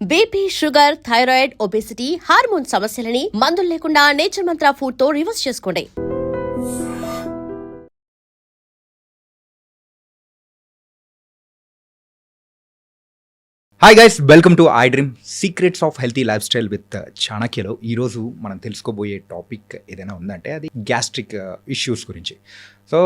BP, sugar, thyroid, obesity, hormone సమస్యలని మందులు లేకుండా నేచర్ మంత్ర ఫుడ్ తో రివర్స్ చేసుకోండి. Hi guys, welcome to I dream secrets of healthy lifestyle with చాణక్యలో. ఈరోజు మనం తెలుసుకోబోయే టాపిక్ ఏదైనా ఉందంటే అది గ్యాస్ట్రిక్ ఇష్యూస్ గురించి. సో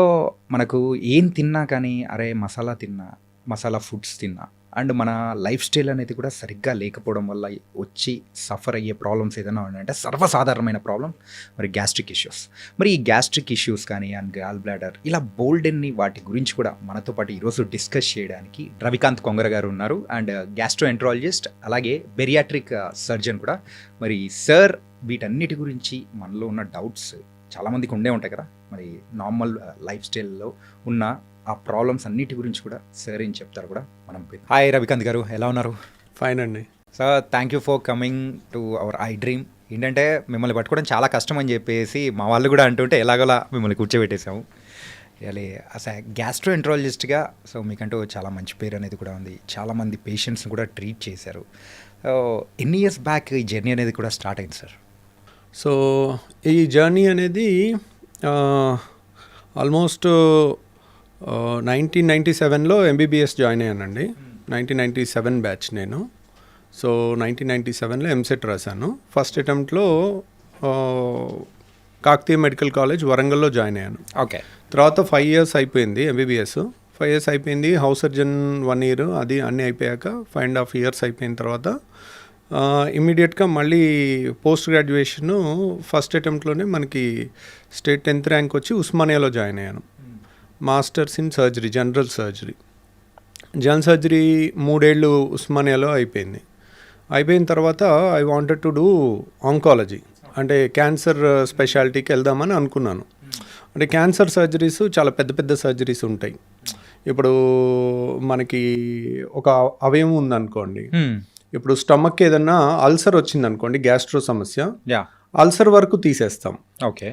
మనకు ఏం తిన్నా కానీ అరే మసాలా ఫుడ్స్ తిన్నా అండ్ మన లైఫ్ స్టైల్ అనేది కూడా సరిగ్గా లేకపోవడం వల్ల వచ్చి సఫర్ అయ్యే ప్రాబ్లమ్స్ ఏదైనా ఉన్నాయంటే సర్వసాధారణమైన ప్రాబ్లం మరి గ్యాస్ట్రిక్ ఇష్యూస్. మరి ఈ గ్యాస్ట్రిక్ ఇష్యూస్ కానీ అండ్ గాల్ బ్లాడర్ ఇలా బోల్డెన్ని వాటి గురించి కూడా మనతో పాటు ఈరోజు డిస్కస్ చేయడానికి రవికాంత్ కొంగర గారు ఉన్నారు అండ్ గ్యాస్ట్రోఎంట్రాలజిస్ట్ అలాగే బెరియాట్రిక్ సర్జన్ కూడా. మరి సార్ వీటన్నిటి గురించి మనలో ఉన్న డౌట్స్ చాలామందికి ఉండే ఉంటాయి కదా, మరి నార్మల్ లైఫ్ స్టైల్లో ఉన్న ఆ ప్రాబ్లమ్స్ అన్నిటి గురించి కూడా సార్ ఏం చెప్తారు కూడా మనం. హాయ్ రవికాంత్ గారు, ఎలా ఉన్నారు? ఫైన్ అండి sir, thank you for coming to our I dream. ఏంటంటే మిమ్మల్ని పట్టుకోవడం చాలా కష్టం అని చెప్పేసి మా వాళ్ళు కూడా అంటుంటే ఎలాగోలా మిమ్మల్ని కూర్చోబెట్టేసాము. రియలీ అసలు గ్యాస్ట్రోఎంట్రాలజిస్ట్గా సో మీకంటూ చాలా మంచి పేరు అనేది కూడా ఉంది. చాలామంది పేషెంట్స్ని కూడా ట్రీట్ చేశారు. ఎన్ని ఇయర్స్ బ్యాక్ ఈ జర్నీ అనేది కూడా స్టార్ట్ అయింది సార్? సో ఈ జర్నీ అనేది ఆల్మోస్ట్ 1997లో ఎంబీబీఎస్ జాయిన్ అయ్యానండి. 1997 బ్యాచ్ నేను. సో 1997లో ఎంసెట్ రాశాను. ఫస్ట్ అటెంప్ట్లో కాకతీయ మెడికల్ కాలేజ్ వరంగల్లో జాయిన్ అయ్యాను. ఓకే. తర్వాత 5 years అయిపోయింది ఎంబీబీఎస్. 5 years అయిపోయింది. హౌస్ సర్జన్ 1 year, అది అన్నీ అయిపోయాక 5.5 years అయిపోయిన తర్వాత ఇమీడియట్గా మళ్ళీ పోస్ట్ గ్రాడ్యుయేషను ఫస్ట్ అటెంప్ట్లోనే మనకి స్టేట్ 10th ర్యాంక్ వచ్చి ఉస్మానియాలో జాయిన్ అయ్యాను. Masters in surgery, general surgery 3 ఏళ్ళు ఉస్మానియాలో అయిపోయింది. అయిపోయిన తర్వాత I wanted to do oncology, అంటే క్యాన్సర్ స్పెషాలిటీకి వెళ్దామని అనుకున్నాను. అంటే క్యాన్సర్ సర్జరీస్ చాలా పెద్ద పెద్ద సర్జరీస్ ఉంటాయి. ఇప్పుడు మనకి ఒక అవయవం ఉందనుకోండి, ఇప్పుడు స్టమక్ ఏదన్నా అల్సర్ వచ్చిందనుకోండి, గ్యాస్ట్రో సమస్య, అల్సర్ వరకు తీసేస్తాం. ఓకే.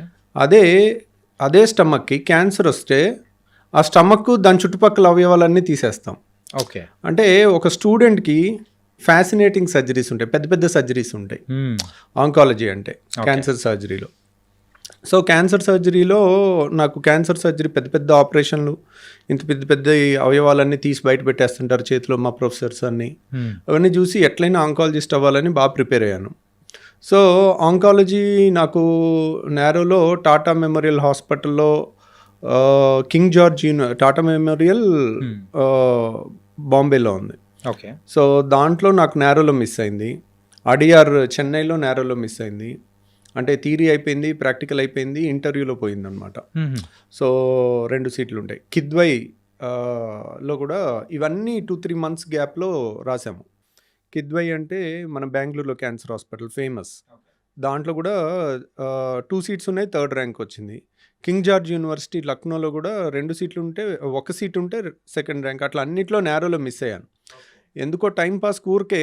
అదే స్టమక్కి క్యాన్సర్ వస్తే ఆ స్టమక్ దాని చుట్టుపక్కల అవయవాలన్నీ తీసేస్తాం. ఓకే. అంటే ఒక స్టూడెంట్కి ఫ్యాసినేటింగ్ సర్జరీస్ ఉంటాయి, పెద్ద పెద్ద సర్జరీస్ ఉంటాయి ఆంకాలజీ అంటే క్యాన్సర్ సర్జరీలో. సో క్యాన్సర్ సర్జరీలో నాకు క్యాన్సర్ సర్జరీ పెద్ద పెద్ద ఆపరేషన్లు, ఇంత పెద్ద పెద్ద అవయవాలన్నీ తీసి బయట పెట్టేస్తుంటారు చేతిలో మా ప్రొఫెసర్స్ అన్నీ. అవన్నీ చూసి ఎట్లయినా ఆంకాలజిస్ట్ అవ్వాలని బాగా ప్రిపేర్ అయ్యాను. సో ఆంకాలజీ నాకు నేరోలో టాటా మెమోరియల్ హాస్పిటల్లో కింగ్ జార్జ్ టాటా మెమోరియల్ బాంబేలో ఉంది. ఓకే. సో దాంట్లో నాకు నేరోలో మిస్ అయింది. అడియార్ చెన్నైలో నేరోలో మిస్ అయింది. అంటే థియరీ అయిపోయింది, ప్రాక్టికల్ అయిపోయింది, ఇంటర్వ్యూలో పోయిందనమాట. సో 2 సీట్లు ఉంటాయి. కిద్వై లో కూడా ఇవన్నీ 2-3 months గ్యాప్లో రాసాము. కిద్వై అంటే మన బెంగళూరులో క్యాన్సర్ హాస్పిటల్ ఫేమస్. దాంట్లో కూడా 2 seats ఉన్నాయి, 3rd ర్యాంక్ వచ్చింది. కింగ్ జార్జ్ యూనివర్సిటీ లక్నోలో కూడా 2 సీట్లు ఉంటే 1 సీట్ ఉంటే 2nd ర్యాంక్. అట్లా అన్నిట్లో నేరోలో మిస్ అయ్యాను. ఎందుకో టైంపాస్ ఊరికే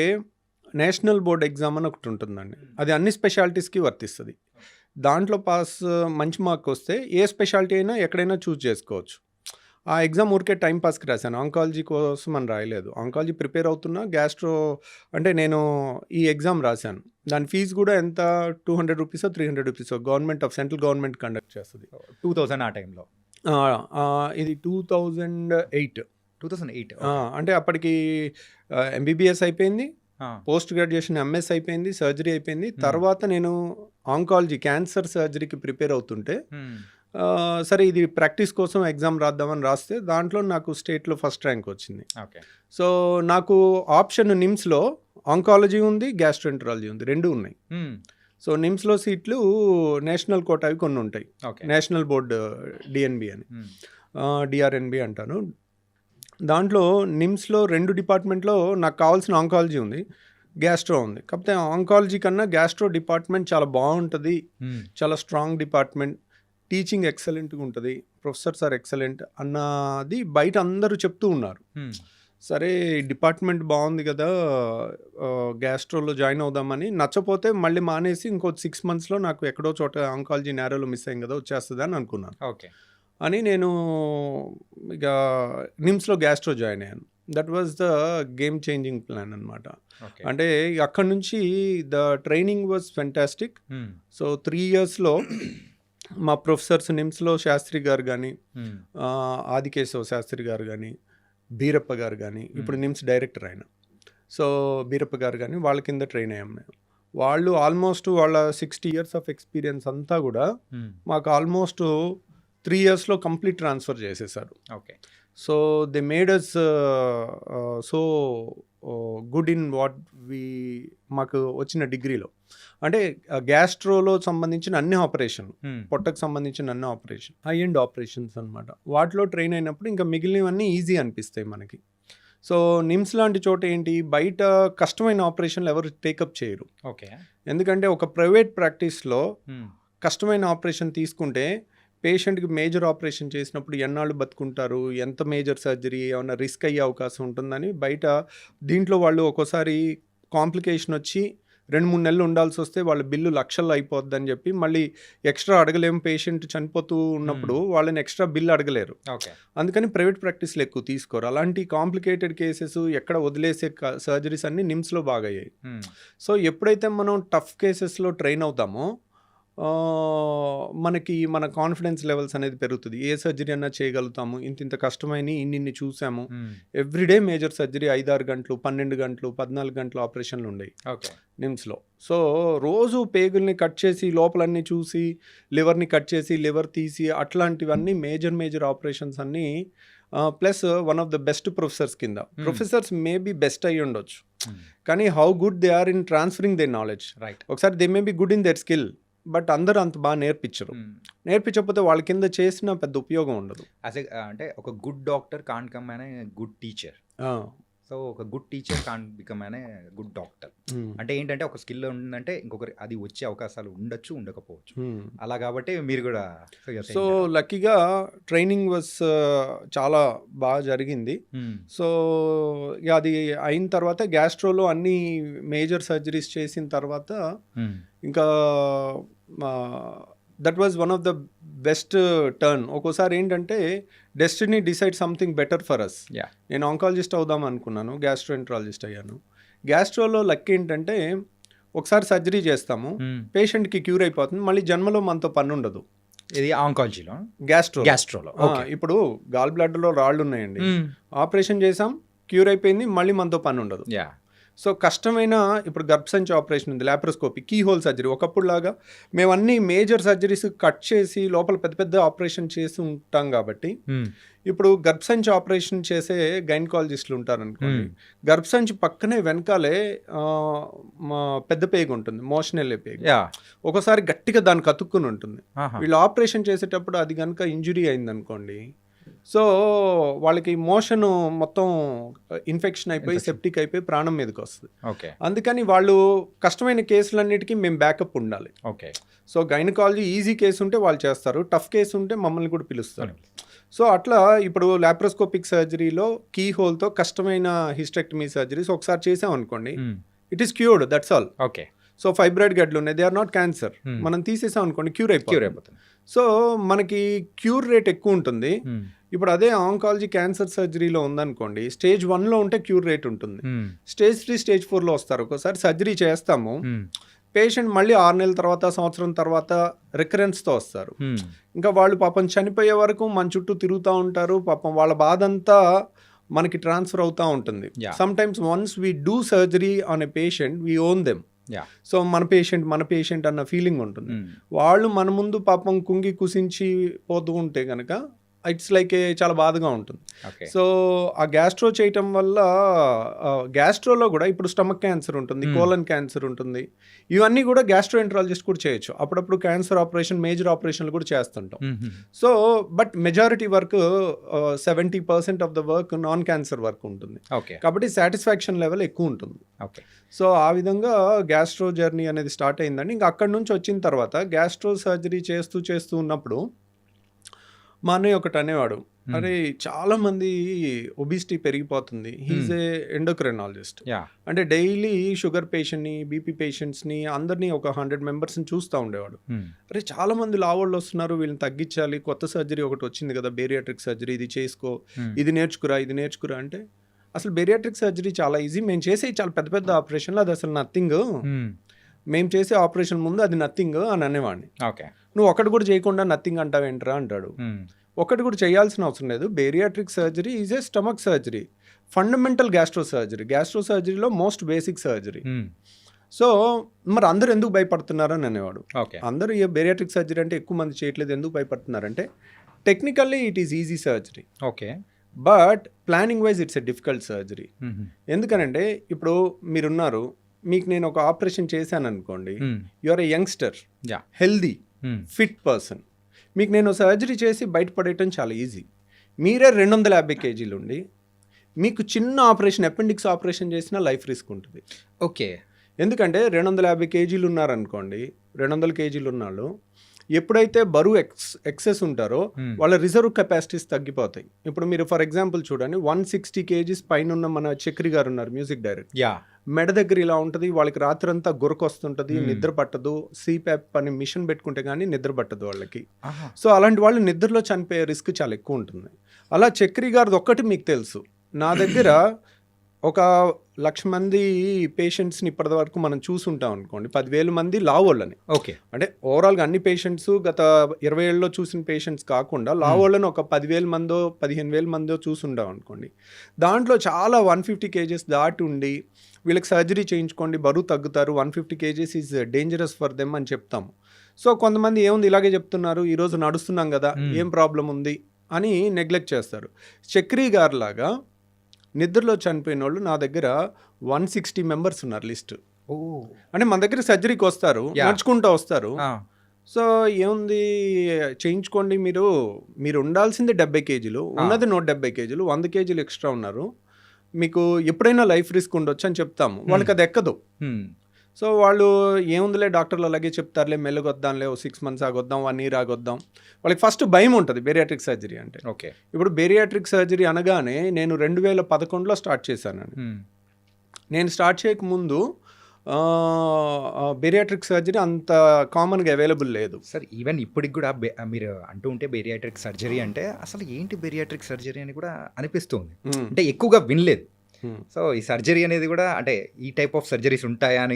నేషనల్ బోర్డ్ ఎగ్జామ్ అని ఒకటి ఉంటుందండి, అది అన్ని స్పెషాలిటీస్కి వర్తిస్తుంది. దాంట్లో మంచి మార్క్ వస్తే ఏ స్పెషాలిటీ అయినా ఎక్కడైనా చూస్ చేసుకోవచ్చు. ఆ ఎగ్జామ్ ఊరికే టైంపాస్కి రాశాను, ఆంకాలజీ కోసం అని రాయలేదు. ఆంకాలజీ ప్రిపేర్ అవుతున్నా, గ్యాస్ట్రో అంటే నేను ఈ ఎగ్జామ్ రాశాను. దాని ఫీజు కూడా ఎంత, 200 రూపీసో 300 రూపీసో సెంట్రల్ గవర్నమెంట్ కండక్ట్ చేస్తుంది. 2000 ఆ టైంలో. ఇది 2008. అంటే అప్పటికి ఎంబీబీఎస్ అయిపోయింది, పోస్ట్ గ్రాడ్యుయేషన్ ఎంఎస్ అయిపోయింది, సర్జరీ అయిపోయింది. తర్వాత నేను ఆంకాలజీ క్యాన్సర్ సర్జరీకి ప్రిపేర్ అవుతుంటే సరే ఇది ప్రాక్టీస్ కోసం ఎగ్జామ్ రాద్దామని రాస్తే దాంట్లో నాకు స్టేట్లో ఫస్ట్ ర్యాంక్ వచ్చింది. సో నాకు ఆప్షన్ నిమ్స్లో ఆంకాలజీ ఉంది, గ్యాస్ట్రోఎంట్రాలజీ ఉంది, 2 ఉన్నాయి. సో నిమ్స్లో సీట్లు నేషనల్ కోటా అవి కొన్ని ఉంటాయి, నేషనల్ బోర్డు డిఎన్బి అని, డిఆర్ఎన్బి అంటాను. దాంట్లో నిమ్స్లో 2 డిపార్ట్మెంట్లో నాకు కావాల్సిన ఆంకాలజీ ఉంది, గ్యాస్ట్రో ఉంది. కాకపోతే ఆంకాలజీ కన్నా గ్యాస్ట్రో డిపార్ట్మెంట్ చాలా బాగుంటుంది, చాలా స్ట్రాంగ్ డిపార్ట్మెంట్, టీచింగ్ ఎక్సలెంట్గా ఉంటుంది, ప్రొఫెసర్స్ ఆర్ ఎక్సలెంట్ అన్నది బయట అందరూ చెప్తూ ఉన్నారు. సరే డిపార్ట్మెంట్ బాగుంది కదా, గ్యాస్ట్రోలో జాయిన్ అవుదామని. నచ్చపోతే మళ్ళీ మానేసి ఇంకో 6 monthsలో నాకు ఎక్కడో చోట ఆంకాలజీ నేరోలో మిస్ అయ్యింది కదా, వచ్చేస్తుంది అని అనుకున్నాను. ఓకే. అని నేను ఇక నిమ్స్లో గ్యాస్ట్రో జాయిన్ అయ్యాను. That was the game changing plan అనమాట. ఓకే. అంటే అక్కడ నుంచి the training was fantastic. So 3 yearsలో మా ప్రొఫెసర్స్ నిమ్స్లో శాస్త్రి గారు కానీ, ఆదికేశవ శాస్త్రి గారు కానీ, బీరప్ప గారు కానీ, ఇప్పుడు నిమ్స్ డైరెక్టర్ ఆయన, సో బీరప్ప గారు కానీ, వాళ్ళ కింద ట్రైన్ అయ్యాం మేము. వాళ్ళు ఆల్మోస్ట్ వాళ్ళ 60 years ఆఫ్ ఎక్స్పీరియన్స్ అంతా కూడా మాకు ఆల్మోస్ట్ 3 yearsలో కంప్లీట్ ట్రాన్స్ఫర్ చేసేసారు. Okay. So they made us so good in what మాకు వచ్చిన డిగ్రీలో. అంటే గ్యాస్ట్రోలో సంబంధించిన అన్ని ఆపరేషన్, పొట్టకు సంబంధించిన అన్ని ఆపరేషన్, హై ఎండ్ ఆపరేషన్స్ అనమాట. వాటిలో ట్రైన్ అయినప్పుడు ఇంకా మిగిలినవన్నీ ఈజీ అనిపిస్తాయి మనకి. సో నిమ్స్ లాంటి చోట ఏంటి, బయట కష్టమైన ఆపరేషన్లు ఎవరు టేకప్ చేయరు. ఓకే. ఎందుకంటే ఒక ప్రైవేట్ ప్రాక్టీస్లో కష్టమైన ఆపరేషన్ తీసుకుంటే పేషెంట్కి మేజర్ ఆపరేషన్ చేసినప్పుడు ఎన్నాళ్ళు బతుకుంటారు, ఎంత మేజర్ సర్జరీ, ఏమైనా రిస్క్ అయ్యే అవకాశం ఉంటుందని బయట దీంట్లో వాళ్ళు ఒక్కోసారి కాంప్లికేషన్ వచ్చి 2-3 నెలలు ఉండాల్సి వస్తే వాళ్ళ బిల్లు లక్షల్లో అయిపోద్దని చెప్పి మళ్ళీ ఎక్స్ట్రా అడగలేము. పేషెంట్ చనిపోతూ ఉన్నప్పుడు వాళ్ళని ఎక్స్ట్రా బిల్లు అడగలేరు. ఓకే. అందుకని ప్రైవేట్ ప్రాక్టీస్లు ఎక్కువ తీసుకోరు. అలాంటి కాంప్లికేటెడ్ కేసెస్ ఎక్కడ వదిలేసే సర్జరీస్ అన్నీ నిమ్స్లో బాగా అయ్యాయి. సో ఎప్పుడైతే మనం టఫ్ కేసెస్లో ట్రైన్ అవుతామో మనకి మన కాన్ఫిడెన్స్ లెవెల్స్ అనేది పెరుగుతుంది. ఏ సర్జరీ అన్నా చేయగలుగుతాము, ఇంత కష్టమైన ఇన్ని చూసాము. ఎవ్రీడే మేజర్ సర్జరీ 5-6 గంటలు, 12 గంటలు, 14 గంటలు ఆపరేషన్లు ఉండేవి నిమ్స్లో. సో రోజు పేగుల్ని కట్ చేసి లోపలన్నీ చూసి, లివర్ని కట్ చేసి లివర్ తీసి, అట్లాంటివన్నీ మేజర్ ఆపరేషన్స్ అన్నీ. Plus one of the best professors కింద. ప్రొఫెసర్స్ మేబీ బెస్ట్ అయ్యి ఉండొచ్చు, కానీ how good they are in transferring they knowledge. ఒకసారి they may be good in their skill, but అందరూ అంత బాగా నేర్పించకపోతే వాళ్ళ కింద చేసిన పెద్ద ఉపయోగం ఉండదు. అంటే ఒక గుడ్ డాక్టర్ కాంట్ కమ్ అనే గుడ్ టీచర్. సో ఒక గుడ్ టీచర్ కాంట్ బికమ్ అనే గుడ్ డాక్టర్. అంటే ఏంటంటే ఒక స్కిల్ ఉందంటే ఇంకొకరి అది వచ్చే అవకాశాలు ఉండొచ్చు, ఉండకపోవచ్చు. అలా కాబట్టి మీరు కూడా. సో లక్కీగా ట్రైనింగ్ వాజ్ చాలా బాగా జరిగింది. సో అది అయిన తర్వాత గ్యాస్ట్రోలో అన్ని మేజర్ సర్జరీస్ చేసిన తర్వాత ఇంకా that was one of the best turn. ఒక్కోసారి ఏంటంటే destiny decide something better for us. నేను ఆంకాలజిస్ట్ అవుదాం అనుకున్నాను, గ్యాస్ట్రోఎంట్రాలజిస్ట్ అయ్యాను. గ్యాస్ట్రోలో లక్ ఏంటంటే ఒకసారి సర్జరీ చేస్తాము, పేషెంట్కి క్యూర్ అయిపోతుంది, మళ్ళీ జన్మలో మనతో పని ఉండదు. ఇది ఆంకాలజీలో. గ్యాస్ట్రోలో ఇప్పుడు గాల్ బ్లాడర్లో రాళ్ళు ఉన్నాయండి, ఆపరేషన్ చేసాం, క్యూర్ అయిపోయింది, మళ్ళీ మనతో పని ఉండదు. సో కష్టమైన ఇప్పుడు గర్భసంచి ఆపరేషన్ ఉంది, లాప్రోస్కోపీ, కీ హోల్ సర్జరీ. ఒకప్పుడు లాగా మేము అన్ని మేజర్ సర్జరీస్ కట్ చేసి లోపల పెద్ద ఆపరేషన్ చేసి ఉంటాం కాబట్టి ఇప్పుడు గర్భసంచి ఆపరేషన్ చేసే గైనకాలజిస్టులు ఉంటారు అనుకోండి, గర్భసంచి పక్కనే వెనకాలే పెద్ద పేగు ఉంటుంది, మోషన్ వెళ్ళే పేగు. ఒకసారి గట్టిగా దానికి అతుక్కుని ఉంటుంది. వీళ్ళు ఆపరేషన్ చేసేటప్పుడు అది కనుక ఇంజురీ అయింది అనుకోండి, సో వాళ్ళకి మోషన్ మొత్తం ఇన్ఫెక్షన్ అయిపోయి సెప్టిక్ అయిపోయి ప్రాణం మీదకి వస్తుంది. అందుకని వాళ్ళు కష్టమైన కేసులన్నిటికీ మేము బ్యాకప్ ఉండాలి. సో గైనకాలజీ ఈజీ కేసు ఉంటే వాళ్ళు చేస్తారు, టఫ్ కేసు ఉంటే మమ్మల్ని కూడా పిలుస్తారు. సో అట్లా ఇప్పుడు లాప్రోస్కోపిక్ సర్జరీలో కీ హోల్తో కష్టమైన హిస్టెక్టమీ సర్జరీస్ ఒకసారి చేసాం అనుకోండి, it is cured, that's all. So fibroid గడ్డలు ఉన్నాయి, దే ఆర్ నాట్ క్యాన్సర్, మనం తీసేసాం అనుకోండి క్యూర్ అయిపోతుంది. సో మనకి క్యూర్ రేట్ ఎక్కువ ఉంటుంది. ఇప్పుడు అదే ఆంకాలజీ క్యాన్సర్ సర్జరీలో ఉందనుకోండి, స్టేజ్ 1లో ఉంటే క్యూర్ రేట్ ఉంటుంది, స్టేజ్ 3 స్టేజ్ 4లో వస్తారు. ఒకసారి సర్జరీ చేస్తాము, పేషెంట్ మళ్ళీ 6 నెలల తర్వాత, సంవత్సరం తర్వాత రికరెన్స్తో వస్తారు. ఇంకా వాళ్ళు పాపం చనిపోయే వరకు మన చుట్టూ తిరుగుతూ ఉంటారు. పాపం వాళ్ళ బాధ అంతా మనకి ట్రాన్స్ఫర్ అవుతూ ఉంటుంది. Some times once we do surgery on a patient, we own them. So మన పేషెంట్ అన్న ఫీలింగ్ ఉంటుంది. వాళ్ళు మన ముందు పాపం కుంగి కుసించి పోతూ ఉంటే కనుక ఇట్స్ లైక్ చాలా బాధగా ఉంటుంది. సో ఆ గ్యాస్ట్రో చేయటం వల్ల గ్యాస్ట్రోలో కూడా ఇప్పుడు స్టమక్ క్యాన్సర్ ఉంటుంది, కోలన్ క్యాన్సర్ ఉంటుంది, ఇవన్నీ కూడా గ్యాస్ట్రోఎంట్రాలజిస్ట్ కూడా చేయొచ్చు. అప్పుడప్పుడు క్యాన్సర్ ఆపరేషన్, మేజర్ ఆపరేషన్లు కూడా చేస్తుంటాం. So but majority work 70% of the work non cancer work ఉంటుంది, కాబట్టి సాటిస్ఫాక్షన్ లెవెల్ ఎక్కువ ఉంటుంది. సో ఆ విధంగా గ్యాస్ట్రో జర్నీ అనేది స్టార్ట్ అయిందండి. ఇంకా అక్కడి నుంచి వచ్చిన తర్వాత గ్యాస్ట్రో సర్జరీ చేస్తూ ఉన్నప్పుడు మా అన్నయ్య ఒకటి అనేవాడు, అరే చాలా మంది ఒబిసిటీ పెరిగిపోతుంది, హీఈస్ ఏ ఎండోక్రైనాలజిస్ట్. అంటే డైలీ షుగర్ పేషెంట్ని, బీపీ పేషెంట్స్ని అందరినీ ఒక 100 మెంబర్స్ని చూస్తూ ఉండేవాడు. అరే చాలా మంది లావోళ్ళు వస్తున్నారు, వీళ్ళని తగ్గించాలి, కొత్త సర్జరీ ఒకటి వచ్చింది కదా బేరియాట్రిక్ సర్జరీ, ఇది చేసుకో, ఇది నేర్చుకురా అంటే అసలు బేరియాట్రిక్ సర్జరీ చాలా ఈజీ, మేము చేసే చాలా పెద్ద పెద్ద ఆపరేషన్లు అది అసలు నథింగ్, మేము చేసే ఆపరేషన్ ముందు అది నథింగ్ అని అనేవాడిని. ఓకే. నువ్వు ఒకటి కూడా చేయకుండా నథింగ్ అంటావేంట్రా అంటాడు. ఒకటి కూడా చేయాల్సిన అవసరం లేదు. Bariatric surgery is a stomach surgery, fundamental gastro సర్జరీలో మోస్ట్ బేసిక్ సర్జరీ. సో మరి అందరూ ఎందుకు భయపడుతున్నారని అనేవాడు. అందరూ ఈ బేరియాట్రిక్ సర్జరీ అంటే ఎక్కువ మంది చేయట్లేదు, ఎందుకు భయపడుతున్నారంటే technically it is easy surgery, okay, but planning wise it's a difficult surgery. ఎందుకనంటే ఇప్పుడు మీరున్నారు, మీకు నేను ఒక ఆపరేషన్ చేశాను అనుకోండి, you are a youngster, healthy, fit person, మీకు నేను సర్జరీ చేసి బయటపడేయటం చాలా ఈజీ. మీరే 250 కేజీలు ఉండి మీకు చిన్న ఆపరేషన్, అపెండిక్స్ ఆపరేషన్ చేసినా లైఫ్ రిస్క్ ఉంటుంది. ఓకే. ఎందుకంటే 250 కేజీలు ఉన్నారనుకోండి, 200 కేజీలు ఉన్నాళ్ళు ఎప్పుడైతే బరువు ఎక్సెస్ ఉంటారో వాళ్ళ రిజర్వ్ కెపాసిటీస్ తగ్గిపోతాయి. ఇప్పుడు మీరు ఫర్ ఎగ్జాంపుల్ చూడండి, 160 కేజీస్ పైన ఉన్న మన చక్రి గారు ఉన్నారు, మ్యూజిక్ డైరెక్టర్, మెడ దగ్గర ఇలా ఉంటుంది, వాళ్ళకి రాత్రి అంతా గురకొస్తుంటుంది, నిద్ర పట్టదు, సిప్యాప్ అని మిషన్ పెట్టుకుంటే కానీ నిద్ర పట్టదు వాళ్ళకి. సో అలాంటి వాళ్ళు నిద్రలో చనిపోయే రిస్క్ చాలా ఎక్కువ ఉంటుంది. అలా చక్రి గారిది ఒక్కటి మీకు తెలుసు, నా దగ్గర ఒక 1,00,000 మంది పేషెంట్స్ని ఇప్పటి వరకు మనం చూసుంటాం అనుకోండి, 10,000 మంది లావోళ్ళని. ఓకే. అంటే ఓవరాల్గా అన్ని పేషెంట్స్ గత 20 ఏళ్ళలో చూసిన పేషెంట్స్ కాకుండా లావోళ్ళని ఒక 10,000 మందో 15,000 మందో చూసుంటాం అనుకోండి. దాంట్లో చాలా 150 కేజెస్ దాటి ఉండి వీళ్ళకి సర్జరీ చేయించుకోండి బరువు తగ్గుతారు, 150 kgs is dangerous for them అని చెప్తాము. సో కొంతమంది ఏముంది ఇలాగే చెప్తున్నారు, ఈరోజు నడుస్తున్నాం కదా ఏం ప్రాబ్లం ఉంది అని నెగ్లెక్ట్ చేస్తారు. చక్రి గారు లాగా నిద్రలో చనిపోయిన వాళ్ళు నా దగ్గర 160 మెంబర్స్ ఉన్నారు లిస్ట్. అంటే మన దగ్గర సర్జరీకి వస్తారు, నడుచుకుంటూ వస్తారు. సో ఏముంది చేయించుకోండి, మీరు ఉండాల్సింది 70 కేజీలు, ఉన్నది 170 కేజీలు, 100 కేజీలు ఎక్స్ట్రా ఉన్నారు, మీకు ఎప్పుడైనా లైఫ్ రిస్క్ ఉండొచ్చు అని చెప్తాము. వాళ్ళకి అది ఎక్కదు. సో వాళ్ళు ఏముందిలే డాక్టర్లు అలాగే చెప్తారులే, మెల్లగొద్దాంలే, 6 months ఆగొద్దాం, 1 year ఆగొద్దాం. వాళ్ళకి ఫస్ట్ భయం ఉంటుంది బేరియాట్రిక్ సర్జరీ అంటే. ఓకే. ఇప్పుడు బేరియాట్రిక్ సర్జరీ అనగానే నేను 2011లో స్టార్ట్ చేశానండి. నేను స్టార్ట్ చేయకముందు బేరియాట్రిక్ సర్జరీ అంత కామన్గా అవైలబుల్ లేదు. సార్ ఈవెన్ ఇప్పటికి కూడా మీరు అంటూ ఉంటే బేరియాట్రిక్ సర్జరీ అంటే అసలు ఏంటి బేరియాట్రిక్ సర్జరీ అని కూడా అనిపిస్తుంది. అంటే ఎక్కువగా వినలేదు. సో ఈ సర్జరీ అనేది కూడా అంటే ఈ టైప్ ఆఫ్ సర్జరీస్ ఉంటాయా అని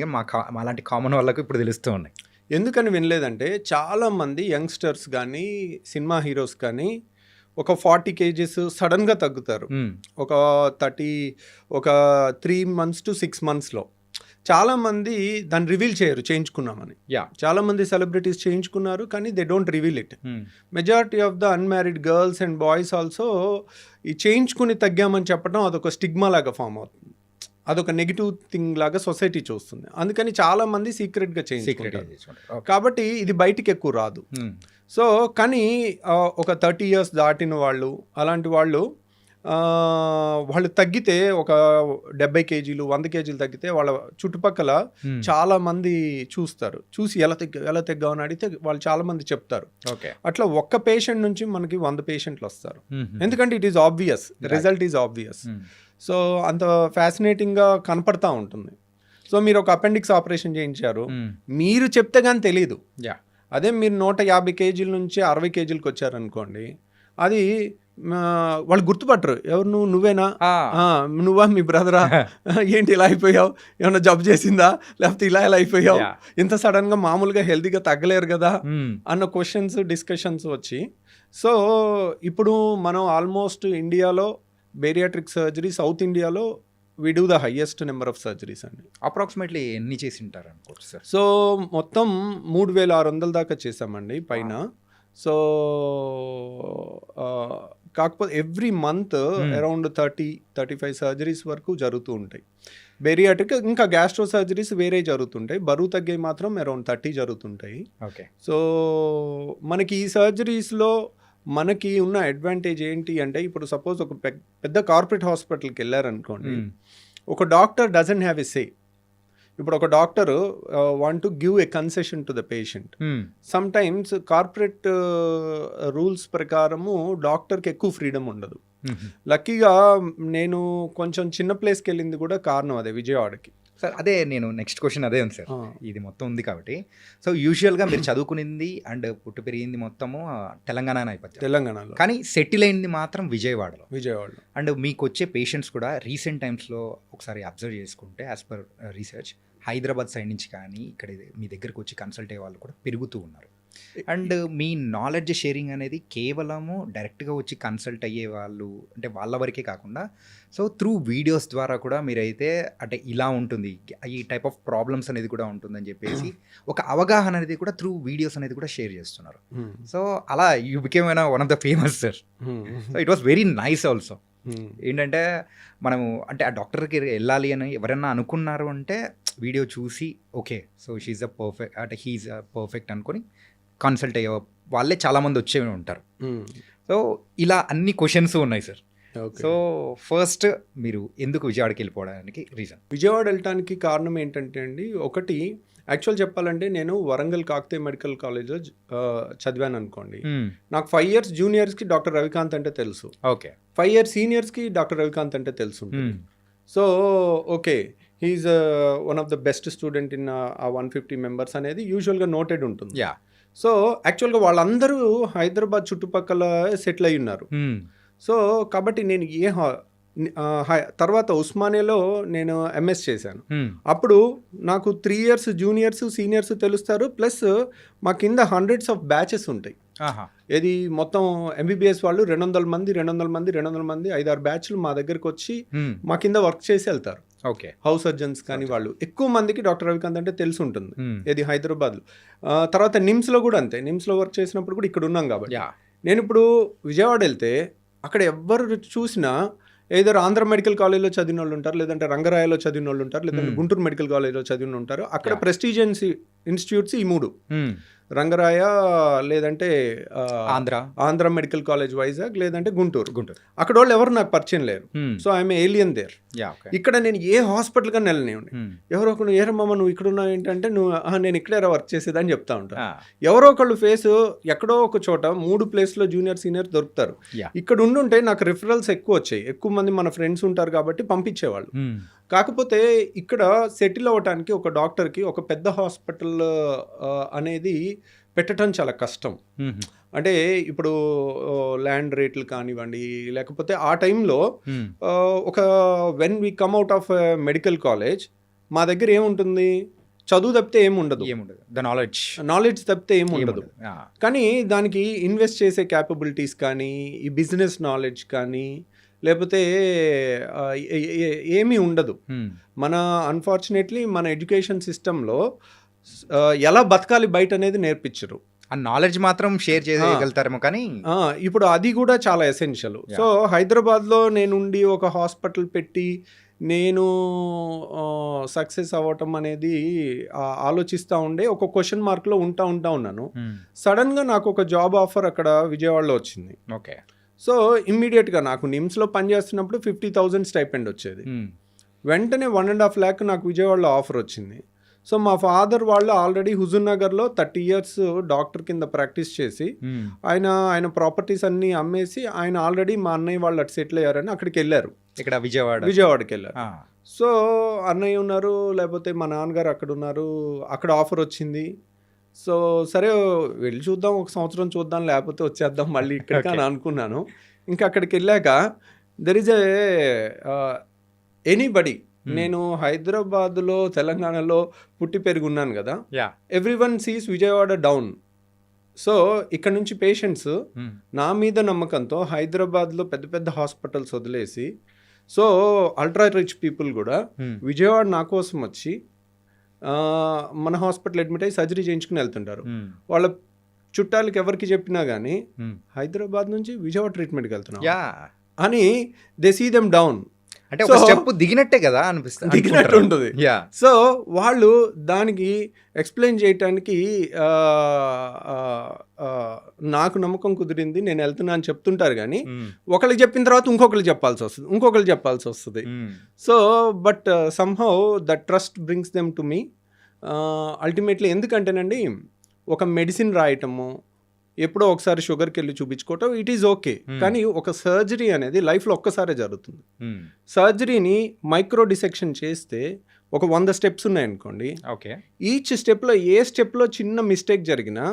మాలాంటి కామన్ వాళ్ళకు ఇప్పుడు తెలుస్తూ ఉన్నాయి. ఎందుకని వినలేదంటే చాలామంది యంగ్స్టర్స్ కానీ సినిమా హీరోస్ కానీ ఒక 40 కేజెస్ సడన్గా తగ్గుతారు. ఒక 3 months to 6 monthsలో. చాలామంది దాన్ని రివీల్ చేయరు చేయించుకున్నామని. చాలామంది సెలబ్రిటీస్ చేయించుకున్నారు కానీ they don't reveal it. Majority of the unmarried girls and boys also ఈ చేయించుకుని తగ్గామని చెప్పడం అదొక స్టిగ్మా లాగా ఫామ్ అవుతుంది, అదొక నెగిటివ్ థింగ్ లాగా సొసైటీ చూస్తుంది. అందుకని చాలామంది సీక్రెట్గా చేయించుకుంటారు. కాబట్టి ఇది బయటికి ఎక్కువ రాదు. సో కానీ ఒక 30 years దాటిన వాళ్ళు, అలాంటి వాళ్ళు తగ్గితే ఒక 70 కేజీలు 100 కేజీలు తగ్గితే వాళ్ళ చుట్టుపక్కల చాలా మంది చూసి ఎలా తగ్గావు అని అడిగితే వాళ్ళు చాలా మంది చెప్తారు. అట్లా ఒక్క పేషెంట్ నుంచి మనకి 100 పేషెంట్లు వస్తారు. ఎందుకంటే it is obvious, result is obvious. So అంత ఫ్యాసినేటింగ్గా కనపడతా ఉంటుంది. సో మీరు ఒక అపెండిక్స్ ఆపరేషన్ చేయించారు, మీరు చెప్తే కానీ తెలీదు. అదే మీరు 150 కేజీల నుంచి 60 కేజీలకు వచ్చారనుకోండి, అది వాళ్ళు గుర్తుపట్టరు, ఎవరు నువ్వేనా, నువ్వా, మీ బ్రదరా, ఏంటి ఇలా అయిపోయావు, ఏమన్నా జబ్బు చేసిందా, లేకపోతే ఇలా అయిపోయావు, ఇంత సడన్గా మామూలుగా హెల్తీగా తగ్గలేరు కదా అన్న క్వశ్చన్స్ డిస్కషన్స్ వచ్చి. సో ఇప్పుడు మనం ఆల్మోస్ట్ ఇండియాలో బేరియాట్రిక్ సర్జరీ సౌత్ ఇండియాలో we do the highest number of surgeries అండి. అప్రాక్సిమేట్లీ ఎన్ని చేసి ఉంటారు అనుకోవచ్చు సార్? సో మొత్తం 3,600 దాకా చేసామండి పైన. సో కాకపోతే ఎవ్రీ మంత్ అరౌండ్ 30-35 సర్జరీస్ వరకు జరుగుతూ ఉంటాయి. బేరియాట్రిక్ ఇంకా గ్యాస్ట్రో సర్జరీస్ వేరే జరుగుతుంటాయి. బరువు తగ్గే మాత్రం అరౌండ్ 30 జరుగుతుంటాయి. ఓకే. సో మనకి ఈ సర్జరీస్లో మనకి ఉన్న అడ్వాంటేజ్ ఏంటి అంటే, ఇప్పుడు సపోజ్ ఒక పెద్ద కార్పొరేట్ హాస్పిటల్కి వెళ్ళారనుకోండి, ఒక డాక్టర్ డజంట్ హ్యావ్ ఎ సే. ఇప్పుడు ఒక doctor want to give a concession to the patient. Some times corporate rules ప్రకారము డాక్టర్కి ఎక్కువ ఫ్రీడమ్ ఉండదు. లక్కీగా నేను కొంచెం చిన్న ప్లేస్కి వెళ్ళింది కూడా కారణం అదే, విజయవాడకి. సార్ అదే నేను నెక్స్ట్ క్వశ్చన్ అదే ఉంది సార్, ఇది మొత్తం ఉంది కాబట్టి. సో యూజువల్గా మీరు చదువుకునింది అండ్ పుట్టి పెరిగింది మొత్తము తెలంగాణ నేపథ్యం, తెలంగాణలో, కానీ సెటిల్ అయింది మాత్రం విజయవాడలో. అండ్ మీకు వచ్చే పేషెంట్స్ కూడా రీసెంట్ టైమ్స్లో ఒకసారి అబ్జర్వ్ చేసుకుంటే as per research Hyderabad side నుంచి కానీ ఇక్కడ మీ దగ్గరకు వచ్చి కన్సల్ట్ అయ్యే వాళ్ళు కూడా పెరుగుతూ ఉన్నారు. అండ్ మీ నాలెడ్జ్ షేరింగ్ అనేది కేవలము డైరెక్ట్గా వచ్చి కన్సల్ట్ అయ్యే వాళ్ళు అంటే వాళ్ళ వరకే కాకుండా సో త్రూ వీడియోస్ ద్వారా కూడా మీరైతే అంటే ఇలా ఉంటుంది ఈ టైప్ ఆఫ్ ప్రాబ్లమ్స్ అనేది కూడా ఉంటుందని చెప్పేసి ఒక అవగాహన అనేది కూడా త్రూ వీడియోస్ అనేది కూడా షేర్ చేస్తున్నారు. సో అలా you became one of the famous sir. So it was very nice also. ఏంటంటే మనము అంటే ఆ డాక్టర్కి వెళ్ళాలి అని ఎవరైనా అనుకున్నారు అంటే వీడియో చూసి okay so she's a perfect అంటే హీఈస్ అ పర్ఫెక్ట్ అనుకొని కన్సల్ట్ అయ్యే వాళ్ళే చాలామంది వచ్చే ఉంటారు. సో ఇలా అన్ని క్వశ్చన్స్ ఉన్నాయి సార్. సో ఫస్ట్ మీరు ఎందుకు విజయవాడకి వెళ్ళిపోవడానికి రీజన్? విజయవాడ వెళ్ళటానికి కారణం ఏంటంటే అండి, ఒకటి యాక్చువల్ చెప్పాలంటే నేను వరంగల్ కాకతీయ మెడికల్ కాలేజ్లో చదివాను అనుకోండి. నాకు 5 years జూనియర్స్కి డాక్టర్ రవికాంత్ అంటే తెలుసు, ఓకే. 5 years సీనియర్స్కి డాక్టర్ రవికాంత్ అంటే తెలుసు. So okay he's one of the best student in 150 members అనేది యూజువల్గా నోటెడ్ ఉంటుంది. సో యాక్చువల్గా వాళ్ళందరూ హైదరాబాద్ చుట్టుపక్కల సెటిల్ అయి ఉన్నారు. సో కాబట్టి నేను తర్వాత ఉస్మానియాలో నేను ఎంఎస్ చేశాను. అప్పుడు నాకు 3 years జూనియర్స్ సీనియర్స్ తెలుస్తారు, ప్లస్ మా కింద హండ్రెడ్స్ ఆఫ్ బ్యాచెస్ ఉంటాయి. ఇది మొత్తం ఎంబీబీఎస్ వాళ్ళు 200 మంది 5-6 బ్యాచ్లు మా దగ్గరకు వచ్చి మా కింద వర్క్ చేసి వెళ్తారు. ఓకే. హౌస్ సర్జన్స్ కానీ వాళ్ళు ఎక్కువ మందికి డాక్టర్ రవికాంత్ అంటే తెలిసి ఉంటుంది. ఇది హైదరాబాద్లో. తర్వాత నిమ్స్లో కూడా అంతే. నిమ్స్లో వర్క్ చేసినప్పుడు కూడా ఇక్కడ ఉన్నాం కాబట్టి. నేను ఇప్పుడు విజయవాడ వెళ్తే అక్కడ ఎవరు చూసినా ఏదో ఆంధ్ర మెడికల్ కాలేజ్లో చదివిన వాళ్ళు ఉంటారు, లేదంటే రంగరాయలో చదివిన వాళ్ళు ఉంటారు, లేదంటే గుంటూరు మెడికల్ కాలేజ్లో చదివిన ఉంటారు. అక్కడ ప్రెస్టీజియస్ ఇన్స్టిట్యూట్స్ ఈ 3, రంగరాయ, లేదంటే ఆంధ్ర మెడికల్ కాలేజ్ వైజాగ్, లేదంటే గుంటూరు. అక్కడ వాళ్ళు ఎవరు నాకు పరిచయం లేరు. So I'm alien there. ఇక్కడ నేను ఏ హాస్పిటల్ కానీ వెళ్ళనివ్వండి, ఎవరో ఒకరు ఏరమ్మా నువ్వు ఇక్కడ ఉన్నావు ఏంటంటే నేను ఇక్కడే వర్క్ చేసేదని చెప్తా ఉంటాను. ఎవరో ఒకళ్ళు ఫేస్ ఎక్కడో ఒక చోట 3 places జూనియర్ సీనియర్ దొరుకుతారు. ఇక్కడ ఉండుంటే నాకు రిఫరల్స్ ఎక్కువ వచ్చాయి, ఎక్కువ మంది మన ఫ్రెండ్స్ ఉంటారు కాబట్టి పంపించేవాళ్ళు. కాకపోతే ఇక్కడ సెటిల్ అవ్వటానికి ఒక డాక్టర్కి ఒక పెద్ద హాస్పిటల్ అనేది పెట్టడం చాలా కష్టం. అంటే ఇప్పుడు ల్యాండ్ రేట్లు కానివ్వండి, లేకపోతే ఆ టైంలో ఒక when we come out of medical college మా దగ్గర ఏముంటుంది, చదువు తప్పితే ఏముండదు, నాలెడ్జ్ తప్పితే ఏముండదు. కానీ దానికి ఇన్వెస్ట్ చేసే క్యాపబిలిటీస్ కానీ, ఈ బిజినెస్ నాలెడ్జ్ కానీ, లేకపోతే ఏమీ ఉండదు. మన అన్ఫార్చునేట్లీ మన ఎడ్యుకేషన్ సిస్టంలో ఎలా బతకాలి బయట అనేది నేర్పించరు. ఆ నాలెడ్జ్ మాత్రం షేర్ చేయగలుగుతారేమో, కానీ ఇప్పుడు అది కూడా చాలా ఎసెన్షియల్. సో హైదరాబాద్లో నేనుండి ఒక హాస్పిటల్ పెట్టి నేను సక్సెస్ అవ్వటం అనేది ఆలోచిస్తూ ఉండే ఒక క్వశ్చన్ మార్క్లో ఉంటా ఉన్నాను. సడన్గా నాకు ఒక జాబ్ ఆఫర్ అక్కడ విజయవాడలో వచ్చింది. ఓకే. సో ఇమ్మీడియట్గా నాకు నిమ్స్లో పనిచేస్తున్నప్పుడు 50,000 స్టైపెండ్ వచ్చేది. వెంటనే 1.5 lakh నాకు విజయవాడలో ఆఫర్ వచ్చింది. సో మా ఫాదర్ వాళ్ళు ఆల్రెడీ హుజూర్ నగర్లో 30 years డాక్టర్ కింద ప్రాక్టీస్ చేసి ఆయన ప్రాపర్టీస్ అన్నీ అమ్మేసి ఆయన ఆల్రెడీ మా అన్నయ్య వాళ్ళు అటు సెటిల్ అయ్యారని అక్కడికి వెళ్ళారు. ఇక్కడ విజయవాడకి వెళ్ళారు. సో అన్నయ్య ఉన్నారు, లేకపోతే మా నాన్నగారు అక్కడ ఉన్నారు. అక్కడ ఆఫర్ వచ్చింది. సో సరే వెళ్ళి చూద్దాం, 1 సంవత్సరం చూద్దాం, లేకపోతే వచ్చేద్దాం మళ్ళీ ఇక్కడికి అని అనుకున్నాను. ఇంకా అక్కడికి వెళ్ళాక దెర్ ఈజ్ ఎనీబడి, నేను హైదరాబాద్లో తెలంగాణలో పుట్టి పెరిగి ఉన్నాను కదా, everyone sees Vijayawada down. So ఇక్కడ నుంచి పేషెంట్స్ నా మీద నమ్మకంతో హైదరాబాద్లో పెద్ద పెద్ద హాస్పిటల్స్ వదిలేసి, సో అల్ట్రా రిచ్ పీపుల్ కూడా విజయవాడ నా కోసం వచ్చి మన హాస్పిటల్ అడ్మిట్ అయ్యి సర్జరీ చేయించుకుని వెళ్తుంటారు. వాళ్ళ చుట్టాలకి ఎవరికి చెప్పినా కానీ హైదరాబాద్ నుంచి విజయవాడ ట్రీట్మెంట్కి వెళ్తున్నాం అని దే సీ దెమ్ డౌన్. అంటే ఒక స్టెప్ దిగినట్టే కదా అనిపిస్తుంది, దిగినట్టు ఉంటుంది. సో వాళ్ళు దానికి ఎక్స్ప్లెయిన్ చేయటానికి నాకు నమ్మకం కుదిరింది, నేను వెళ్తున్నా అని చెప్తుంటారు. కానీ ఒకరికి చెప్పిన తర్వాత ఇంకొకరికి చెప్పాల్సి వస్తుంది. So but somehow that trust brings them to me ultimately. ఎందుకంటేనండి ఒక మెడిసిన్ రాయటము, ఎప్పుడో ఒకసారి షుగర్కి వెళ్ళి చూపించుకోవటం ఇట్ ఈజ్ ఓకే. కానీ ఒక సర్జరీ అనేది లైఫ్లో ఒక్కసారే జరుగుతుంది. సర్జరీని మైక్రో డిసెక్షన్ చేస్తే ఒక 100 స్టెప్స్ ఉన్నాయనుకోండి, ఓకే. ఈచ్ స్టెప్లో ఏ స్టెప్లో చిన్న మిస్టేక్ జరిగినా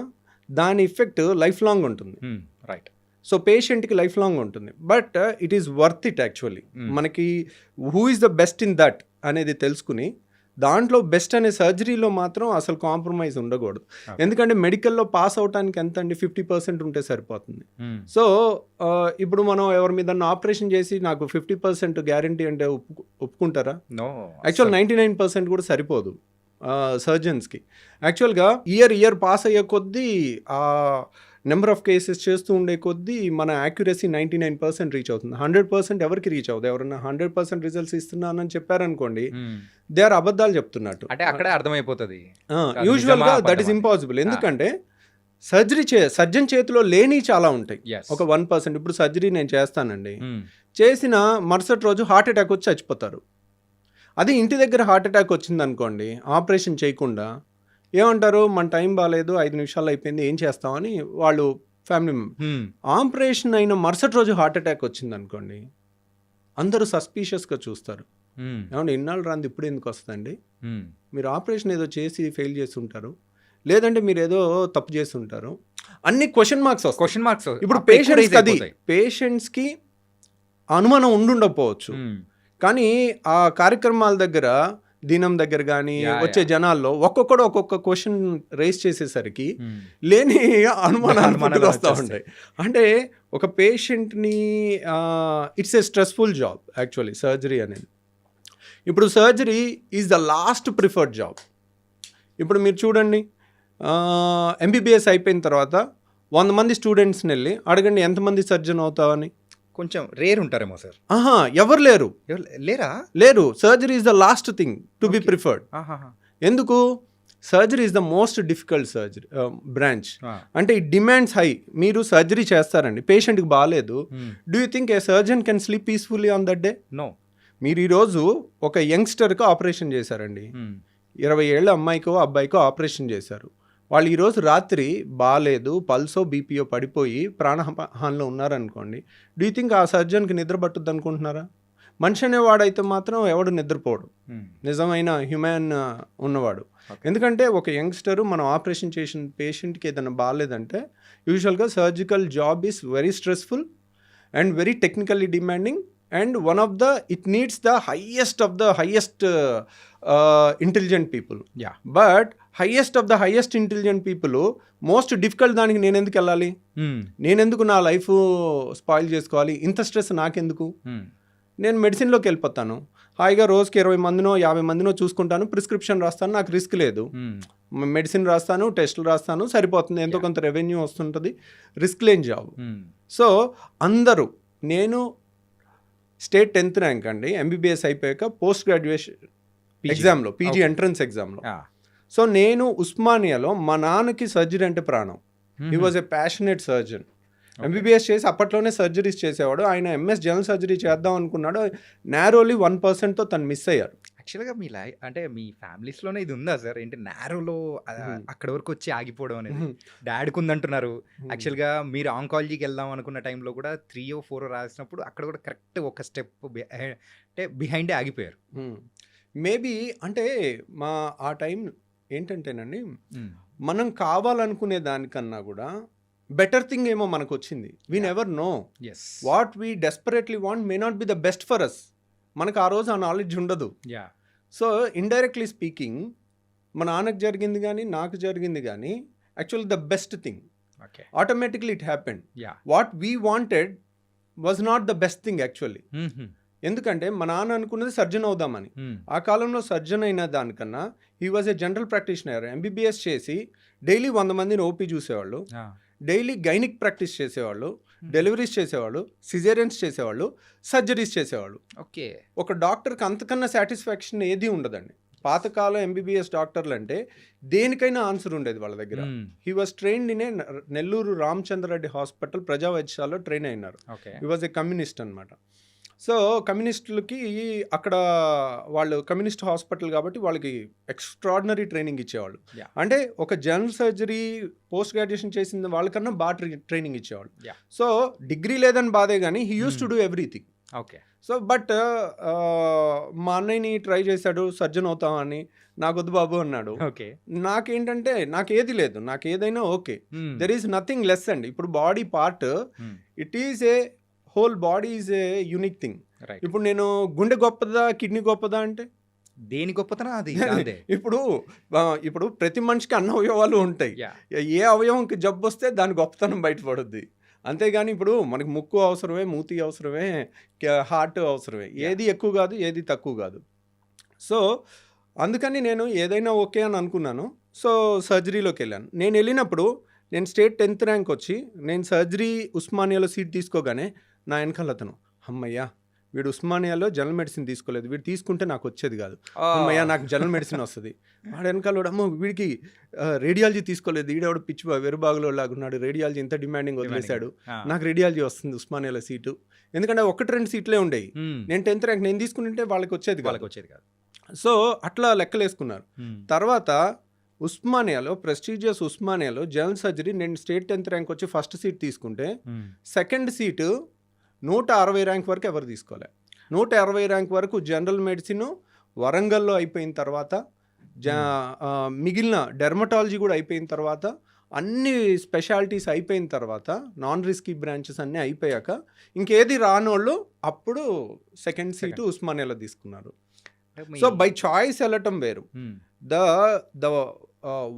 దాని ఎఫెక్ట్ లైఫ్ లాంగ్ ఉంటుంది. రైట్. సో పేషెంట్కి లైఫ్ లాంగ్ ఉంటుంది. But it is worth it actually. మనకి who is the best in that అనేది తెలుసుకుని దాంట్లో బెస్ట్ అనే సర్జరీలో మాత్రం అసలు కాంప్రమైజ్ ఉండకూడదు. ఎందుకంటే మెడికల్లో పాస్ అవడానికి ఎంత అండి, 50% ఉంటే సరిపోతుంది. సో ఇప్పుడు మనం ఎవరి మీద ఆపరేషన్ చేసి నాకు 50% గ్యారంటీ అంటే ఒప్పుకుంటారా? యాక్చువల్ 99% కూడా సరిపోదు సర్జన్స్కి. యాక్చువల్గా ఇయర్ పాస్ అయ్యే కొద్దీ ఆ నెంబర్ ఆఫ్ కేసెస్ చేస్తూ ఉండే కొద్దీ మన యాక్యురసీ 99% రీచ్ అవుతుంది. 100% ఎవరికి రీచ్ అవుతుంది? ఎవరన్నా 100% రిజల్ట్స్ ఇస్తున్నానని చెప్పారనుకోండి, దే ఆర్ అబద్ధాలు చెప్తున్నట్టు. అంటే అక్కడే అర్థమైపోతుంది. యూజువల్గా దట్ ఈస్ ఇంపాసిబుల్. ఎందుకంటే సర్జన్ చేతిలో లేని చాలా ఉంటాయి. ఒక 1%. ఇప్పుడు సర్జరీ నేను చేస్తానండి, చేసిన మరుసటి రోజు హార్ట్ అటాక్ వచ్చి చచ్చిపోతారు. అది ఇంటి దగ్గర హార్ట్ అటాక్ వచ్చింది అనుకోండి, ఆపరేషన్ చేయకుండా ఏమంటారు, మన టైం బాగాలేదు, 5 నిమిషాలు అయిపోయింది, ఏం చేస్తామని వాళ్ళు ఫ్యామిలీ మెంబర్. ఆపరేషన్ అయిన మరుసటి రోజు హార్ట్ అటాక్ వచ్చింది అనుకోండి, అందరూ సస్పీషియస్గా చూస్తారు. ఏమంటే ఇన్నాళ్ళు రాంది ఇప్పుడు ఎందుకు వస్తుందండి? మీరు ఆపరేషన్ ఏదో చేసి ఫెయిల్ చేసి ఉంటారు, లేదంటే మీరు ఏదో తప్పు చేసి ఉంటారు, అన్ని క్వశ్చన్ మార్క్స్. ఇప్పుడు పేషెంట్స్కి అనుమానం ఉండుండకపోవచ్చు, కానీ ఆ కార్యక్రమాల దగ్గర దినం దగ్గర కానీ వచ్చే జనాల్లో ఒక్కొక్కడు ఒక్కొక్క క్వశ్చన్ రేస్ చేసేసరికి లేని అనుమానాలు వస్తూ ఉంటాయి. అంటే ఒక పేషెంట్ని it's a stressful job actually surgery అనేది. ఇప్పుడు surgery is the last preferred job. ఇప్పుడు మీరు చూడండి, ఎంబీబీఎస్ అయిపోయిన తర్వాత 100 మంది స్టూడెంట్స్ని వెళ్ళి అడగండి ఎంతమంది సర్జన్ అవుతావని. కొంచెం రేర్ ఉంటారేమో సార్. ఎవరు లేరు. Surgery is the last thing to be preferred. ఎందుకు? Surgery is the most difficult surgery branch. అంటే ఇట్ డిమాండ్స్ హై. మీరు సర్జరీ చేస్తారండి, పేషెంట్కి బాగాలేదు, do you think a surgeon can sleep peacefully on that day? No. మీరు ఈరోజు ఒక యంగ్స్టర్కి operation చేశారండి, 20 ఏళ్ళ అమ్మాయికో అబ్బాయికో ఆపరేషన్ చేశారు. వాళ్ళు ఈరోజు రాత్రి బాగాలేదు, పల్సో బీపీఓ పడిపోయి ప్రాణహానిలో ఉన్నారనుకోండి, డూ యూ థింక్ ఆ సర్జన్కి నిద్ర పట్టుద్ది అనుకుంటున్నారా? మనిషి అనేవాడైతే మాత్రం ఎవడు నిద్రపోడు, నిజమైన హ్యూమన్ ఉన్నవాడు. ఎందుకంటే ఒక యంగ్స్టరు మనం ఆపరేషన్ చేసిన పేషెంట్కి ఏదైనా బాగాలేదంటే, యూజువల్గా surgical job is very stressful and very technically demanding and it needs the highest of the highest intelligent people. But highest of the highest intelligent people most difficult దానికి నేను ఎందుకు వెళ్ళాలి? నేను ఎందుకు నా లైఫ్ స్పాయిల్ చేసుకోవాలి? ఇంత స్ట్రెస్ నాకెందుకు? నేను మెడిసిన్లోకి వెళ్ళిపోతాను, హాయిగా రోజుకి 20 మందినో 50 మందినో చూసుకుంటాను, ప్రిస్క్రిప్షన్ రాస్తాను, నాకు రిస్క్ లేదు, మెడిసిన్ రాస్తాను, టెస్టులు రాస్తాను, సరిపోతుంది, ఎంతో కొంత రెవెన్యూ వస్తుంటుంది, రిస్క్ లేని జాబ్. సో అందరూ, నేను స్టేట్ 10th ర్యాంక్ అండి ఎంబీబీఎస్ అయిపోయాక పోస్ట్ గ్రాడ్యుయేషన్ ఎగ్జామ్లో, పీజీ ఎంట్రన్స్ ఎగ్జామ్లో. సో నేను ఉస్మానియాలో, మా నాన్నకి సర్జరీ అంటే ప్రాణం. He was a passionate surgeon. MBBS చేసి అప్పట్లోనే సర్జరీస్ చేసేవాడు. ఆయన ఎంఎస్ జనరల్ సర్జరీ చేద్దాం అనుకున్నాడు, నారోలీ 1%తో తను మిస్ అయ్యారు. యాక్చువల్గా అంటే మీ ఫ్యామిలీస్లోనే ఇది ఉందా సార్? ఏంటి నారోలో అక్కడ వరకు వచ్చి ఆగిపోవడం అనేది? డాడీకి ఉందంటున్నారు. యాక్చువల్గా మీరు ఆంకాలజీకి వెళ్దాం అనుకున్న టైంలో కూడా 3 or 4 రాసినప్పుడు అక్కడ కూడా కరెక్ట్ ఒక స్టెప్ అంటే బిహైండే ఆగిపోయారు. మేబీ అంటే ఆ టైం ఏంటంటేనండి, మనం కావాలనుకునే దానికన్నా కూడా బెటర్ థింగ్ ఏమో మనకు వచ్చింది. We never know what we desperately want may not be the best for us. మనకు ఆ రోజు ఆ నాలెడ్జ్ ఉండదు. సో ఇండైరెక్ట్లీ స్పీకింగ్ మా నాన్నకు జరిగింది కానీ నాకు జరిగింది కానీ actually the best thing. Automatically it happened. What we wanted was not the best thing actually. ఎందుకంటే మా నాన్న అనుకున్నది సర్జన్ అవుదామని. ఆ కాలంలో సర్జన్ అయిన దానికన్నా he was a general practitioner. MBBS చేసి డైలీ 100 మందిని ఓపీ చూసేవాళ్ళు, డైలీ గైనిక్ ప్రాక్టీస్ చేసేవాళ్ళు, డెలివరీస్ చేసేవాళ్ళు, సిజేరియన్స్ చేసేవాళ్ళు, సర్జరీస్ చేసేవాళ్ళు. ఓకే. ఒక డాక్టర్కి అంతకన్నా సాటిస్ఫాక్షన్ ఏది ఉండదండి. పాతకాలం ఎంబీబీఎస్ డాక్టర్లు అంటే దేనికైనా ఆన్సర్ ఉండేది వాళ్ళ దగ్గర. He was trained in a Nellore Ramachandra Reddy hospital ప్రజా వైద్యశాలలో ట్రైన్ అయినారు. హీ వాజ్ ఏ కమ్యూనిస్ట్ అనమాట. సో కమ్యూనిస్టులకి అక్కడ వాళ్ళు కమ్యూనిస్ట్ హాస్పిటల్ కాబట్టి వాళ్ళకి ఎక్స్ట్రాడినరీ ట్రైనింగ్ ఇచ్చేవాళ్ళు. అంటే ఒక జనరల్ సర్జరీ పోస్ట్ గ్రాడ్యుయేషన్ చేసిన వాళ్ళకన్నా బాగా ట్రైనింగ్ ఇచ్చేవాళ్ళు. సో డిగ్రీ లేదని బాధే కానీ he use to do everything. Okay. So but మా అన్నయ్యని ట్రై చేశాడు సర్జన్ అవుతామని, నాకొద్దు బాబు అన్నాడు. ఓకే. నాకేంటంటే నాకేది లేదు, నాకు ఏదైనా okay. There is nothing less అండి. ఇప్పుడు body part it is a whole body is a unique thing. Right. ఇప్పుడు నేను గుండె గొప్పదా కిడ్నీ గొప్పదా అంటే దేని గొప్పతనం అది అంతే. ఇప్పుడు ప్రతి మనిషికి అన్ని అవయవాలు ఉంటాయి. Yeah. ఏ అవయవంకి జబ్బు వస్తే దాని గొప్పతనం బయటపడుద్ది. అంతేగాని ఇప్పుడు మనకి ముక్కు అవసరమే, మూతి అవసరమే, హార్ట్ అవసరమే. ఏది ఎక్కువ కాదు, ఏది తక్కువ కాదు. సో అందుకని నేను ఏదైనా ఓకే అని అనుకున్నాను. సో సర్జరీలోకి వెళ్ళాను. నేను వెళ్ళినప్పుడు నేను స్టేట్ 10th ర్యాంక్ వచ్చి నేను సర్జరీ ఉస్మానియాలో సీట్ తీసుకోగానే నా వెనకాల అతను, అమ్మయ్యా వీడు ఉస్మానియాలో జనరల్ మెడిసిన్ తీసుకోలేదు, వీడు తీసుకుంటే నాకు వచ్చేది కాదు, అమ్మయ్యా నాకు జనరల్ మెడిసిన్ వస్తుంది. వాడు వెనకాల అమ్మ వీడికి రేడియాలజీ తీసుకోలేదు, ఈడవాడు పిచ్చి వెరుబాగులో లాగున్నాడు, రేడియాలజీ ఇంత డిమాండింగ్ వదిలేశాడు, నాకు రేడియాలజీ వస్తుంది ఉస్మానియాలో సీటు. ఎందుకంటే 1-2 సీట్లే ఉండేవి. నేను 10th ర్యాంక్ నేను తీసుకుంటే వాళ్ళకి వచ్చేది కాదు. సో అట్లా లెక్కలేసుకున్నారు. తర్వాత ఉస్మానియాలో ప్రెస్టీజియస్ ఉస్మానియాలో జనరల్ సర్జరీ నేను స్టేట్ 10th ర్యాంక్ వచ్చి ఫస్ట్ సీట్ తీసుకుంటే సెకండ్ సీటు 160 ర్యాంక్ వరకు ఎవరు తీసుకోలే. 160 ర్యాంక్ వరకు జనరల్ మెడిసిన్ వరంగల్లో అయిపోయిన తర్వాత మిగిలిన డెర్మటాలజీ కూడా అయిపోయిన తర్వాత అన్ని స్పెషాలిటీస్ అయిపోయిన తర్వాత నాన్ రిస్కీ బ్రాంచెస్ అన్నీ అయిపోయాక ఇంకేది రానోళ్ళు అప్పుడు సెకండ్ సీటు ఉస్మానియాలో తీసుకున్నారు. సో బై చాయిస్ వెళ్ళటం వేరు. The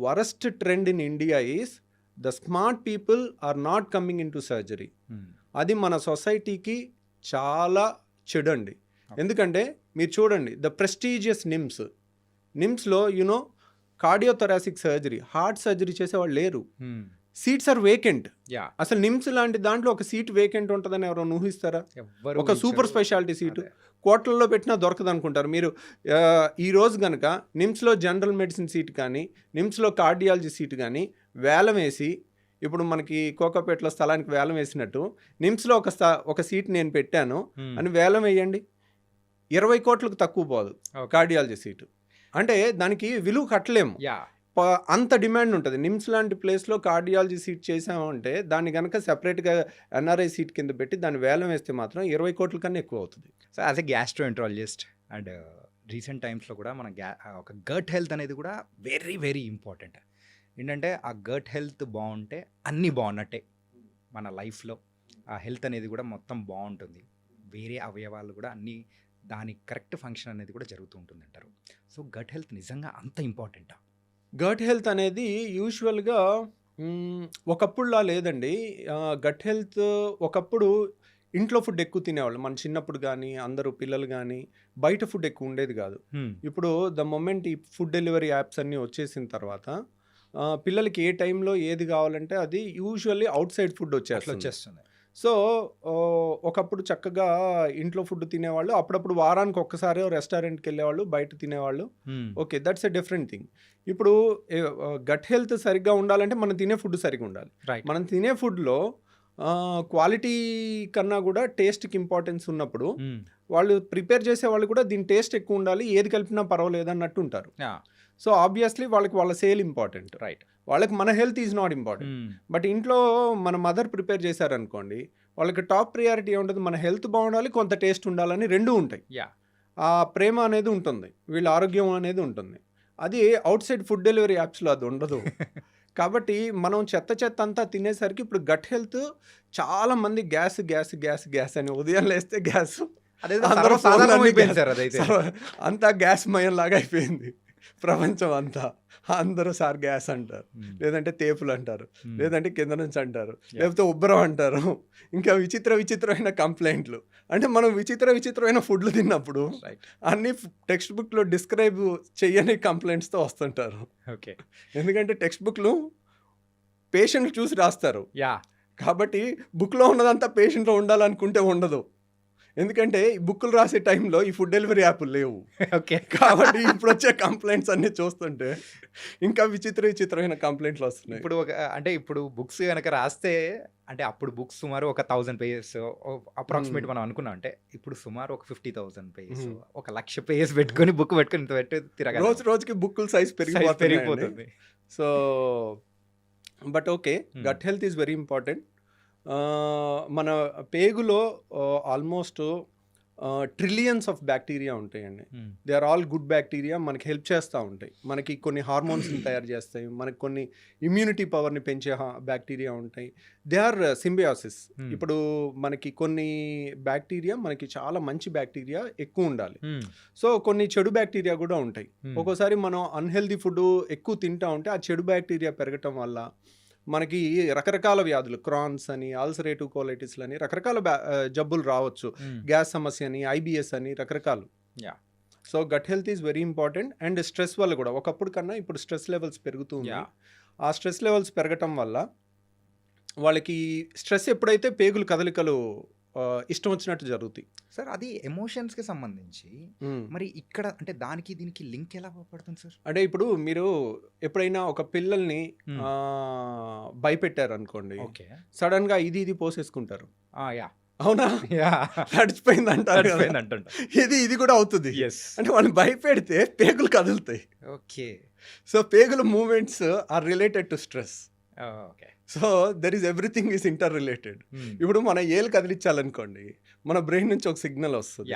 worst trend in India is the smart people are not coming in to surgery. అది మన సొసైటీకి చాలా చెడండి. ఎందుకంటే మీరు చూడండి ద ప్రెస్టీజియస్ నిమ్స్లో you know cardiothoracic surgery, heart surgery చేసేవాళ్ళు లేరు. Seats are vacant. అసలు నిమ్స్ లాంటి దాంట్లో ఒక సీట్ వేకెంట్ ఉంటుందని ఎవరైనా ఊహిస్తారా? ఒక సూపర్ స్పెషాలిటీ సీటు కోట్లలో పెట్టినా దొరకదు అనుకుంటారు మీరు. ఈ రోజు కనుక నిమ్స్లో జనరల్ మెడిసిన్ సీట్ కానీ నిమ్స్లో కార్డియాలజీ సీట్ కానీ వేలం వేసి, ఇప్పుడు మనకి కోకాపేటలో స్థలానికి వేలం వేసినట్టు నిమ్స్లో ఒక సీట్ నేను పెట్టాను అని వేలం వేయండి, 20 కోట్లకు తక్కువ పోదు కార్డియాలజీ సీటు. అంటే దానికి విలువ కట్టలేము, అంత డిమాండ్ ఉంటుంది. నిమ్స్ లాంటి ప్లేస్లో కార్డియాలజీ సీట్ చేసామంటే దాన్ని కనుక సెపరేట్గా ఎన్ఆర్ఐ సీట్ కింద పెట్టి దాన్ని వేలం వేస్తే మాత్రం 20 కోట్ల కన్నా ఎక్కువ అవుతుంది. So as a gastroenterologist and recent టైమ్స్లో కూడా మన ఒక గట్ హెల్త్ అనేది కూడా వెరీ వెరీ ఇంపార్టెంట్. ఏంటంటే ఆ గట్ హెల్త్ బాగుంటే అన్నీ బాగున్నట్టే మన లైఫ్లో. ఆ హెల్త్ అనేది కూడా మొత్తం బాగుంటుంది, వేరే అవయవాలు కూడా అన్నీ దాని కరెక్ట్ ఫంక్షన్ అనేది కూడా జరుగుతూ ఉంటుంది అంటారు. సో గట్ హెల్త్ నిజంగా అంత ఇంపార్టెంటా? గట్ హెల్త్ అనేది యూజువల్గా ఒకప్పుడులా లేదండి. గట్ హెల్త్ ఒకప్పుడు ఇంట్లో ఫుడ్ ఎక్కువ తినేవాళ్ళు మన చిన్నప్పుడు కానీ, అందరూ పిల్లలు కానీ బయట ఫుడ్ ఎక్కువ ఉండేది కాదు. ఇప్పుడు ద మొమెంట్ ఈ ఫుడ్ డెలివరీ యాప్స్ అన్నీ వచ్చేసిన తర్వాత పిల్లలకి ఏ టైంలో ఏది కావాలంటే అది యూజువల్లీ అవుట్ సైడ్ ఫుడ్ వచ్చేస్తుంది. సో ఒకప్పుడు చక్కగా ఇంట్లో ఫుడ్ తినేవాళ్ళు, అప్పుడప్పుడు వారానికి ఒక్కసారి రెస్టారెంట్కి వెళ్ళేవాళ్ళు, బయట తినేవాళ్ళు. Okay, that's a different thing. ఇప్పుడు గట్ హెల్త్ సరిగ్గా ఉండాలంటే మనం తినే ఫుడ్ సరిగ్గా ఉండాలి. మనం తినే ఫుడ్లో క్వాలిటీ కన్నా కూడా టేస్ట్కి ఇంపార్టెన్స్ ఉన్నప్పుడు వాళ్ళు ప్రిపేర్ చేసే వాళ్ళు కూడా దీని టేస్ట్ ఎక్కువ ఉండాలి, ఏది కలిపినా పర్వాలేదు అన్నట్టు ఉంటారు. సో ఆబ్వియస్లీ వాళ్ళకి వాళ్ళ సేల్ ఇంపార్టెంట్, రైట్? వాళ్ళకి మన health is not important. But ఇంట్లో మన మదర్ ప్రిపేర్ చేశారనుకోండి, వాళ్ళకి టాప్ ప్రియారిటీ ఉంటుంది, మన హెల్త్ బాగుండాలి, కొంత టేస్ట్ ఉండాలని రెండూ ఉంటాయి. ఆ ప్రేమ అనేది ఉంటుంది, వీళ్ళ ఆరోగ్యం అనేది ఉంటుంది. అది అవుట్ సైడ్ ఫుడ్ డెలివరీ యాప్స్లో అది ఉండదు. కాబట్టి మనం చెత్త అంతా తినేసరికి ఇప్పుడు గట్ హెల్త్ చాలా మంది గ్యాస్ అని ఉదయం లేస్తే గ్యాస్, అంతా గ్యాస్ మయం లాగా అయిపోయింది ప్రపంచం అంతా. అందరూ సార్ గ్యాస్ అంటారు, లేదంటే తేపులు అంటారు, లేదంటే కింద నుంచి అంటారు, లేకపోతే ఉబ్బరం అంటారు, ఇంకా విచిత్రమైన కంప్లైంట్లు. అంటే మనం విచిత్రమైన ఫుడ్లు తిన్నప్పుడు అన్ని టెక్స్ట్ బుక్లో డిస్క్రైబ్ చెయ్యని కంప్లైంట్స్తో వస్తుంటారు. ఓకే, ఎందుకంటే టెక్స్ట్ బుక్లు పేషెంట్ చూసి రాస్తారు, కాబట్టి బుక్లో ఉన్నదంతా పేషెంట్లో ఉండాలనుకుంటే ఉండదు. ఎందుకంటే ఈ బుక్కులు రాసే టైంలో ఈ ఫుడ్ డెలివరీ యాప్లు లేవు. ఓకే, కాబట్టి ఇప్పుడు వచ్చే కంప్లైంట్స్ అన్ని చూస్తుంటే ఇంకా విచిత్రమైన కంప్లైంట్లు వస్తున్నాయి. ఇప్పుడు బుక్స్ కనుక రాస్తే, అంటే అప్పుడు బుక్స్ సుమారు ఒక 1000 పేజెస్ అప్రాక్సిమేట్ మనం అనుకున్నాం, అంటే ఇప్పుడు సుమారు ఒక 50,000 పేజెస్, 1,00,000 పేజెస్ పెట్టుకొని బుక్ పెట్టుకొని ఇంత పెట్టి తిరగాలి. రోజుకి బుక్కుల సైజ్ పెరిగిపోతుంది. So but okay, gut health is very important. మన పేగులో ఆల్మోస్ట్ ట్రిలియన్స్ ఆఫ్ బ్యాక్టీరియా ఉంటాయండి. They are all good bacteria, మనకి హెల్ప్ చేస్తూ ఉంటాయి. మనకి కొన్ని హార్మోన్స్ని తయారు చేస్తాయి, మనకి కొన్ని ఇమ్యూనిటీ పవర్ని పెంచే బ్యాక్టీరియా ఉంటాయి. They are symbiosis. ఇప్పుడు మనకి కొన్ని బ్యాక్టీరియా, మనకి చాలా మంచి బ్యాక్టీరియా ఎక్కువ ఉండాలి. సో కొన్ని చెడు బ్యాక్టీరియా కూడా ఉంటాయి. ఒక్కోసారి మనం అన్హెల్దీ ఫుడ్ ఎక్కువ తింటా ఉంటే ఆ చెడు బ్యాక్టీరియా పెరగటం వల్ల మనకి రకరకాల వ్యాధులు, క్రాన్స్ అని, అల్సరేటివ్ కోలైటిస్ అని రకరకాల జబ్బులు రావచ్చు. గ్యాస్ సమస్య అని, ఐబిఎస్ అని రకరకాలు. So gut health is very important. And stress వల్ల కూడా ఒకప్పుడు కన్నా ఇప్పుడు స్ట్రెస్ లెవెల్స్ పెరుగుతూ ఉన్నాయి. ఆ స్ట్రెస్ లెవెల్స్ పెరగటం వల్ల వాళ్ళకి స్ట్రెస్ ఎప్పుడైతే పేగులు కదలికలు ఇష్టం వచ్చినట్టు జరుగుతాయి. సార్ అది ఎమోషన్స్కి సంబంధించి మరి ఇక్కడ అంటే దానికి దీనికి లింక్ ఎలా పడుతుంది సార్? అంటే ఇప్పుడు మీరు ఎప్పుడైనా ఒక పిల్లల్ని భయపెట్టారు అనుకోండి, సడన్ గా ఇది పోసేసుకుంటారు. అవునా? నడిచిపోయింది అంటారు. ఇది కూడా అవుతుంది. అంటే వాళ్ళని భయపెడితే పేగులు కదులుతాయి. ఓకే. సో పేగుల movements are related to stress. So there is everything is interrelated. ఇప్పుడు మన ఏలు కదిలించాలనుకోండి, మన బ్రెయిన్ నుంచి ఒక సిగ్నల్ వస్తుంది.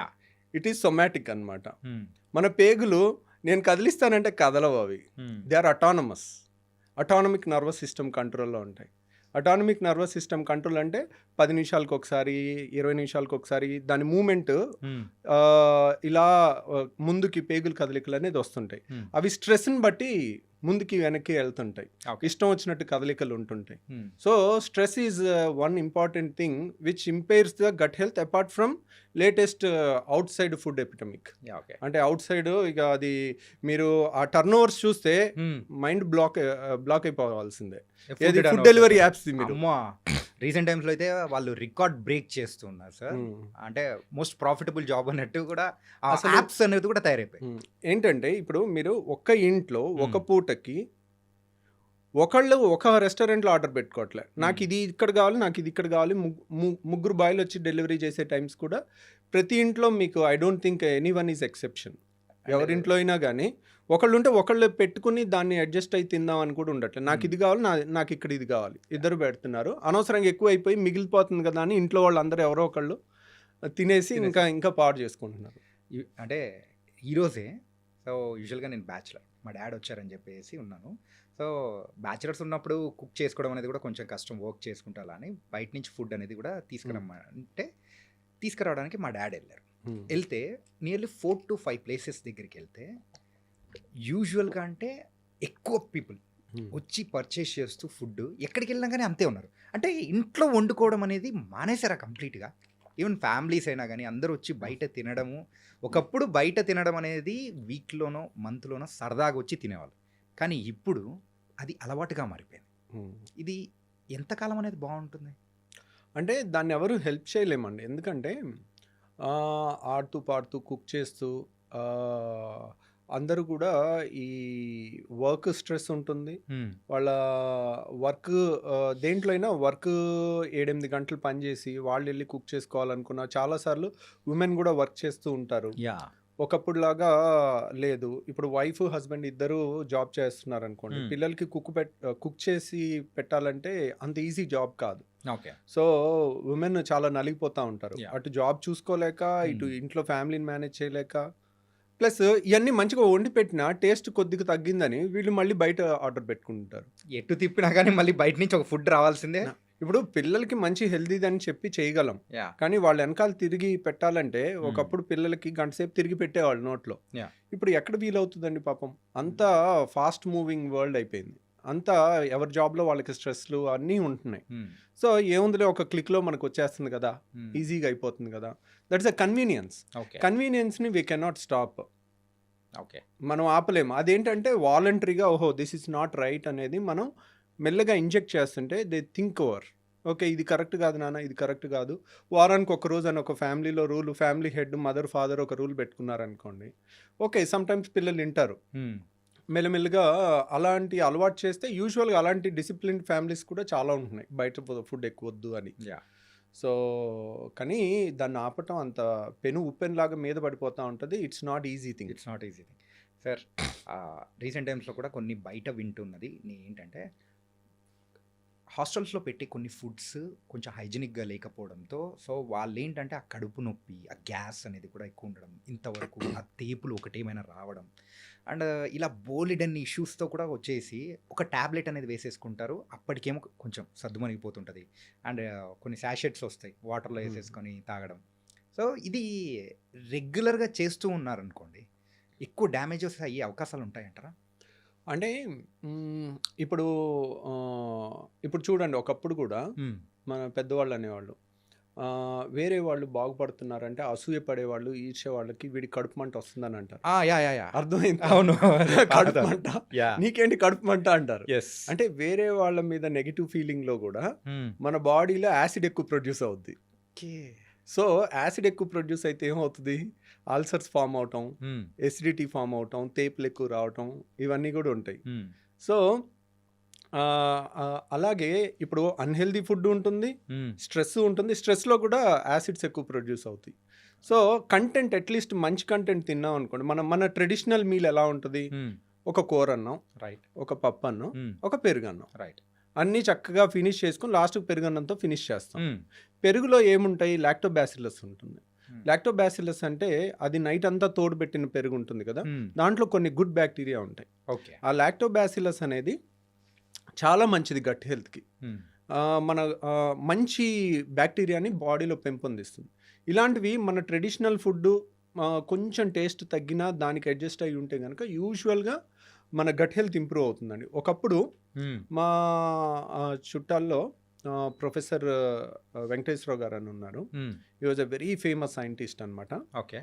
ఇట్ ఈస్ సొమాటిక్ అనమాట. మన పేగులు నేను కదిలిస్తానంటే కదలవు అవి. They are autonomous. Autonomic nervous system కంట్రోల్లో ఉంటాయి. అటానమిక్ నర్వస్ సిస్టమ్ కంట్రోల్ అంటే 10 నిమిషాలకు ఒకసారి, 20 నిమిషాలకు ఒకసారి దాని మూమెంట్ ఇలా ముందుకి పేగులు కదలికలు అనేది వస్తుంటాయి. అవి స్ట్రెస్ని బట్టి ముందుకి వెనక్కి వెళ్తుంటాయి, ఇష్టం వచ్చినట్టు కదలికలు ఉంటుంటాయి. So stress is one important thing which impairs the gut health apart from latest outside food epidemic. అంటే అవుట్ సైడ్ ఇక అది మీరు ఆ టర్న్ ఓవర్స్ చూస్తే మైండ్ బ్లాక్ అయిపోవాల్సిందే. ఫుడ్ డెలివరీ యాప్స్ రీసెంట్ టైమ్స్లో అయితే వాళ్ళు రికార్డ్ బ్రేక్ చేస్తున్నారు సార్. అంటే మోస్ట్ ప్రాఫిటబుల్ జాబ్ అన్నట్టు కూడా అసలు యాప్స్ అనేది కూడా తయారైపోయి. ఏంటంటే ఇప్పుడు మీరు ఒక్క ఇంట్లో ఒక పూటకి ఒకళ్ళు ఒక రెస్టారెంట్లో ఆర్డర్ పెట్టుకోవట్లే, నాకు ఇది ఇక్కడ కావాలి, నాకు ఇది ఇక్కడ కావాలి. ముగ్గురు బాయ్లు వచ్చి డెలివరీ చేసే టైమ్స్ కూడా ప్రతి ఇంట్లో మీకు I don't think any one is exception. ఎవరింట్లో అయినా కానీ ఒకళ్ళు ఉంటే ఒకళ్ళు పెట్టుకుని దాన్ని అడ్జస్ట్ అయి తిందాం అని కూడా ఉండట్లేదు. నాకు ఇది కావాలి, నాకు ఇక్కడ ఇది కావాలి, ఇద్దరు పెడుతున్నారు. అనవసరంగా ఎక్కువ అయిపోయి మిగిలిపోతుంది కదా అని ఇంట్లో వాళ్ళు అందరూ ఎవరో ఒకళ్ళు తినేసి ఇంకా పాడు చేసుకుంటున్నారు. అంటే ఈరోజే సో యూజువల్గా నేను బ్యాచులర్, మా డాడ్ వచ్చారని చెప్పేసి ఉన్నాను. సో బ్యాచులర్స్ ఉన్నప్పుడు కుక్ చేసుకోవడం అనేది కూడా కొంచెం కష్టం, వర్క్ చేసుకుంటా అని బయట నుంచి ఫుడ్ అనేది కూడా తీసుకురావడానికి మా డాడ్ వెళ్ళారు. వెళ్తే నియర్లీ 4 to 5 ప్లేసెస్ దగ్గరికి వెళ్తే యూజువల్గా అంటే ఎక్కువ పీపుల్ వచ్చి పర్చేస్ చేస్తూ ఫుడ్ ఎక్కడికి వెళ్ళినా కానీ అంతే ఉన్నారు. అంటే ఇంట్లో వండుకోవడం అనేది మానేశారా కంప్లీట్గా? ఈవెన్ ఫ్యామిలీస్ అయినా కానీ అందరూ వచ్చి బయట తినడము. ఒకప్పుడు బయట తినడం అనేది వీక్లోనో మంత్లోనో సరదాగా వచ్చి తినేవాళ్ళు, కానీ ఇప్పుడు అది అలవాటుగా మారిపోయింది. ఇది ఎంతకాలం అనేది బాగుంటుంది? అంటే దాన్ని ఎవరు హెల్ప్ చేయలేమండి. ఎందుకంటే ఆడుతూ పాడుతూ కుక్ చేస్తూ అందరూ కూడా ఈ వర్క్ స్ట్రెస్ ఉంటుంది. వాళ్ళ వర్క్ దేంట్లో అయినా వర్క్ 7-8 గంటలు పనిచేసి వాళ్ళు వెళ్ళి కుక్ చేసుకోవాలనుకున్నా చాలాసార్లు ఉమెన్ కూడా వర్క్ చేస్తూ ఉంటారు. ఒకప్పుడు లాగా లేదు. ఇప్పుడు వైఫ్ హస్బెండ్ ఇద్దరు జాబ్ చేస్తున్నారు అనుకోండి, పిల్లలకి కుక్ చేసి పెట్టాలంటే అంత ఈజీ జాబ్ కాదు. సో ఉమెన్ చాలా నలిగిపోతూ ఉంటారు. అటు జాబ్ చూసుకోలేక, ఇటు ఇంట్లో ఫ్యామిలీని మేనేజ్ చేయలేక, ప్లస్ ఇవన్నీ మంచిగా వండి పెట్టినా టేస్ట్ కొద్దిగా తగ్గిందని వీళ్ళు మళ్ళీ బయట ఆర్డర్ పెట్టుకుంటారు. ఎటు తిప్పినా కానీ మళ్ళీ బయట నుంచి ఒక ఫుడ్ రావాల్సిందే. ఇప్పుడు పిల్లలకి మంచి హెల్దీది అని చెప్పి చేయగలం, కానీ వాళ్ళు వెనకాల తిరిగి పెట్టాలంటే ఒకప్పుడు పిల్లలకి గంట సేపు తిరిగి పెట్టేవాళ్ళు నోట్లో. ఇప్పుడు ఎక్కడ వీలవుతుందండి పాపం? అంతా ఫాస్ట్ మూవింగ్ వరల్డ్ అయిపోయింది. అంతా ఎవరి జాబ్లో వాళ్ళకి స్ట్రెస్లు అన్నీ ఉంటున్నాయి. సో ఏముందిలే ఒక క్లిక్లో మనకు వచ్చేస్తుంది కదా, ఈజీగా అయిపోతుంది కదా. That's a convenience. కన్వీనియన్స్ని వీ కెనాట్ స్టాప్. మనం ఆపలేము. అదేంటంటే వాలంటరీగా ఓహో దిస్ ఇస్ నాట్ రైట్ అనేది మనం మెల్లగా ఇంజెక్ట్ చేస్తుంటే దే థింక్ ఓవర్, ఓకే ఇది కరెక్ట్ కాదు నాన్న, ఇది కరెక్ట్ కాదు. వారానికి ఒక రోజు అని ఒక ఫ్యామిలీలో rule, family head mother father ఒక రూల్ పెట్టుకున్నారనుకోండి, ఓకే సమ్టైమ్స్ పిల్లలు వింటారు. మెల్లమెల్లగా అలాంటి అలవాటు చేస్తే యూజువల్గా అలాంటి డిసిప్లిన్ ఫ్యామిలీస్ కూడా చాలా ఉంటున్నాయి, బయట ఫుడ్ ఎక్కువ వద్దు అని. సో కానీ దాన్ని ఆపటం అంత ఉప్పెన్లాగా మీద పడిపోతూ ఉంటుంది. It's not easy thing. Sir recent టైమ్స్లో కూడా కొన్ని బయట వింటున్నది ఏంటంటే హాస్టల్స్లో పెట్టే కొన్ని ఫుడ్స్ కొంచెం హైజీనిక్గా లేకపోవడంతో సో వాళ్ళు ఏంటంటే ఆ కడుపు నొప్పి, ఆ గ్యాస్ అనేది కూడా ఎక్కువ ఉండడం, ఇంతవరకు ఆ తేపులు ఒకటేమైనా రావడం అండ్ ఇలా బోలెడన్ని ఇష్యూస్తో కూడా వచ్చేసి ఒక ట్యాబ్లెట్ అనేది వేసేసుకుంటారు. అప్పటికేమో కొంచెం సర్దుమణిగిపోతుంటుంది అండ్ కొన్ని శాషెట్స్ వస్తాయి వాటర్లో వేసేసుకొని తాగడం. సో ఇది రెగ్యులర్గా చేస్తూ ఉన్నారనుకోండి, ఎక్కువ డ్యామేజెస్ అయ్యే అవకాశాలు ఉంటాయంటారా? అంటే ఇప్పుడు ఇప్పుడు చూడండి, ఒకప్పుడు కూడా మన పెద్దవాళ్ళు అనేవాళ్ళు వేరే వాళ్ళు బాగుపడుతున్నారంటే అసూయ పడేవాళ్ళు, ఈర్ష్య వాళ్ళకి వీడి కడుపు మంట వస్తుందని అంటారు. అర్థమైంది? అవును. కడుపు మంట, Yeah. నీకేంటి కడుపు మంట అంటారు. Yes. అంటే వేరే వాళ్ళ మీద నెగిటివ్ ఫీలింగ్ లో కూడా మన బాడీలో యాసిడ్ ఎక్కువ ప్రొడ్యూస్ అవుద్ది. సో యాసిడ్ ఎక్కువ ప్రొడ్యూస్ అయితే ఏమవుతుంది, అల్సర్స్ ఫామ్ అవటం, ఎసిడిటీ ఫామ్ అవటం, తేపులు ఎక్కువ రావటం, ఇవన్నీ కూడా ఉంటాయి. సో అలాగే ఇప్పుడు అన్హెల్దీ ఫుడ్ ఉంటుంది, స్ట్రెస్ ఉంటుంది, స్ట్రెస్లో కూడా యాసిడ్స్ ఎక్కువ ప్రొడ్యూస్ అవుతాయి. సో కంటెంట్ అట్లీస్ట్ మంచి కంటెంట్ తిన్నాం అనుకోండి, మన ట్రెడిషనల్ మీల్ ఎలా ఉంటుంది, ఒక కూర అన్నం, రైట్, ఒక పప్పు అన్నం, ఒక పెరుగన్నం, రైట్, అన్నీ చక్కగా ఫినిష్ చేసుకుని లాస్ట్కి పెరుగన్నంతో ఫినిష్ చేస్తాం. పెరుగులో ఏముంటాయి, లాక్టోబాసిల్లస్ ఉంటుంది. లాక్టోబాసిల్లస్ అంటే అది నైట్ అంతా తోడుపెట్టిన పెరుగు ఉంటుంది కదా, దాంట్లో కొన్ని గుడ్ బ్యాక్టీరియా ఉంటాయి. ఓకే. ఆ లాక్టోబాసిల్లస్ అనేది చాలా మంచిది గట్ హెల్త్కి. మన మంచి బ్యాక్టీరియాని బాడీలో పెంపొందిస్తుంది. ఇలాంటివి మన ట్రెడిషనల్ ఫుడ్ కొంచెం టేస్ట్ తగ్గినా దానికి అడ్జస్ట్ అయ్యి ఉంటే కనుక యూజువల్గా మన గట్ హెల్త్ ఇంప్రూవ్ అవుతుందండి. ఒకప్పుడు మా చుట్టాల్లో ప్రొఫెసర్ వెంకటేశ్వరరావు గారు అని ఉన్నారు. ఈ was a very famous scientist అనమాట. ఓకే.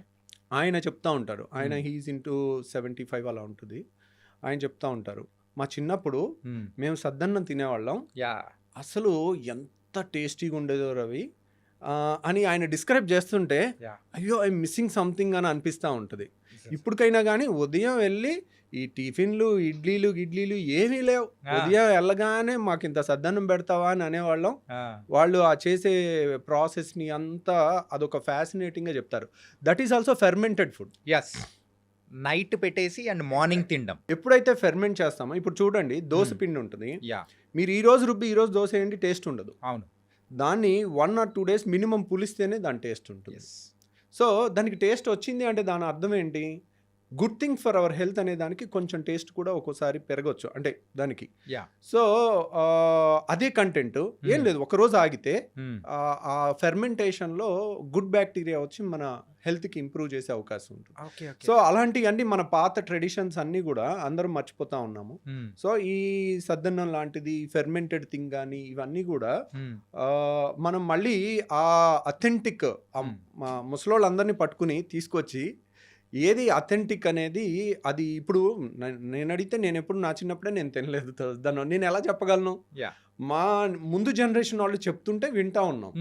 ఆయన చెప్తా ఉంటారు, ఆయన హీఈస్ ఇంటూ 75 అలా ఉంటుంది. ఆయన చెప్తా ఉంటారు, మా చిన్నప్పుడు మేము సద్దన్నం తినేవాళ్ళం, అసలు ఎంత టేస్టీగా ఉండేదో రవి అని ఆయన డిస్క్రైబ్ చేస్తుంటే అయ్యో ఐ మిస్సింగ్ సంథింగ్ అని అనిపిస్తూ ఉంటుంది. ఇప్పటికైనా కానీ ఉదయం వెళ్ళి ఈ టిఫిన్లు ఇడ్లీలు ఏమీ లేవు, ఉదయం వెళ్ళగానే మాకు ఇంత సద్దన్నం పెడతావా అని అనేవాళ్ళం. వాళ్ళు ఆ చేసే ప్రాసెస్ని అంతా అదొక ఫ్యాసినేటింగ్గా చెప్తారు. That is also fermented food. Yes, night పెట్టేసి అండ్ మార్నింగ్ తినడం. ఎప్పుడైతే ఫెర్మెంట్ చేస్తామో, ఇప్పుడు చూడండి దోశ పిండి ఉంటుంది, మీరు ఈ రోజు రుబ్బి ఈ రోజు దోశ ఏంటి టేస్ట్ ఉండదు. అవును, దాన్ని 1 or 2 days మినిమం పులిస్తేనే దాని టేస్ట్ ఉంటుంది. సో దానికి టేస్ట్ వచ్చింది అంటే దాని అర్థం ఏంటి, good thing for our health అనే దానికి కొంచెం టేస్ట్ కూడా ఒక్కోసారి పెరగచ్చు అంటే దానికి. సో అదే కంటెంట్ ఏం లేదు, ఒకరోజు ఆగితే ఆ ఫెర్మెంటేషన్లో గుడ్ బ్యాక్టీరియా వచ్చి మన హెల్త్కి ఇంప్రూవ్ చేసే అవకాశం ఉంటుంది. సో అలాంటివన్నీ మన పాత ట్రెడిషన్స్ అన్నీ కూడా అందరం మర్చిపోతా ఉన్నాము. సో ఈ సద్దన్నం లాంటిది ఫెర్మెంటెడ్ థింగ్ కానీ ఇవన్నీ కూడా మనం మళ్ళీ ఆ అథెంటిక్ ముసలోళ్ళందరినీ పట్టుకుని తీసుకొచ్చి ఏది అథెంటిక్ అనేది అది ఇప్పుడు నేను అడిగితే నేను ఎప్పుడు నా చిన్నప్పుడే నేను తినలేదు దాన్ని, నేను ఎలా చెప్పగలను? మా ముందు జనరేషన్ వాళ్ళు చెప్తుంటే వింటా ఉన్నాం.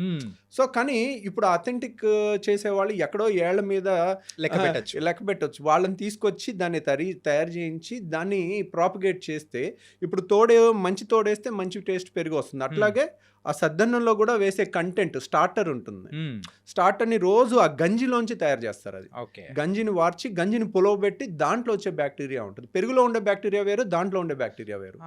సో కానీ ఇప్పుడు అథెంటిక్ చేసేవాళ్ళు ఎక్కడో ఏళ్ల మీద లెక్క పెట్టచ్చు. వాళ్ళని తీసుకొచ్చి దాన్ని తయారు చేయించి దాన్ని ప్రాపగేట్ చేస్తే ఇప్పుడు మంచి తోడేస్తే మంచి టేస్ట్ పెరిగి వస్తుంది. అట్లాగే ఆ సద్దన్నంలో కూడా వేసే కంటెంట్ స్టార్టర్ ఉంటుంది. స్టార్టర్ని రోజు ఆ గంజిలోంచి తయారు చేస్తారు. అది గంజిని వార్చి గంజిని పులవబెట్టి దాంట్లో వచ్చే బ్యాక్టీరియా ఉంటుంది. పెరుగులో ఉండే బ్యాక్టీరియా వేరు, దాంట్లో ఉండే బ్యాక్టీరియా వేరు.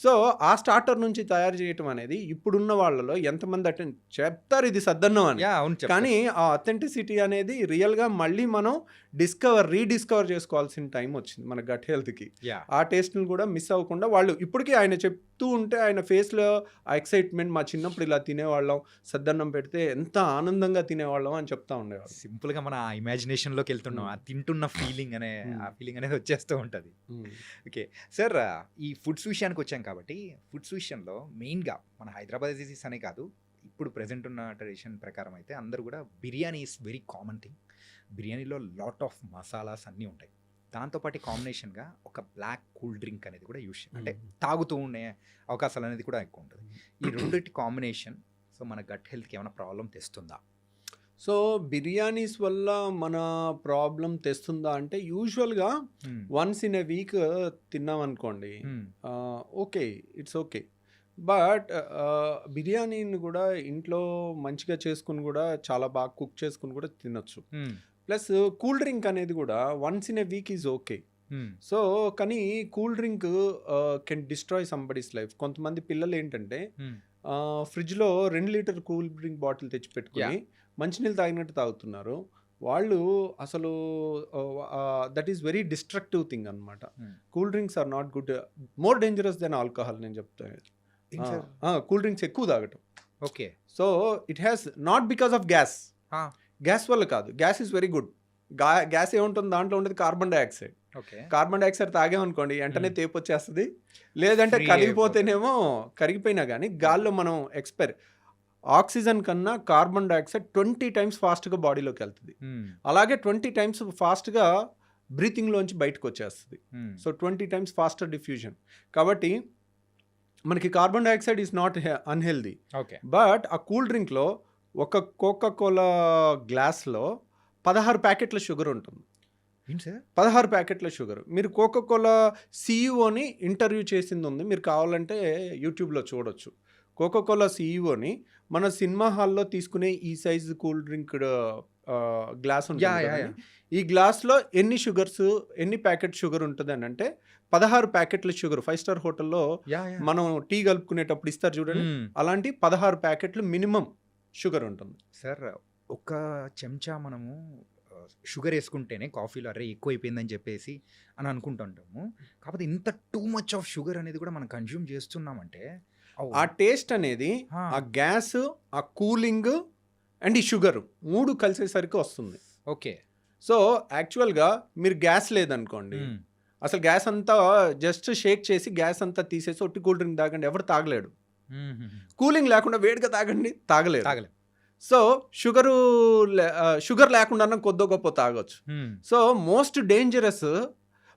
సో ఆ స్టార్టర్ నుంచి తయారు చేయటం అనేది ఇప్పుడున్న వాళ్ళలో ఎంతమంది చెప్తారు ఇది సద్దన్నం అని, కానీ ఆ అథెంటిసిటీ అనేది రియల్గా మళ్ళీ మనం రీడిస్కవర్ చేసుకోవాల్సిన టైం వచ్చింది మన గట్ హెల్త్కి. ఆ టేస్ట్ని కూడా మిస్ అవ్వకుండా వాళ్ళు ఇప్పటికీ ఆయన చెప్తూ ఉంటే ఆయన ఫేస్లో ఆ ఎక్సైట్మెంట్, మా చిన్నప్పుడు ఇలా తినేవాళ్ళం, సద్దన్నం పెడితే ఎంత ఆనందంగా తినేవాళ్ళం అని చెప్తా ఉండేవాళ్ళు. సింపుల్గా మన ఇమాజినేషన్లోకి వెళ్తున్నాం, ఆ తింటున్న ఫీలింగ్ అనేది వచ్చేస్తూ ఉంటుంది. ఓకే సార్, ఈ ఫుడ్స్ విషయానికి వచ్చాం కాబట్టి ఫుడ్స్ విషయంలో మెయిన్గా మన హైదరాబాద్ డిసీస్ అనే కాదు, ఇప్పుడు ప్రజెంట్ ఉన్న ట్రెడిషన్ ప్రకారం అయితే అందరూ కూడా biryani is very common thing. బిర్యానీలో లాట్ ఆఫ్ మసాలాస్ అన్నీ ఉంటాయి. దాంతోపాటు కాంబినేషన్గా ఒక బ్లాక్ కూల్ డ్రింక్ అనేది కూడా యూస్ అంటే తాగుతూ ఉండే అవకాశాలు అనేది కూడా ఎక్కువ ఉంటుంది. ఈ రెండింటి కాంబినేషన్ సో మన గట్ హెల్త్కి ఏమైనా ప్రాబ్లం తెస్తుందా? సో బిర్యానీస్ వల్ల మన ప్రాబ్లం తెస్తుందా అంటే యూజువల్గా వన్స్ ఇన్ ఎ వీక్ తిన్నాం అనుకోండి, ఓకే, ఇట్స్ ఓకే. బట్ బిర్యానీని కూడా ఇంట్లో మంచిగా చేసుకుని కూడా చాలా బాగా కుక్ చేసుకుని కూడా తినొచ్చు. ప్లస్ కూల్ డ్రింక్ అనేది కూడా once in a week is okay. So కానీ cool drink can destroy somebody's life. కొంతమంది పిల్లలు ఏంటంటే ఫ్రిడ్జ్లో 2 లీటర్ కూల్ డ్రింక్ బాటిల్ తెచ్చి పెట్టుకుని మంచినీళ్ళు తాగినట్టు తాగుతున్నారు. వాళ్ళు అసలు that is very destructive thing అనమాట. Cool drinks are not good, more dangerous than alcohol నేను చెప్తాను. కూల్ డ్రింక్స్ ఎక్కువ తాగటం. Okay. So it has not because of gas వల్ల కాదు. Gas is very good. Gas ఏముంటుంది దాంట్లో ఉండేది కార్బన్ డైఆక్సైడ్. కార్బన్ డైఆక్సైడ్ తాగామనుకోండి వెంటనే తేపు వచ్చేస్తుంది, లేదంటే కరిగిపోతేనేమో కరిగిపోయినా కానీ గాల్లో మనం ఆక్సిజన్ కన్నా కార్బన్ డైఆక్సైడ్ 20 times ఫాస్ట్గా బాడీలోకి వెళ్తుంది. అలాగే 20 times ఫాస్ట్గా బ్రీతింగ్లోంచి బయటకు వచ్చేస్తుంది. So 20 times faster diffusion. కాబట్టి మనకి carbon dioxide is not unhealthy. But ఆ కూల్ డ్రింక్లో ఒక కోకా కోలా గ్లాస్లో 16 ప్యాకెట్ల షుగర్ ఉంటుంది. 16 ప్యాకెట్ల షుగర్. మీరు కోకా కోలా సీఈఓని ఇంటర్వ్యూ చేసింది ఉంది, మీరు కావాలంటే యూట్యూబ్లో చూడొచ్చు. కోకా కోలా సీఈఓని మన సినిమా హాల్లో తీసుకునే ఈ సైజ్ కూల్ డ్రింక్ గ్లాస్ ఉంటుంది. ఈ గ్లాస్లో ఎన్ని ప్యాకెట్ షుగర్ ఉంటుంది అని అంటే 16 ప్యాకెట్ల షుగర్. 5-star హోటల్లో మనం టీ కలుపుకునేటప్పుడు ఇస్తారు చూడండి, అలాంటి 16 ప్యాకెట్లు మినిమం షుగర్ ఉంటుంది. సార్ ఒక చెంచా మనము షుగర్ వేసుకుంటేనే కాఫీలో అరే ఎక్కువ అయిపోయిందని చెప్పేసి అని అనుకుంటుంటాము. కాకపోతే ఇంత టూ మచ్ ఆఫ్ షుగర్ అనేది కూడా మనం కన్జ్యూమ్ చేస్తున్నామంటే ఆ టేస్ట్ అనేది ఆ గ్యాస్, ఆ కూలింగ్ అండ్ ఈ షుగర్ 3 కలిసేసరికి వస్తుంది. ఓకే. సో యాక్చువల్గా మీరు గ్యాస్ లేదనుకోండి, అసలు గ్యాస్ అంతా జస్ట్ షేక్ చేసి గ్యాస్ అంతా తీసేసి ఒట్టి కూల్ డ్రింక్ తాగండి, ఎవరు తాగలేడు. కూలింగ్ లేకుండా వేడిగా తాగండి, తాగలేదు. సో షుగర్ లేకుండా కొద్దో గొప్ప తాగొచ్చు. సో మోస్ట్ డేంజరస్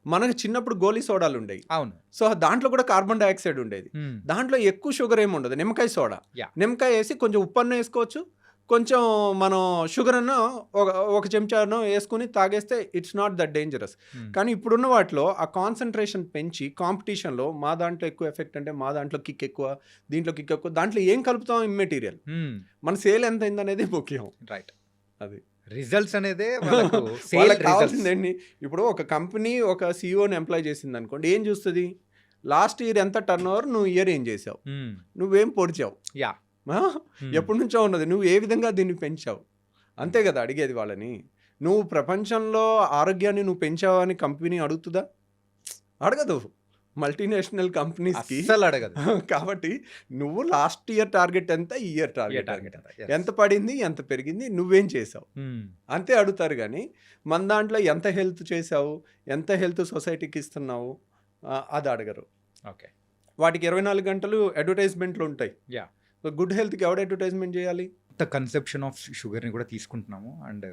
మనకు చిన్నప్పుడు గోలీ సోడాలు ఉండేవి. అవును. సో దాంట్లో కూడా కార్బన్ డైఆక్సైడ్ ఉండేది. దాంట్లో ఎక్కువ షుగర్ ఏమి ఉండదు. నిమ్మకాయ సోడా, నిమ్మకాయ వేసి కొంచెం ఉప్పు అన్న వేసుకోవచ్చు, కొంచెం మనం షుగర్ అన్న ఒక చెంచాను వేసుకుని తాగేస్తే ఇట్స్ నాట్ దట్ డేంజరస్. కానీ ఇప్పుడున్న వాటిలో ఆ కాన్సన్ట్రేషన్ పెంచి కాంపిటీషన్లో మా దాంట్లో ఎక్కువ ఎఫెక్ట్ అంటే మా దాంట్లో కిక్ ఎక్కువ, దీంట్లో కిక్ ఎక్కువ, దాంట్లో ఏం కలుపుతాం ఇమ్మెటీరియల్, మన సేల్ ఎంత అయింది అనేది ముఖ్యం. రైట్. అది రిజల్ట్స్ అనేది వాళ్ళకి కావాల్సిందండి. ఇప్పుడు ఒక కంపెనీ ఒక సీఈఓని ఎంప్లాయ్ చేసింది అనుకోండి, ఏం చూస్తుంది? లాస్ట్ ఇయర్ ఎంత టర్న్ ఓవర్, నువ్వు ఇయర్ ఏం చేసావు, నువ్వేం పొడిచావు, ఎప్పటి నుంచో ఉన్నది, నువ్వు ఏ విధంగా దీన్ని పెంచావు, అంతే కదా అడిగేది వాళ్ళని. నువ్వు ప్రపంచంలో ఆరోగ్యాన్ని నువ్వు పెంచావు అని కంపెనీ అడుగుతుందా? అడగదు. మల్టీనేషనల్ కంపెనీస్కి అడగదు. కాబట్టి నువ్వు లాస్ట్ ఇయర్ టార్గెట్ ఎంత, ఈ ఇయర్ టార్గెట్ ఎంత పడింది, ఎంత పెరిగింది, నువ్వేం చేసావు, అంతే అడుగుతారు. కానీ మన దాంట్లో ఎంత హెల్త్ చేసావు, ఎంత హెల్త్ సొసైటీకి ఇస్తున్నావు, అది అడగరు. ఓకే. వాటికి 24 గంటలు అడ్వర్టైజ్మెంట్లు ఉంటాయి. గుడ్ హెల్త్కి ఎవడు అడ్వర్టైజ్మెంట్ చేయాలి? ద కన్సెప్షన్ ఆఫ్ షుగర్ని కూడా తీసుకుంటున్నాము. అండ్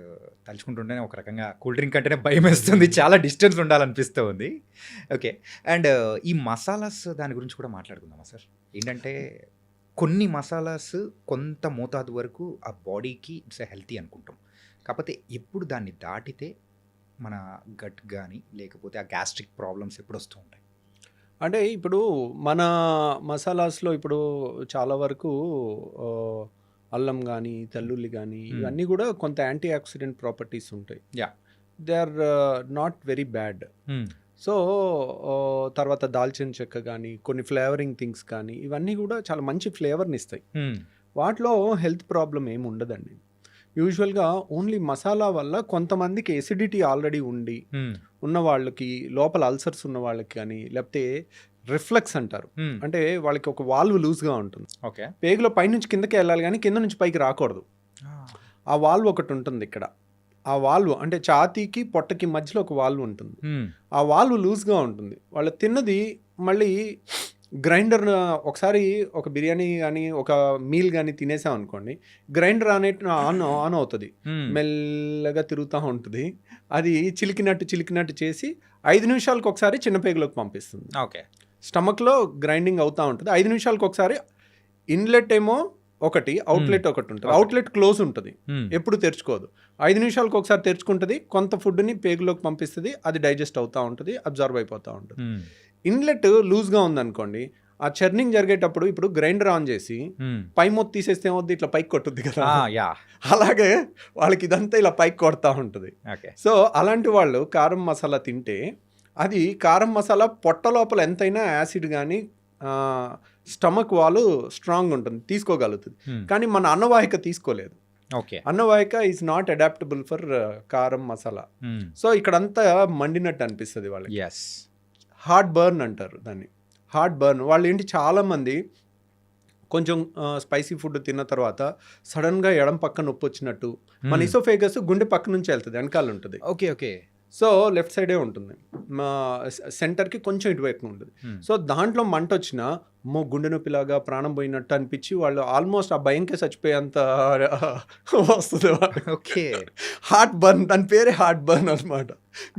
తలుచుకుంటుంటేనే ఒక రకంగా కూల్ డ్రింక్ అంటేనే భయం వేస్తుంది, చాలా డిస్టెన్స్ ఉండాలనిపిస్తూ ఉంది. ఓకే. అండ్ ఈ మసాలాస్ దాని గురించి కూడా మాట్లాడుకుందామా సార్? ఏంటంటే కొన్ని మసాలాస్ కొంత మోతాదు వరకు ఆ బాడీకి ఇట్స్ హెల్తీ అనుకుంటాం, కాకపోతే ఎప్పుడు దాన్ని దాటితే మన గట్ కానీ లేకపోతే ఆ గ్యాస్ట్రిక్ ప్రాబ్లమ్స్ ఎప్పుడు వస్తూ ఉంటాయి? అంటే ఇప్పుడు మన మసాలాస్లో ఇప్పుడు చాలా వరకు అల్లం కానీ తెల్లుల్లి కానీ ఇవన్నీ కూడా కొంత యాంటీ ఆక్సిడెంట్ ప్రాపర్టీస్ ఉంటాయి. They are not very bad. So తర్వాత దాల్చిన చెక్క కానీ కొన్ని ఫ్లేవరింగ్ థింగ్స్ కానీ ఇవన్నీ కూడా చాలా మంచి ఫ్లేవర్ని ఇస్తాయి. వాటిలో హెల్త్ ప్రాబ్లం ఏమి ఉండదండి. యూజువల్గా ఓన్లీ మసాలా వల్ల కొంతమందికి ఎసిడిటీ ఆల్రెడీ ఉన్న వాళ్ళకి, లోపల అల్సర్స్ ఉన్న వాళ్ళకి కానీ, లేకపోతే రిఫ్లెక్స్ అంటారు, అంటే వాళ్ళకి ఒక వాల్వ్ లూజ్గా ఉంటుంది. ఓకే. పేగులో పైనుంచి కిందకి వెళ్ళాలి కానీ కింద నుంచి పైకి రాకూడదు. ఆ వాల్వ్ ఒకటి ఉంటుంది ఇక్కడ. ఆ వాల్వ్ అంటే ఛాతీకి పొట్టకి మధ్యలో ఒక వాల్వ్ ఉంటుంది. ఆ వాల్వ్ లూజ్గా ఉంటుంది. వాళ్ళు తిన్నది మళ్ళీ గ్రైండర్ ఒకసారి ఒక బిర్యానీ కానీ ఒక మీల్ కానీ తినేసాం అనుకోండి, గ్రైండర్ ఆన్ అవుతుంది, మెల్లగా తిరుగుతూ ఉంటుంది. అది చిలికినట్టు చేసి 5 నిమిషాలకు ఒకసారి చిన్న పేగులోకి పంపిస్తుంది. ఓకే. స్టమక్లో గ్రైండింగ్ అవుతూ ఉంటుంది. 5 నిమిషాలకు ఒకసారి ఇన్లెట్ ఏమో ఒకటి, అవుట్లెట్ ఒకటి ఉంటుంది. అవుట్లెట్ క్లోజ్ ఉంటుంది, ఎప్పుడు తెరుచుకోదు. 5 నిమిషాలకు ఒకసారి తెరుచుకుంటుంది, కొంత ఫుడ్ని పేగులోకి పంపిస్తుంది, అది డైజెస్ట్ అవుతూ ఉంటుంది, అబ్జర్వ్ అయిపోతూ ఉంటుంది. ఇన్లెట్ లూజ్గా ఉందనుకోండి, ఆ చర్నింగ్ జరిగేటప్పుడు ఇప్పుడు గ్రైండర్ ఆన్ చేసి పై మొత్తం తీసేస్తే ఏమవుద్ది, ఇట్లా పైకి కొట్టుద్ది కదా, అలాగే వాళ్ళకి ఇదంతా ఇలా పైకి కొడతా ఉంటుంది. సో అలాంటి వాళ్ళు కారం మసాలా తింటే అది కారం మసాలా పొట్ట లోపల ఎంతైనా యాసిడ్ కానీ స్టమక్ వాల్ స్ట్రాంగ్ ఉంటుంది, తీసుకోగలుగుతుంది. కానీ మన అన్నవాహిక తీసుకోలేదు. ఓకే. అన్నవాహిక ఈజ్ నాట్ అడాప్టబుల్ ఫర్ కారం మసాలా. సో ఇక్కడంతా మండినట్టు అనిపిస్తుంది వాళ్ళకి. ఎస్. హార్ట్ బర్న్ అంటారు దాన్ని. హార్ట్ బర్న్ వాళ్ళు ఏంటి, చాలామంది కొంచెం స్పైసీ ఫుడ్ తిన్న తర్వాత సడన్గా ఎడం పక్క నొప్పి వచ్చినట్టు, మన ఇసోఫేగస్ గుండె పక్క నుంచి వెళ్తుంది, వెనకాల ఉంటుంది. ఓకే. ఓకే. సో లెఫ్ట్ సైడే ఉంటుంది, మా సెంటర్కి కొంచెం ఇటువైపు ఉంటుంది. సో దాంట్లో మంట వచ్చినా గుండె నొప్పిలాగా ప్రాణం పోయినట్టు అనిపించి వాళ్ళు ఆల్మోస్ట్ ఆ భయంకే చచ్చిపోయేంత వస్తుంది. ఓకే. హార్ట్ బర్న్, దాని పేరే హార్ట్ బర్న్ అనమాట.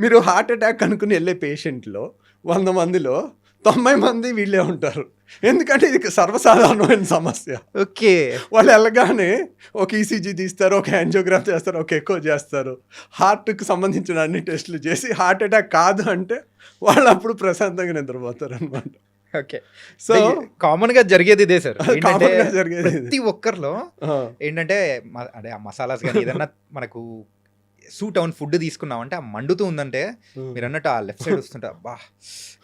మీరు హార్ట్ అటాక్ అనుకుని వెళ్ళే పేషెంట్లో 100 మందిలో 90 మంది వీళ్ళే ఉంటారు. ఎందుకంటే ఇది సర్వసాధారణమైన సమస్య. ఓకే. వాళ్ళు వెళ్ళగానే ఒక ఈసీజీ తీస్తారు, ఒక యాంజియోగ్రామ్ చేస్తారు, ఒక ఎకో చేస్తారు, హార్ట్కి సంబంధించిన అన్ని టెస్టులు చేసి హార్ట్ అటాక్ కాదు అంటే వాళ్ళు అప్పుడు ప్రశాంతంగా నిద్రపోతారు అనమాట. ఓకే. సో కామన్ గా జరిగేది ఇదే సార్. జరిగేది ప్రతి ఒక్కరిలో ఏంటంటే అదే ఆ మసాలాస్ కానీ ఏదన్నా మనకు సూట్ అవును ఫుడ్ తీసుకున్నామంటే ఆ మండుతూ ఉందంటే మీరు అన్నట్టు ఆ లెఫ్ట్ సైడ్ వస్తుంటా, బా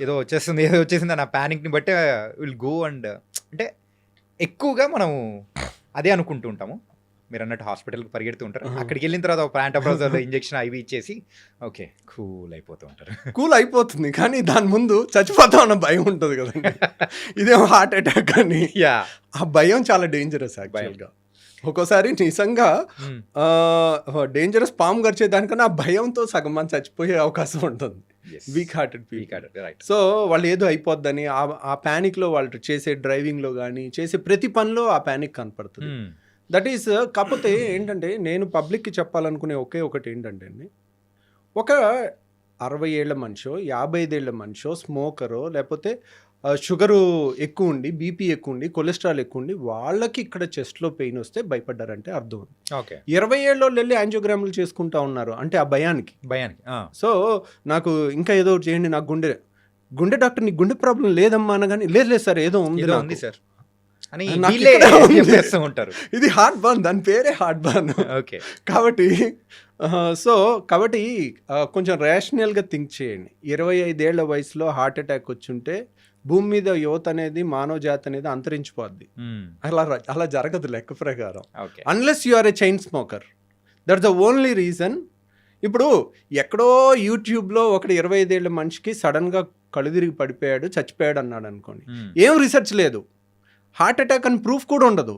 ఏదో వచ్చేసింది నా ప్యానిక్ని బట్టి విల్ గో అండ్ అంటే ఎక్కువగా మనం అదే అనుకుంటూ ఉంటాము. మీరు అన్నట్టు హాస్పిటల్కి పరిగెడుతూ ఉంటారు, అక్కడికి వెళ్ళిన తర్వాత ప్యాంటాప్రోజోల్ ఇంజెక్షన్ అవి ఇచ్చేసి ఓకే కూల్ అయిపోతూ ఉంటారు. కూల్ అయిపోతుంది, కానీ దాని ముందు చచ్చిపోతాం అన్న భయం ఉంటుంది కదండి. ఇదేమో హార్ట్ అటాక్ అని. ఆ భయం చాలా డేంజరస్ యాక్చువల్గా. ఒక్కోసారి నిజంగా డేంజరస్ పాము గడిచే దానికన్నా ఆ భయంతో సగం మంది చచ్చిపోయే అవకాశం ఉంటుంది. Weak hearted people. సో వాళ్ళు ఏదో అయిపోద్దని ఆ ప్యానిక్లో వాళ్ళు చేసే డ్రైవింగ్లో కానీ చేసే ప్రతి పనిలో ఆ ప్యానిక్ కనపడుతుంది. That is. కాకపోతే ఏంటంటే నేను పబ్లిక్కి చెప్పాలనుకునే ఒకటి ఏంటంటే అండి, ఒక 60 ఏళ్ల మనిషో 55 ఏళ్ల మనిషో స్మోకరో లేకపోతే షుగరు ఎక్కువ ఉండి బీపీ ఎక్కువ ఉండి కొలెస్ట్రాల్ ఎక్కువ ఉండి వాళ్ళకి ఇక్కడ చెస్ట్లో పెయిన్ వస్తే భయపడ్డారంటే అర్థం. ఓకే. 20 ఏళ్ళలో వెళ్ళి యాంజియోగ్రాములు చేసుకుంటా ఉన్నారు అంటే ఆ భయానికి. సో నాకు ఇంకా ఏదో చేయండి, నాకు గుండె డాక్టర్ నీకు గుండె ప్రాబ్లం లేదమ్మా అనగానే లేదు సార్ ఏదో ఉంది సార్ అని ఉంటారు. ఇది హార్ట్ బర్న్, దాని పేరే హార్ట్ బర్న్. ఓకే. కాబట్టి కొంచెం రేషనల్గా థింక్ చేయండి. 25 ఏళ్ల వయసులో హార్ట్ అటాక్ వచ్చుంటే భూమి మీద యువత అనేది మానవ జాతి అనేది అంతరించిపోద్ది. అలా జరగదు లెక్క ప్రకారం, unless you are a chain smoker. That's the only reason. ఇప్పుడు ఎక్కడో యూట్యూబ్లో ఒకటి 25 ఏళ్ల మనిషికి సడన్గా కళ్ళు తిరిగి పడిపోయాడు చచ్చిపోయాడు అన్నాడు అనుకోండి, ఏం రీసెర్చ్ లేదు, హార్ట్ అటాక్ అని ప్రూఫ్ కూడా ఉండదు,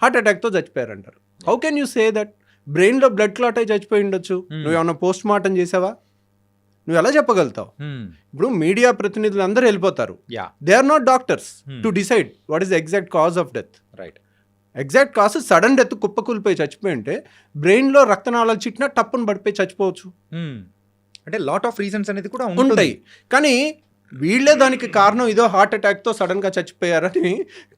హార్ట్ అటాక్తో చచ్చిపోయారు అంటారు. How can you say that? బ్రెయిన్లో బ్లడ్ క్లాట్ అయి చచ్చిపోయి ఉండొచ్చు, నువ్వు ఏమన్నా పోస్ట్ మార్టం చేసావా? నువ్వు ఎలా చెప్పగలుగుతావు? ఇప్పుడు మీడియా ప్రతినిధులు అందరూ వెళ్ళిపోతారు, they are not doctors to decide what is the exact cause of death. Right. Exact cause sudden death కుప్పకూలిపోయి చచ్చిపోయి ఉంటే బ్రెయిన్లో రక్తనాళాలు చిట్టినా టప్పును పడిపోయి చచ్చిపోవచ్చు. అంటే లాట్ ఆఫ్ రీజన్స్ అనేది కూడా ఉంటాయి, కానీ వీళ్ళే దానికి కారణం ఇదో హార్ట్ అటాక్తో సడన్గా చచ్చిపోయారని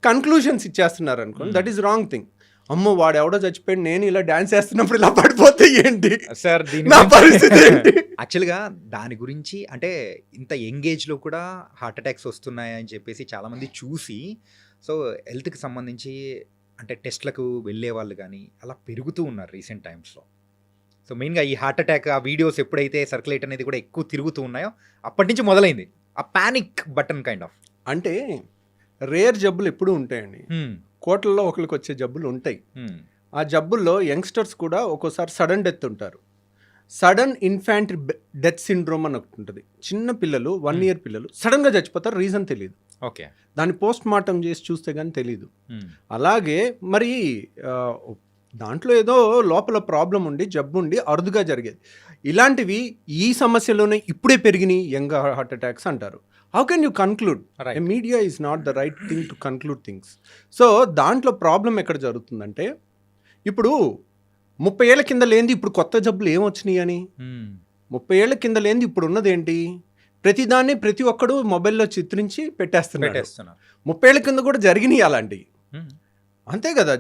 కన్క్లూషన్స్ ఇచ్చేస్తున్నారు అనుకోండి, దట్ ఈస్ రాంగ్ థింగ్. అమ్మో వాడు ఎవడో చచ్చిపోయాడు, నేను ఇలా డాన్స్ చేస్తున్నప్పుడు ఇలా పడిపోతే ఏంటి సార్ నా పరిస్థితి ఏంటి? యాక్చువల్గా దాని గురించి అంటే ఇంత యంగ్ ఏజ్లో కూడా హార్ట్ అటాక్స్ వస్తున్నాయని చెప్పేసి చాలామంది చూసి, సో హెల్త్కి సంబంధించి అంటే టెస్ట్లకు వెళ్ళే వాళ్ళు కానీ అలా పెరుగుతూ ఉన్నారు రీసెంట్ టైమ్స్లో. సో మెయిన్గా ఈ హార్ట్ అటాక్ ఆ వీడియోస్ ఎప్పుడైతే సర్క్యులేట్ అనేది కూడా ఎక్కువ తిరుగుతూ ఉన్నాయో అప్పటి నుంచి మొదలైంది ఆ పానిక్ బటన్ కైండ్ ఆఫ్. అంటే రేర్ జబ్బులు ఎప్పుడూ ఉంటాయండి, కోట్లలో ఒకరికి వచ్చే జబ్బులు ఉంటాయి. ఆ జబ్బుల్లో యంగ్స్టర్స్ కూడా ఒక్కోసారి సడన్ డెత్ ఉంటారు. సడన్ ఇన్ఫాంట్ డెత్ సిండ్రోమ్ అని ఒకటి ఉంటుంది. చిన్న పిల్లలు 1 year పిల్లలు సడన్గా చచ్చిపోతారు, రీజన్ తెలియదు. ఓకే. దాన్ని పోస్ట్ మార్టం చేసి చూస్తే కానీ తెలియదు. అలాగే మరి దాంట్లో ఏదో లోపల ప్రాబ్లం ఉండి జబ్బు ఉండి అరుదుగా జరిగేది. ఇలాంటివి ఈ సమస్యలోనే ఇప్పుడే పెరిగినాయి యంగ్ హార్ట్ అటాక్స్ అంటారు. How can you conclude? Media is not the right thing to conclude things. So దాంట్లో ప్రాబ్లం ఎక్కడ జరుగుతుందంటే, ఇప్పుడు 30 ఏళ్ల కింద లేనిది ఇప్పుడు కొత్త జబ్బులు ఏమొచ్చినాయి అని, 30 ఏళ్ల కింద లేనిది ఇప్పుడు ఉన్నది ఏంటి, ప్రతిదాన్ని ప్రతి ఒక్కడు మొబైల్లో చిత్రించి పెట్టేస్తున్నారు. 30 ఏళ్ల కింద కూడా జరిగినాయి అలాంటివి, అంతే కదా.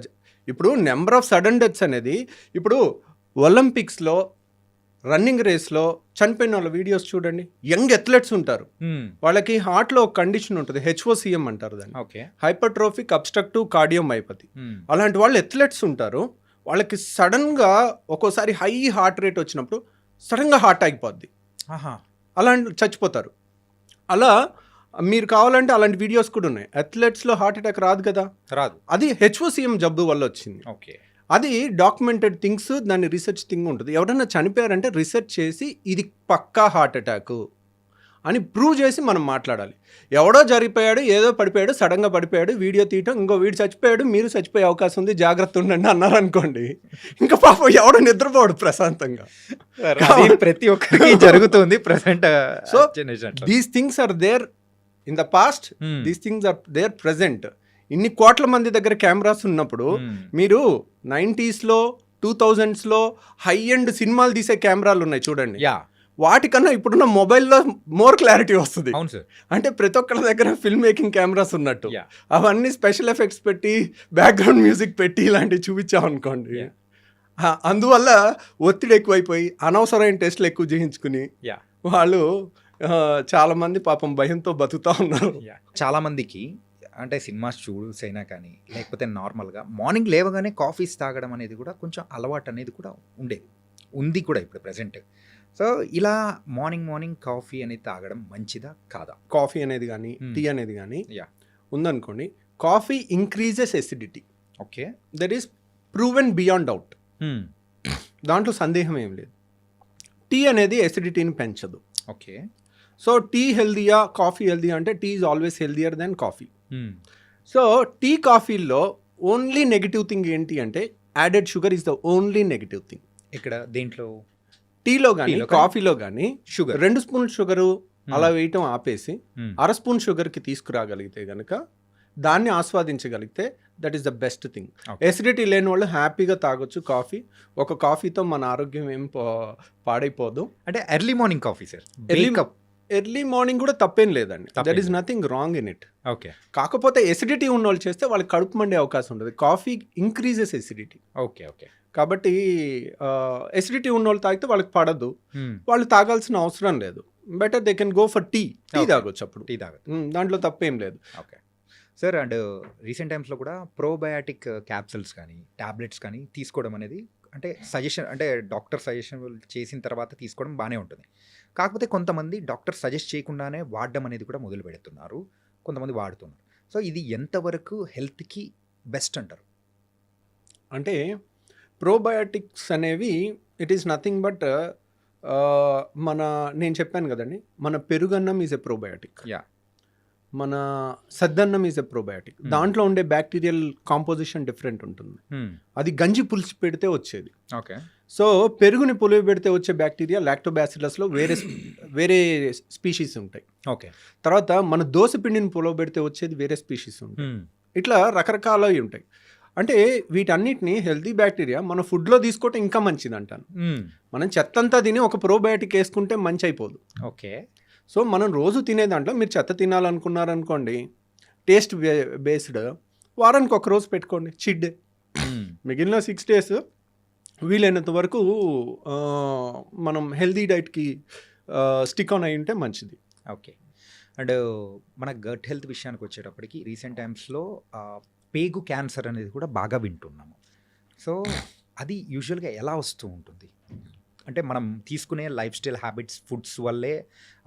ఇప్పుడు నెంబర్ ఆఫ్ సడన్ డెత్స్ అనేది, ఇప్పుడు ఒలింపిక్స్లో రన్నింగ్ రేస్లో చనిపోయిన వాళ్ళ వీడియోస్ చూడండి. యంగ్ అథ్లెట్స్ ఉంటారు, వాళ్ళకి హార్ట్లో ఒక కండిషన్ ఉంటుంది, HOCM అంటారు దాన్ని, హైపర్ట్రోఫిక్ అబ్స్ట్రక్టివ్ కార్డియోమైపతి. అలాంటి వాళ్ళు అథ్లెట్స్ ఉంటారు, వాళ్ళకి సడన్గా ఒక్కోసారి హై హార్ట్ రేట్ వచ్చినప్పుడు సడన్గా హార్ట్ ఆగిపోద్ది, అలాంటి చచ్చిపోతారు. అలా మీరు కావాలంటే అలాంటి వీడియోస్ కూడా ఉన్నాయి. అథ్లెట్స్లో హార్ట్ అటాక్ రాదు కదా, రాదు. అది HOCM జబ్బు వల్ల వచ్చింది. ఓకే. అది డాక్యుమెంటెడ్ థింగ్స్, దాన్ని రీసెర్చ్ థింగ్ ఉంటుంది. ఎవరైనా చనిపోయారంటే రీసెర్చ్ చేసి ఇది పక్కా హార్ట్ అటాక్ అని ప్రూవ్ చేసి మనం మాట్లాడాలి. ఎవడో జరిగిపోయాడు, ఏదో పడిపోయాడు, సడన్గా పడిపోయాడు, వీడియో తీయటం, ఇంకో వీడు చచ్చిపోయాడు, మీరు చచ్చిపోయే అవకాశం ఉంది, జాగ్రత్త ఉండండి అన్నారనుకోండి, ఇంకా పాపం ఎవడో నిద్రపోడు ప్రశాంతంగా. అది ప్రతి ఒక్కరికి జరుగుతుంది present. So these things are there in the past, these things are there present. ఇన్ని కోట్ల మంది దగ్గర కెమెరాస్ ఉన్నప్పుడు మీరు 90sలో 2000sలో హై ఎండ్ సినిమాలు తీసే కెమెరాలు ఉన్నాయి చూడండి, వాటికన్నా ఇప్పుడున్న మొబైల్లో మోర్ క్లారిటీ వస్తుంది. అవును సార్. అంటే ప్రతి ఒక్కరి దగ్గర ఫిల్మ్ మేకింగ్ కెమెరాస్ ఉన్నట్టు అవన్నీ స్పెషల్ ఎఫెక్ట్స్ పెట్టి బ్యాక్గ్రౌండ్ మ్యూజిక్ పెట్టి ఇలాంటివి చూపించామనుకోండి, అందువల్ల ఒత్తిడి ఎక్కువైపోయి అనవసరమైన టెస్ట్లు ఎక్కువ చేయించుకుని వాళ్ళు చాలామంది పాపం భయంతో బతుకుతూ ఉన్నారు. చాలామందికి అంటే సినిమాస్ చూసైనా కానీ లేకపోతే నార్మల్గా మార్నింగ్ లేవగానే కాఫీస్ తాగడం అనేది కూడా కొంచెం అలవాటు అనేది కూడా ఉంది కూడా ఇప్పుడు ప్రెసెంట్. సో ఇలా మార్నింగ్ కాఫీ అనేది తాగడం మంచిదా కాదా? కాఫీ అనేది కానీ టీ అనేది కానీ ఉందనుకోండి, coffee increases acidity. Okay. That is proven beyond doubt, దాంట్లో సందేహం ఏం లేదు. టీ అనేది ఎసిడిటీని పెంచదు. ఓకే. సో టీ హెల్దీయా కాఫీ హెల్దీయా అంటే tea is always healthier than coffee. So tea కాఫీలో ఓన్లీ నెగిటివ్ థింగ్ ఏంటి అంటే added sugar is the only negative thing. ఇక్కడ దేంట్లో టీలో కానీ కాఫీలో కానీ షుగర్ 2 స్పూన్ షుగరు అలా వేయటం ఆపేసి 1/2 స్పూన్ షుగర్కి తీసుకురాగలిగితే కనుక, దాన్ని ఆస్వాదించగలిగితే that is the best thing. Acidity లేని వాళ్ళు హ్యాపీగా తాగొచ్చు కాఫీ. ఒక కాఫీతో మన ఆరోగ్యం ఏం పాడైపోదు. అంటే early morning coffee sir, early morning కూడా తప్పేం లేదండి, that is nothing wrong in it. Okay. కాకపోతే ఎసిడిటీ ఉన్న వాళ్ళు చేస్తే వాళ్ళకి కడుపు మండే అవకాశం ఉంటుంది. Coffee increases acidity. Okay. Okay. కాబట్టి ఎసిడిటీ ఉన్న వాళ్ళు తాగితే వాళ్ళకి పడదు, వాళ్ళు తాగాల్సిన అవసరం లేదు. Better they can go for tea తాగొచ్చు, అప్పుడు టీ తాగొచ్చు, దాంట్లో తప్పేం లేదు. Okay sir. అండ్ రీసెంట్ టైమ్స్లో కూడా ప్రోబయాటిక్ క్యాప్సూల్స్ కానీ టాబ్లెట్స్ కానీ తీసుకోవడం అనేది అంటే సజెషన్, అంటే డాక్టర్ సజెషన్ చేసిన తర్వాత తీసుకోవడం బాగానే ఉంటుంది. కాకపోతే కొంతమంది డాక్టర్ సజెస్ట్ చేయకుండానే వాడడం అనేది కూడా మొదలు పెడుతున్నారు, కొంతమంది వాడుతున్నారు. సో ఇది ఎంతవరకు హెల్త్కి బెస్ట్ అంటారు? అంటే ప్రోబయాటిక్స్ అనేవి ఇట్ ఈస్ నథింగ్ బట్ నేను చెప్పాను కదండి, మన పెరుగన్నం ఈజ్ ఎ ప్రోబయాటిక్, మన సద్దన్నం ఈజ్ ఎ ప్రోబయాటిక్. దాంట్లో ఉండే బ్యాక్టీరియల్ కాంపోజిషన్ డిఫరెంట్ ఉంటుంది. అది గంజి పులిసి పెడితే వచ్చేది. ఓకే. సో పెరుగుని పులివి పెడితే వచ్చే బ్యాక్టీరియా లాక్టోబాసిల్లస్లో వేరే స్పీషీస్ ఉంటాయి. ఓకే. తర్వాత మన దోస పిండిని పులవ పెడితే వచ్చేది వేరే స్పీషీస్ ఉంటాయి. ఇట్లా రకరకాలవి ఉంటాయి. అంటే వీటన్నిటిని హెల్తీ బ్యాక్టీరియా మన ఫుడ్లో తీసుకోవటం ఇంకా మంచిది అంటాను. మనం చెత్తంతా తిని ఒక ప్రోబయాటిక్ వేసుకుంటే మంచి అయిపోదు. ఓకే. సో మనం రోజు తినే దాంట్లో మీరు చెత్త తినాలనుకున్నారనుకోండి, టేస్ట్ బేస్డ్ వారానికి ఒక రోజు పెట్టుకోండి చీట్ డే. మిగిలిన 6 days వీలైనంత వరకు మనం హెల్దీ డైట్కి స్టిక్ ఆన్ అయి ఉంటే మంచిది. ఓకే. అండ్ మన గట్ హెల్త్ విషయానికి వచ్చేటప్పటికి రీసెంట్ టైమ్స్లో పేగు క్యాన్సర్ అనేది కూడా బాగా వింటున్నాము. సో అది యూజువల్గా ఎలా వస్తూ ఉంటుంది? అంటే మనం తీసుకునే లైఫ్ స్టైల్ హ్యాబిట్స్, ఫుడ్స్ వల్లే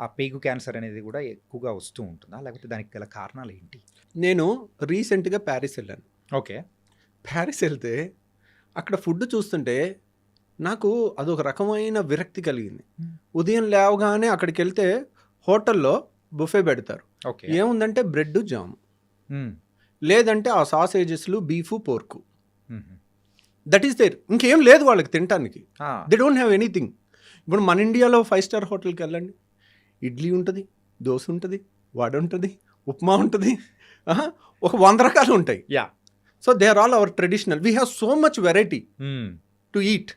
ఆ పేగు క్యాన్సర్ అనేది కూడా ఎక్కువగా వస్తూ ఉంటుందా, లేకపోతే దానికి గల కారణాలు ఏంటి? నేను రీసెంట్గా ప్యారిస్ వెళ్ళాను. ఓకే. ప్యారిస్ వెళ్తే అక్కడ ఫుడ్ చూస్తుంటే నాకు అదొక రకమైన విరక్తి కలిగింది. ఉదయం లేవగానే అక్కడికి వెళ్తే హోటల్లో బుఫే పెడతారు. ఓకే. ఏముందంటే బ్రెడ్ జామ్, లేదంటే ఆ సాసేజెస్లు బీఫు పోర్కు, దట్ ఈస్ దేర్. ఇంకేం లేదు వాళ్ళకి తినటానికి. They don't have anything. ఇప్పుడు మన ఇండియాలో 5-star హోటల్కి వెళ్ళండి, ఇడ్లీ ఉంటుంది, దోశ ఉంటుంది, వడ ఉంటుంది, ఉప్మా ఉంటుంది, ఒక 100 రకాలు ఉంటాయి. So they are all our traditional. We have so much variety to eat.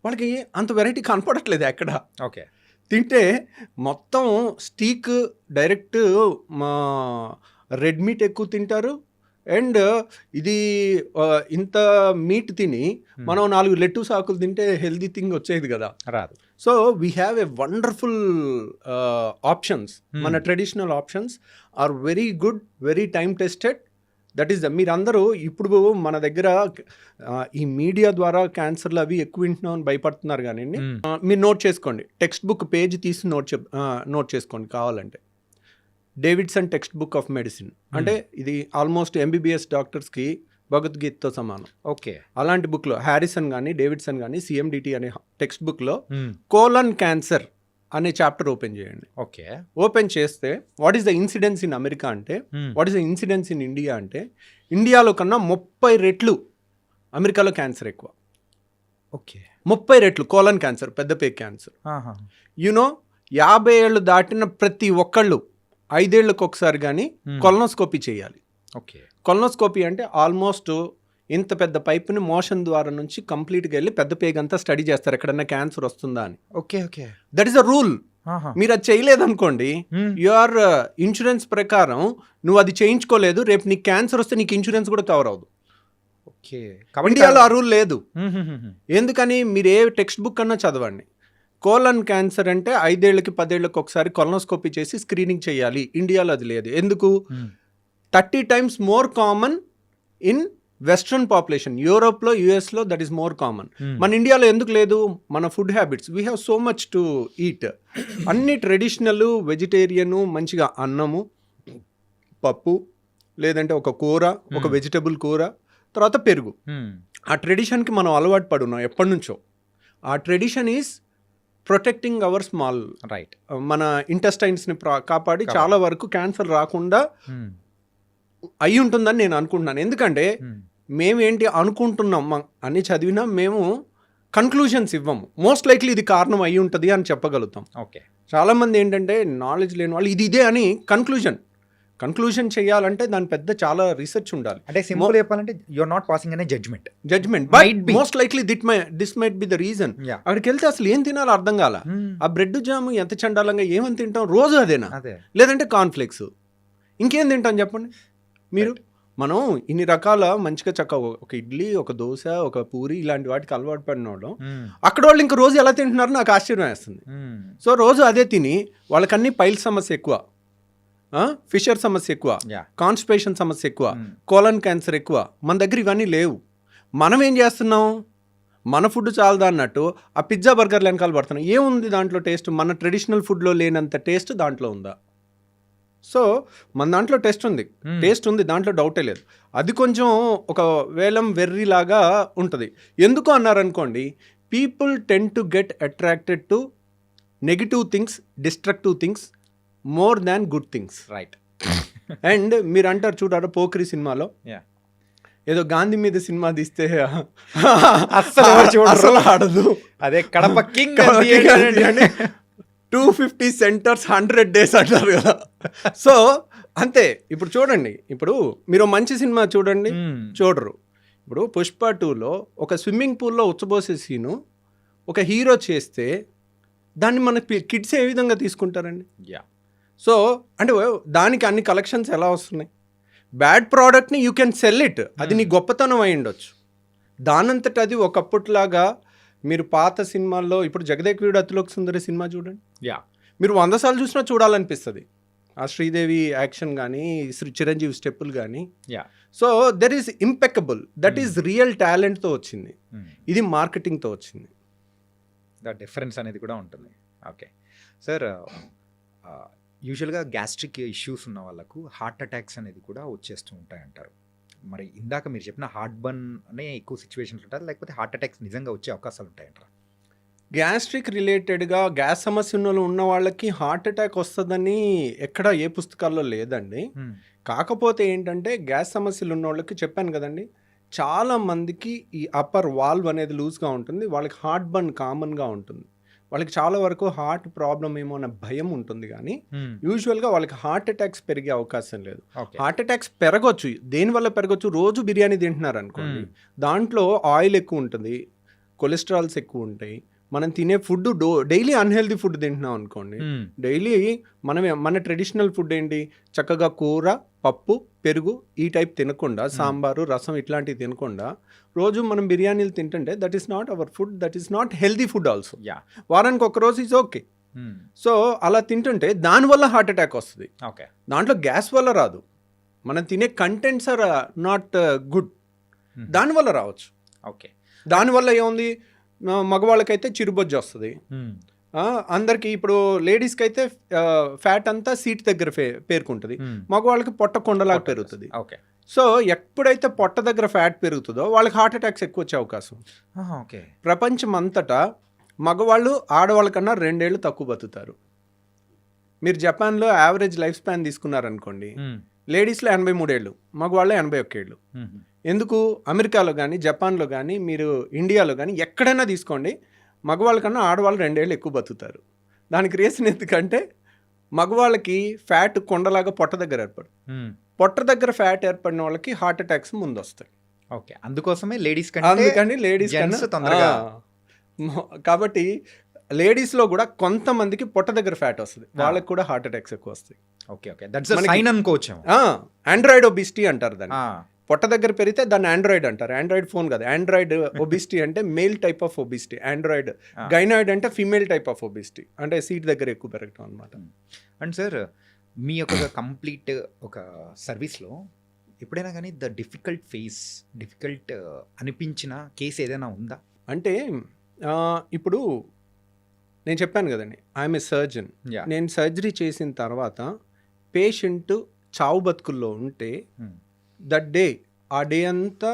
వాళ్ళకి అంత వెరైటీ కనపడట్లేదు ఎక్కడ. ఓకే. తింటే మొత్తం స్టీక్ డైరెక్ట్ మా రెడ్ మీట్ ఎక్కువ తింటారు. అండ్ ఇది ఇంత మీట్ తిని మనం 4 లెట్టూస్ ఆకులు తింటే హెల్దీ థింగ్ వచ్చేది కదా, రాదు. So we have a wonderful options. మన traditional options are very good, very time tested. That is మీరందరూ ఇప్పుడు మన దగ్గర ఈ మీడియా ద్వారా క్యాన్సర్లు అవి ఎక్కువ వింటున్నామని భయపడుతున్నారు కానీ మీరు నోట్ చేసుకోండి, టెక్స్ట్ బుక్ పేజ్ తీసి నోట్ చేసుకోండి కావాలంటే. Davidson text book of medicine, అంటే ఇది ఆల్మోస్ట్ ఎంబీబీఎస్ డాక్టర్స్కి భగవద్గీతతో సమానం. ఓకే. అలాంటి బుక్లో హ్యారిసన్ కానీ డేవిడ్సన్ కానీ సిఎండిటి అనే టెక్స్ట్ బుక్లో కోలన్ క్యాన్సర్ అనే చాప్టర్ ఓపెన్ చేయండి. ఓకే. ఓపెన్ చేస్తే what is the incidence in America అంటే, what is the incidence in India అంటే, ఇండియాలో కన్నా 30 రెట్లు అమెరికాలో క్యాన్సర్ ఎక్కువ. ఓకే. 30 రెట్లు కోలన్ క్యాన్సర్, పెద్ద పేగు క్యాన్సర్. యూనో 50 ఏళ్ళు దాటిన ప్రతి ఒక్కళ్ళు 5 ఏళ్ళకి ఒకసారి కానీ కొలనోస్కోపీ చేయాలి. ఓకే. కొలనోస్కోపీ అంటే ఆల్మోస్ట్ ఇంత పెద్ద పైప్ని మోషన్ ద్వారా నుంచి కంప్లీట్గా వెళ్ళి పెద్ద పేగంతా స్టడీ చేస్తారు ఎక్కడన్నా క్యాన్సర్ వస్తుందా అని. Okay. Okay. That is a rule. మీరు అది చేయలేదనుకోండి, యువర్ ఇన్సూరెన్స్ ప్రకారం నువ్వు అది చేయించుకోలేదు, రేపు నీకు క్యాన్సర్ వస్తే నీకు ఇన్సూరెన్స్ కూడా కవర్ అవ్వదు. ఓకే. ఇండియాలో ఆ రూల్ లేదు. ఎందుకని? మీరు ఏ టెక్స్ట్ బుక్ అన్నా చదవండి, కోలన్ క్యాన్సర్ అంటే 5 ఏళ్ళకి 10 ఏళ్ళకి ఒకసారి కొలనోస్కోపీ చేసి స్క్రీనింగ్ చేయాలి. ఇండియాలో అది లేదు. ఎందుకు? 30 times more common in western population. యూరోప్లో, యుఎస్లో దట్ ఈస్ మోర్ కామన్. మన ఇండియాలో ఎందుకు లేదు? మన food habits, we have so much to eat. అన్ని ట్రెడిషనల్ వెజిటేరియను, మంచిగా అన్నము, పప్పు, లేదంటే ఒక కూర, ఒక వెజిటబుల్ కూర, తర్వాత పెరుగు. ఆ ట్రెడిషన్కి మనం అలవాటు పడున్నాం ఎప్పటి నుంచో. ఆ tradition is protecting hour small right, మన ఇంటెస్టైన్స్ని కాపాడి చాలా వరకు క్యాన్సర్ రాకుండా అయి ఉంటుందని నేను అనుకుంటున్నాను. ఎందుకంటే మేమేంటి అనుకుంటున్నాం అని చదివినా మేము కన్క్లూషన్స్ ఇవ్వము. మోస్ట్ లైక్లీ ఇది కారణం అయి ఉంటుంది అని చెప్పగలుగుతాం. ఓకే. చాలామంది ఏంటంటే నాలెడ్జ్ లేని వాళ్ళు ఇది ఇదే అని కన్క్లూజన్ చేయాలంటే దాని పెద్ద చాలా రీసెర్చ్ ఉండాలి. అంటే సింపుల్ చెప్పాలంటే యు ఆర్ నాట్ పాసింగ్ అనే judgement. But most likely this might be the reason. అక్కడికి వెళ్తే అసలు ఏం తినాలో అర్థం కాల. ఆ బ్రెడ్ జామ్ ఎంత చండాలంగా ఏమని తింటాం రోజు అదేనా, లేదంటే కాన్ఫ్లెక్స్, ఇంకేం తింటాం చెప్పండి మీరు. మనం ఇన్ని రకాల మంచిగా చక్కగా ఒక ఇడ్లీ, ఒక దోశ, ఒక పూరి ఇలాంటి వాటికి అలవాటు పడిన వాళ్ళు అక్కడ వాళ్ళు ఇంకా రోజు ఎలా తింటున్నారో నాకు ఆశ్చర్యం వేస్తుంది. సో రోజు అదే తిని వాళ్ళకన్నీ పైల్ సమస్య ఎక్కువ, ఫిషర్ సమస్య ఎక్కువ, కాన్స్టిపేషన్ సమస్య ఎక్కువ, కోలన్ క్యాన్సర్ ఎక్కువ. మన దగ్గర ఇవన్నీ లేవు. మనం ఏం చేస్తున్నాం? మన ఫుడ్ చాలదా అన్నట్టు ఆ పిజ్జా బర్గర్లు వెనకాల పడుతున్నాం. ఏముంది దాంట్లో టేస్ట్? మన ట్రెడిషనల్ ఫుడ్లో లేనంత టేస్ట్ దాంట్లో ఉందా? సో మన దాంట్లో టేస్ట్ ఉంది, దాంట్లో డౌటే లేదు. అది కొంచెం ఒక వేలం వెర్రిలాగా ఉంటుంది. ఎందుకు అన్నారనుకోండి, people ten to get attracted to negative things, destructive things more than good things. Right. And మీరు అంటారు చూడారా పోక్రీ సినిమాలో, ఏదో గాంధీ మీద సినిమా తీస్తే అసలు ఆడదు, అదే కడప కింగ్ 250 centers 100 days అంటారు కదా. సో అంతే. ఇప్పుడు చూడండి, ఇప్పుడు మీరు మంచి సినిమా చూడండి, చూడరు. ఇప్పుడు పుష్ప 2లో ఒక స్విమ్మింగ్ పూల్లో ఉచ్చబోసే సీను ఒక హీరో చేస్తే దాన్ని మన కిడ్స్ ఏ విధంగా తీసుకుంటారండి? సో అంటే దానికి అన్ని కలెక్షన్స్ ఎలా వస్తున్నాయి? బ్యాడ్ ప్రోడక్ట్ని యూ కెన్ సెల్ ఇట్, అది నీ గొప్పతనం అయి ఉండొచ్చు. దానంతట అది ఒకప్పట్లాగా మీరు పాత సినిమాల్లో ఇప్పుడు జగదేక్ వీరుడు అతిలోక సుందరి సినిమా చూడండి, మీరు 100 సార్లు చూసినా చూడాలనిపిస్తుంది. ఆ శ్రీదేవి యాక్షన్ కానీ, చిరంజీవి స్టెప్పులు కానీ. So that is impeccable. That is real టాలెంట్తో వచ్చింది. ఇది మార్కెటింగ్తో వచ్చింది. ద డిఫరెన్స్ అనేది కూడా ఉంటుంది. ఓకే సార్, యూజువల్గా గ్యాస్ట్రిక్ ఇష్యూస్ ఉన్న వాళ్ళకు హార్ట్ అటాక్స్ అనేది కూడా వచ్చేస్తూ ఉంటాయి అంటారు. మరి ఇందాక మీరు చెప్పిన హార్ట్ బర్న్ అనే ఎక్కువ సిచ్యువేషన్స్ ఉంటారు, లేకపోతే హార్ట్ అటాక్స్ నిజంగా వచ్చే అవకాశాలు ఉంటాయంటారా? గ్యాస్ట్రిక్ రిలేటెడ్గా గ్యాస్ సమస్య ఉన్న వాళ్ళకి హార్ట్ అటాక్ వస్తుందని ఎక్కడ ఏ పుస్తకాల్లో లేదండి. కాకపోతే ఏంటంటే గ్యాస్ సమస్యలు ఉన్న వాళ్ళకి చెప్పాను కదండి, చాలా మందికి ఈ అప్పర్ వాల్వ్ అనేది లూజ్గా ఉంటుంది, వాళ్ళకి హార్ట్ బర్న్ కామన్గా ఉంటుంది. వాళ్ళకి చాలా వరకు హార్ట్ ప్రాబ్లం ఏమో అన్న భయం ఉంటుంది, కానీ యూజువల్గా వాళ్ళకి హార్ట్ అటాక్స్ పెరిగే అవకాశం లేదు. హార్ట్ అటాక్స్ పెరగొచ్చు, దేనివల్ల పెరగొచ్చు? రోజు బిర్యానీ తింటున్నారు అనుకోండి, దాంట్లో ఆయిల్ ఎక్కువ ఉంటుంది, కొలెస్ట్రాల్స్ ఎక్కువ ఉంటాయి. మనం తినే ఫుడ్ డైలీ అన్హెల్దీ ఫుడ్ తింటున్నాం అనుకోండి, డైలీ మన ట్రెడిషనల్ ఫుడ్ ఏంటి? చక్కగా కూర, పప్పు, పెరుగు ఈ టైప్ తినకుండా, సాంబారు, రసం ఇట్లాంటివి తినకుండా రోజు మనం బిర్యానీలు తింటుంటే that is not our food, that is not healthy food also. వారానికి ఒక రోజు ఈజ్ ఓకే. సో అలా తింటుంటే దానివల్ల హార్ట్ అటాక్ వస్తుంది. దాంట్లో గ్యాస్ వల్ల రాదు, మనం తినే కంటెంట్స్ ఆర్ నాట్ గుడ్, దానివల్ల రావచ్చు. ఓకే. దానివల్ల ఏముంది? మగవాళ్ళకైతే చిరుబొజ్జు వస్తుంది, అందరికి ఇప్పుడు లేడీస్కి అయితే ఫ్యాట్ అంతా సీట్ దగ్గర పేరుకుంటుంది, మగవాళ్ళకి పొట్ట కొండలాగా పెరుగుతుంది. ఓకే. సో ఎప్పుడైతే పొట్ట దగ్గర ఫ్యాట్ పెరుగుతుందో వాళ్ళకి హార్ట్ అటాక్స్ ఎక్కువ వచ్చే అవకాశం. ఓకే. ప్రపంచం అంతటా మగవాళ్ళు ఆడవాళ్ళ కన్నా 2 ఏళ్ళు తక్కువ బతుకుతారు. మీరు జపాన్లో యావరేజ్ లైఫ్ స్పాన్ తీసుకున్నారనుకోండి, లేడీస్లో 83 ఏళ్ళు, మగవాళ్ళు 81 ఏళ్ళు. ఎందుకు? అమెరికాలో కానీ జపాన్లో కానీ మీరు ఇండియాలో కానీ ఎక్కడైనా తీసుకోండి, మగవాళ్ళ కన్నా ఆడవాళ్ళు 2 ఏళ్ళు ఎక్కువ బతుకుతారు. దానికి రీజన్ ఎందుకంటే మగవాళ్ళకి ఫ్యాట్ కొండలాగా పొట్ట దగ్గర ఏర్పడు, పొట్ట దగ్గర ఫ్యాట్ ఏర్పడిన వాళ్ళకి హార్ట్ అటాక్స్ ముందు వస్తాయి. ఓకే. అందుకోసమే లేడీస్ అందుకని లేడీస్ తొందరగా. కాబట్టి లేడీస్లో కూడా కొంతమందికి పొట్ట దగ్గర ఫ్యాట్ వస్తుంది, వాళ్ళకి కూడా హార్ట్ అటాక్స్ ఎక్కువ వస్తాయి. Okay. Okay. That's the sign అనుకోవచ్చు. ఆండ్రాయిడ్ ఒబిసిటీ అంటారు దాన్ని. పొట్ట దగ్గర పెరిగితే దాన్ని ఆండ్రాయిడ్ అంటారు. ఆండ్రాయిడ్ ఫోన్ కాదు, ఆండ్రాయిడ్ ఒబిసిటీ అంటే male type of obesity. Android gynoid అంటే ఫీమేల్ టైప్ ఆఫ్ ఒబిసిటీ, అంటే సీట్ దగ్గర ఎక్కువ పెరగటం అనమాట. అండ్ సార్, మీ యొక్క కంప్లీట్ ఒక సర్వీస్లో ఎప్పుడైనా కానీ డిఫికల్ట్ అనిపించిన కేసు ఏదైనా ఉందా? అంటే ఇప్పుడు నేను చెప్పాను కదండి, ఐఎమ్ ఏ సర్జన్. నేను సర్జరీ చేసిన తర్వాత పేషెంట్ చావు బతుకుల్లో ఉంటే దట్ డే, ఆ డే అంతా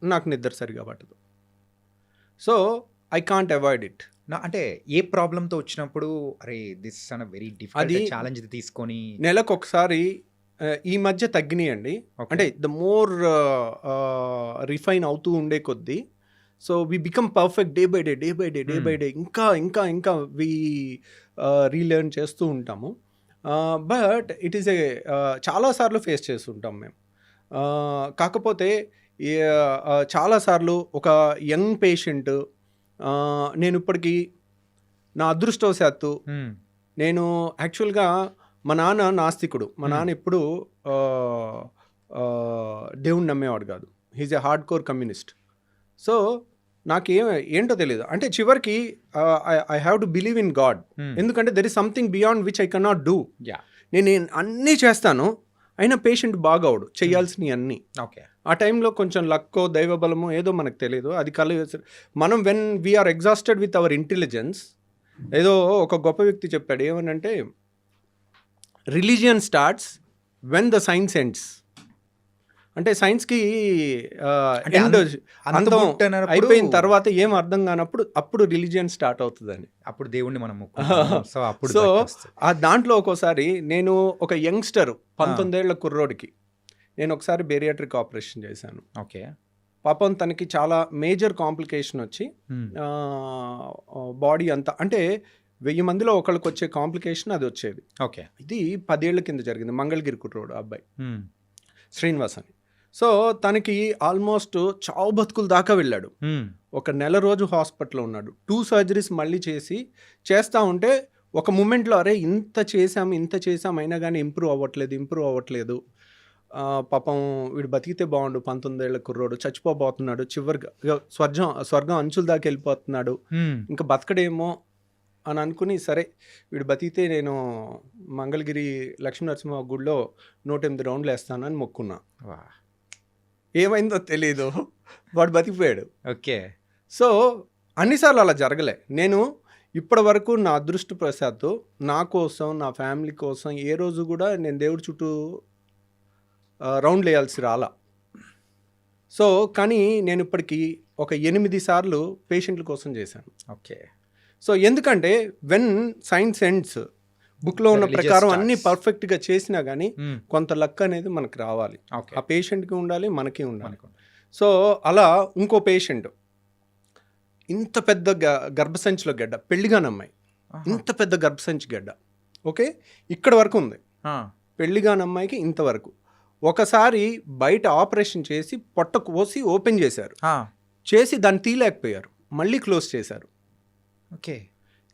నాకు నిద్ర సరిగా పట్టదు. So I can't avoid it. అంటే ఏ ప్రాబ్లంతో వచ్చినప్పుడు అరే this an very difficult challenge తీసుకొని నెలకు ఒకసారి, ఈ మధ్య తగ్గినాయండి. అంటే ద మోర్ రిఫైన్ అవుతూ ఉండే కొద్దీ, so we become perfect day by day, ఇంకా వీ రీలెర్న్ చేస్తూ ఉంటాము. బట్ ఇట్ ఈస్ చాలాసార్లు ఫేస్ చేస్తుంటాం మేము. కాకపోతే చాలాసార్లు ఒక యంగ్ పేషెంట్, నేను ఇప్పటికీ నా అదృష్టవశాత్తు, నేను యాక్చువల్గా మా నాన్న నాస్తికుడు. మా నాన్న ఎప్పుడు దేవుణ్ణి నమ్మేవాడు కాదు. He's a hard core communist. So నాకు ఏంటో తెలియదు. అంటే చివరికి I have to believe in God. ఎందుకంటే there is something beyond which I cannot do. నేను అన్నీ చేస్తాను, అయినా పేషెంట్ బాగవుడు చేయాల్సినవి అన్నీ. ఓకే. ఆ టైంలో కొంచెం లక్కో దైవబలమో ఏదో మనకు తెలియదు. అది మనం when we're exhausted with our intelligence. ఏదో ఒక గొప్ప వ్యక్తి చెప్పాడు, ఏమనంటే religion starts when the science ends. అంటే సైన్స్కి అంతం అయిపోయిన తర్వాత ఏం అర్థం కానప్పుడు అప్పుడు రిలీజియన్ స్టార్ట్ అవుతుందని, అప్పుడు దేవుణ్ణి మనం సో ఆ దాంట్లో ఒక్కోసారి నేను ఒక యంగ్స్టర్ 19 ఏళ్ల కుర్రోడికి నేను ఒకసారి బేరియాట్రిక్ ఆపరేషన్ చేశాను. ఓకే. పాపం తనకి చాలా మేజర్ కాంప్లికేషన్ వచ్చి బాడీ అంతా, అంటే 1000 మందిలో ఒకళ్ళకి వచ్చే కాంప్లికేషన్ అది వచ్చేది. ఓకే. ఇది 10 ఏళ్ల కింద జరిగింది. మంగళగిరి కుర్రోడు అబ్బాయి శ్రీనివాస్ అని. సో తనకి ఆల్మోస్ట్ చావు బతుకుల దాకా వెళ్ళాడు. ఒక నెల రోజు హాస్పిటల్లో ఉన్నాడు. 2 సర్జరీస్ మళ్ళీ చేస్తూ ఉంటే ఒక మూమెంట్లో అరే ఇంత చేసాం అయినా కానీ ఇంప్రూవ్ అవ్వట్లేదు. పాపం వీడు బతికితే బాగుండు, 19 ఏళ్ల కుర్రోడు చచ్చిపోబోతున్నాడు, చివరిగా స్వర్గం అంచుల దాకా వెళ్ళిపోతున్నాడు, ఇంకా బతకడేమో అని అనుకుని, సరే వీడు బతికితే నేను మంగళగిరి లక్ష్మీనరసింహ గుడిలో 108 రౌండ్లు వేస్తానని మొక్కున్నా. ఏమైందో తెలీదు, వాడు బతికిపోయాడు. ఓకే. సో అన్నిసార్లు అలా జరగలే. నేను ఇప్పటి వరకు నా అదృష్టవశాత్తు నా కోసం, నా ఫ్యామిలీ కోసం ఏ రోజు కూడా నేను దేవుడి చుట్టూ రౌండ్లు వేయాల్సి రాలా. సో కానీ నేను ఇప్పటికీ ఒక 8 సార్లు పేషెంట్ల కోసం చేశాను. ఓకే. సో ఎందుకంటే వెన్ సైన్స్ ఎండ్స్, బుక్లో ఉన్న ప్రకారం అన్నీ పర్ఫెక్ట్గా చేసినా కానీ కొంత లక్ అనేది మనకు రావాలి. ఆ పేషెంట్కి ఉండాలి, మనకి ఉండాలి. సో అలా ఇంకో పేషెంట్ ఇంత పెద్ద గర్భసంచిలో గడ్డ, పెళ్లిగాని అమ్మాయి, ఇంత పెద్ద గర్భసంచి గడ్డ, ఓకే, ఇక్కడ వరకు ఉంది. పెళ్లిగాని అమ్మాయికి ఇంతవరకు. ఒకసారి బయట ఆపరేషన్ చేసి పొట్ట కోసి ఓపెన్ చేసి దాన్ని తీయలేకపోయారు, మళ్ళీ క్లోజ్ చేశారు. ఓకే.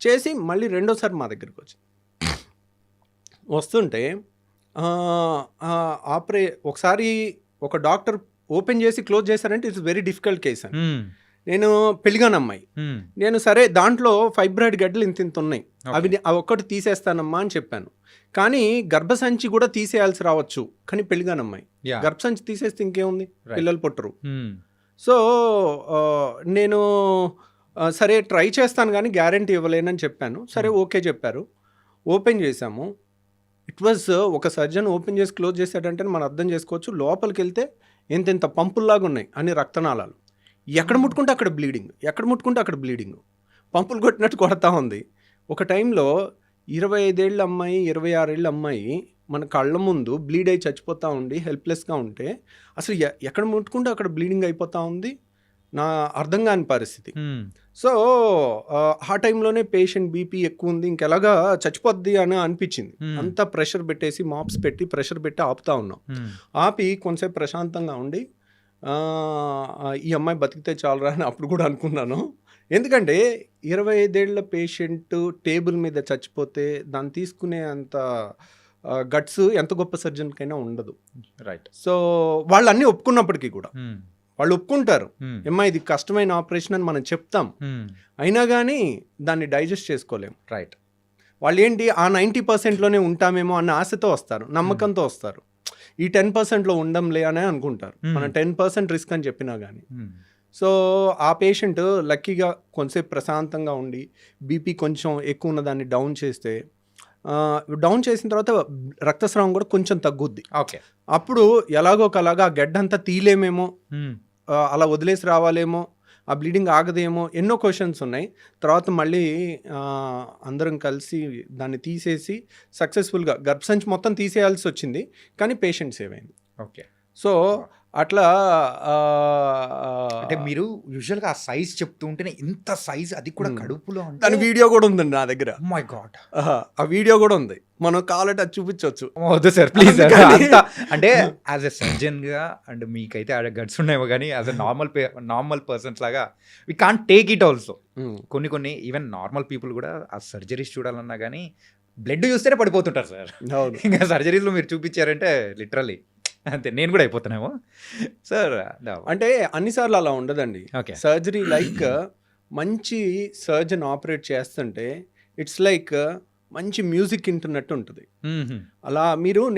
చేసి మళ్ళీ రెండోసారి మా దగ్గరికి వస్తుంటే ఒకసారి ఒక డాక్టర్ ఓపెన్ చేసి క్లోజ్ చేశారంటే ఇట్స్ వెరీ డిఫికల్ట్ కేస్ అని. నేను పెళ్లిగాని అమ్మాయి, నేను సరే దాంట్లో ఫైబ్రాయిడ్ గడ్డలు ఇంత ఉన్నాయి, అవి ఒక్కటి తీసేస్తానమ్మా అని చెప్పాను. కానీ గర్భసంచి కూడా తీసేయాల్సి రావచ్చు, కానీ పెళ్లిగాని అమ్మాయి గర్భసంచి తీసేస్తే ఇంకేముంది, పిల్లలు పుట్టరు. సో నేను సరే ట్రై చేస్తాను కానీ గ్యారంటీ ఇవ్వలేనని చెప్పాను. సరే ఓకే చెప్పారు. ఓపెన్ చేసాము. ఇట్ వాజ్ ఒక సర్జన్ ఓపెన్ చేసి క్లోజ్ చేశాడంటే మనం అర్థం చేసుకోవచ్చు. లోపలికి వెళ్తే ఎంత పంపుల్లాగా ఉన్నాయి అన్ని రక్తనాళాలు. ఎక్కడ ముట్టుకుంటే అక్కడ బ్లీడింగ్, ఎక్కడ ముట్టుకుంటే అక్కడ బ్లీడింగ్, పంపులు కొట్టినట్టు కొడతా ఉంది. ఒక టైంలో 25 ఏళ్ళ అమ్మాయి, 26 ఏళ్ళ అమ్మాయి మన కళ్ళ ముందు బ్లీడ్ అయి చచ్చిపోతూ ఉండి హెల్ప్లెస్గా ఉంటే అసలు ఎక్కడ ముట్టుకుంటే అక్కడ బ్లీడింగ్ అయిపోతూ ఉంది. నా అర్థం కాని పరిస్థితి. సో ఆ టైంలోనే పేషెంట్ బీపీ ఎక్కువ ఉంది, ఇంకెలాగా చచ్చిపోద్ది అని అనిపించింది. అంతా ప్రెషర్ పెట్టేసి మాప్స్ పెట్టి ప్రెషర్ పెట్టి ఆపుతా ఉన్నాం. ఆపి కొంతసేపు ప్రశాంతంగా ఉండి ఈ అమ్మాయి బతికితే చాలరా అని అప్పుడు కూడా అనుకున్నాను. ఎందుకంటే 25 ఏళ్ల పేషెంట్ టేబుల్ మీద చచ్చిపోతే దాన్ని తీసుకునే అంత గట్స్ ఎంత గొప్ప సర్జన్కైనా ఉండదు. రైట్. సో వాళ్ళు అన్నీ ఒప్పుకున్నప్పటికీ కూడా వాళ్ళు ఒప్పుకుంటారు, ఏమ్మా ఇది కష్టమైన ఆపరేషన్ అని మనం చెప్తాం, అయినా కానీ దాన్ని డైజెస్ట్ చేసుకోలేము. రైట్. వాళ్ళు ఏంటి ఆ 90%లోనే ఉంటామేమో అన్న ఆశతో వస్తారు, నమ్మకంతో వస్తారు. ఈ 10%లో ఉండంలే అని అనుకుంటారు. మనం 10% రిస్క్ అని చెప్పినా కానీ. సో ఆ పేషెంట్ లక్కీగా కొంతసేపు ప్రశాంతంగా ఉండి బీపీ కొంచెం ఎక్కువ ఉన్న దాన్ని డౌన్ చేస్తే, డౌన్ చేసిన తర్వాత రక్తస్రావం కూడా కొంచెం తగ్గుద్ది. ఓకే. అప్పుడు ఎలాగో ఒకలాగా ఆ గడ్డంతా తీలేమేమో, అలా వదిలేసి రావాలేమో, ఆ బ్లీడింగ్ ఆగదేమో, ఎన్నో క్వశ్చన్స్ ఉన్నాయి. తర్వాత మళ్ళీ అందరం కలిసి దాన్ని తీసేసి సక్సెస్ఫుల్గా గర్భసంచి మొత్తం తీసేయాల్సి వచ్చింది, కానీ పేషెంట్ సేవ్ అయింది. ఓకే. సో అట్లా అంటే మీరు యూజువల్గా ఆ సైజ్ చెప్తూ ఉంటేనే ఇంత సైజ్, అది కూడా కడుపులో, దాని వీడియో కూడా ఉందండి నా దగ్గర. మై గాడ్, ఆ వీడియో కూడా ఉంది, మనం కావాలంటే అది చూపించవచ్చు. వద్దు సార్ ప్లీజ్. అంటే యాజ్ ఎ సర్జన్గా అండ్ మీకైతే ఆ గట్స్ ఉన్నాయేమో, కానీ యాజ్ ఎ నార్మల్ పర్సన్స్ లాగా we can't take it also. కొన్ని ఈవెన్ నార్మల్ పీపుల్ కూడా ఆ సర్జరీస్ చూడాలన్నా కానీ బ్లడ్ చూస్తేనే పడిపోతుంటారు సార్. ఇంకా సర్జరీస్లో మీరు చూపించారంటే లిటరల్లీ అంతే, నేను కూడా అయిపోతున్నామో సార్. అంటే అన్నిసార్లు అలా ఉండదండి. సర్జరీ లైక్ మంచి సర్జన్ ఆపరేట్ చేస్తుంటే ఇట్స్ లైక్ మంచి మ్యూజిక్ వింటున్నట్టు ఉంటుంది. అలా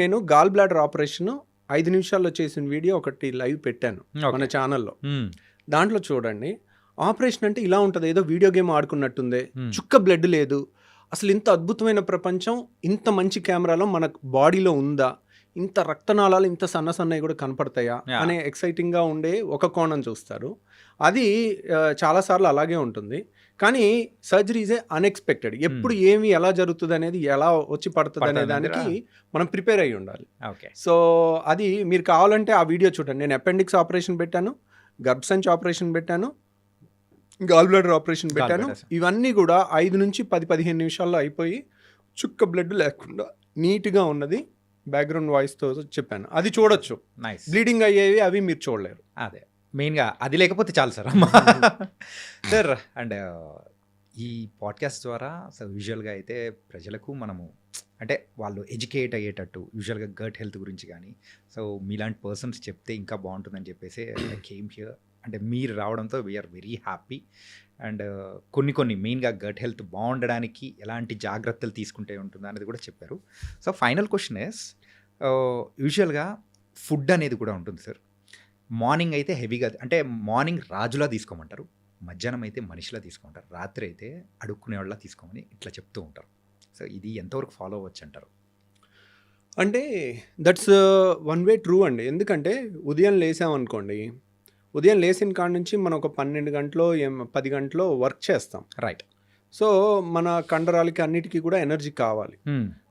నేను గాల్ బ్లాడర్ ఆపరేషన్ 5 నిమిషాల్లో చేసిన వీడియో ఒకటి లైవ్ పెట్టాను మన ఛానల్లో. దాంట్లో చూడండి, ఆపరేషన్ అంటే ఇలా ఉంటుంది, ఏదో వీడియో గేమ్ ఆడుకున్నట్టుంది, చుక్క బ్లడ్ లేదు, అసలు ఇంత అద్భుతమైన ప్రపంచం ఇంత మంచి కెమెరాలో మన బాడీలో ఉందా, ఇంత రక్తనాళాలు ఇంత సన్నవి కూడా కనపడతాయా అనే ఎక్సైటింగ్గా ఉండే ఒక కోణం చూస్తారు. అది చాలాసార్లు అలాగే ఉంటుంది. కానీ సర్జరీ ఈజ్ అన్ఎక్స్పెక్టెడ్. ఎప్పుడు ఏమి ఎలా జరుగుతుంది అనేది, ఎలా వచ్చి పడుతుంది అనే దానికి మనం ప్రిపేర్ అయ్యి ఉండాలి. సో అది మీరు కావాలంటే ఆ వీడియో చూడండి. నేను అపెండిక్స్ ఆపరేషన్ పెట్టాను, గర్భసంచి ఆపరేషన్ పెట్టాను, గాల్ బ్లాడర్ ఆపరేషన్ పెట్టాను. ఇవన్నీ కూడా 5 నుంచి 10-15 నిమిషాల్లో అయిపోయి చుక్క బ్లడ్ లేకుండా నీట్గా ఉన్నది బ్యాక్గ్రౌండ్ వాయిస్తో చెప్పాను. అది చూడొచ్చు. బ్లీడింగ్ అయ్యేవి అవి మీరు చూడలేరు. అదే మెయిన్గా అది లేకపోతే చాలు సార్. సార్ అండ్ ఈ పాడ్కాస్ట్ ద్వారా సార్ యూజువల్గా అయితే ప్రజలకు మనము అంటే వాళ్ళు ఎడ్యుకేట్ అయ్యేటట్టు యూజువల్గా గట్ హెల్త్ గురించి కానీ, సో మీలాంటి పర్సన్స్ చెప్తే ఇంకా బాగుంటుందని చెప్పేసి ఐ కేమ్ హియర్. అంటే మీరు రావడంతో వీఆర్ వెరీ హ్యాపీ. అండ్ కొన్ని మెయిన్గా గట్ హెల్త్ బాగుండడానికి ఎలాంటి జాగ్రత్తలు తీసుకుంటే ఉంటుందో అనేది కూడా చెప్పారు. సో ఫైనల్ క్వశ్చన్ ఇస్, యూజువల్గా ఫుడ్ అనేది కూడా ఉంటుంది సార్. మార్నింగ్ అయితే హెవీగా, అంటే మార్నింగ్ రాజులా తీసుకోమంటారు, మధ్యాహ్నం అయితే మనిషిలా తీసుకోమంటారు, రాత్రి అయితే అడుక్కునే వాళ్ళ తీసుకోమని ఇట్లా చెప్తూ ఉంటారు. సో ఇది ఎంతవరకు ఫాలో అవ్వచ్చు అంటారు? అంటే దట్స్ వన్ వే ట్రూ అండి. ఎందుకంటే ఉదయం లేసామనుకోండి, ఉదయం లేచిన కాడ నుంచి మనం ఒక 12 గంటలో 10 గంటలో వర్క్ చేస్తాం. రైట్. సో మన కండరాలకి అన్నిటికీ కూడా ఎనర్జీ కావాలి.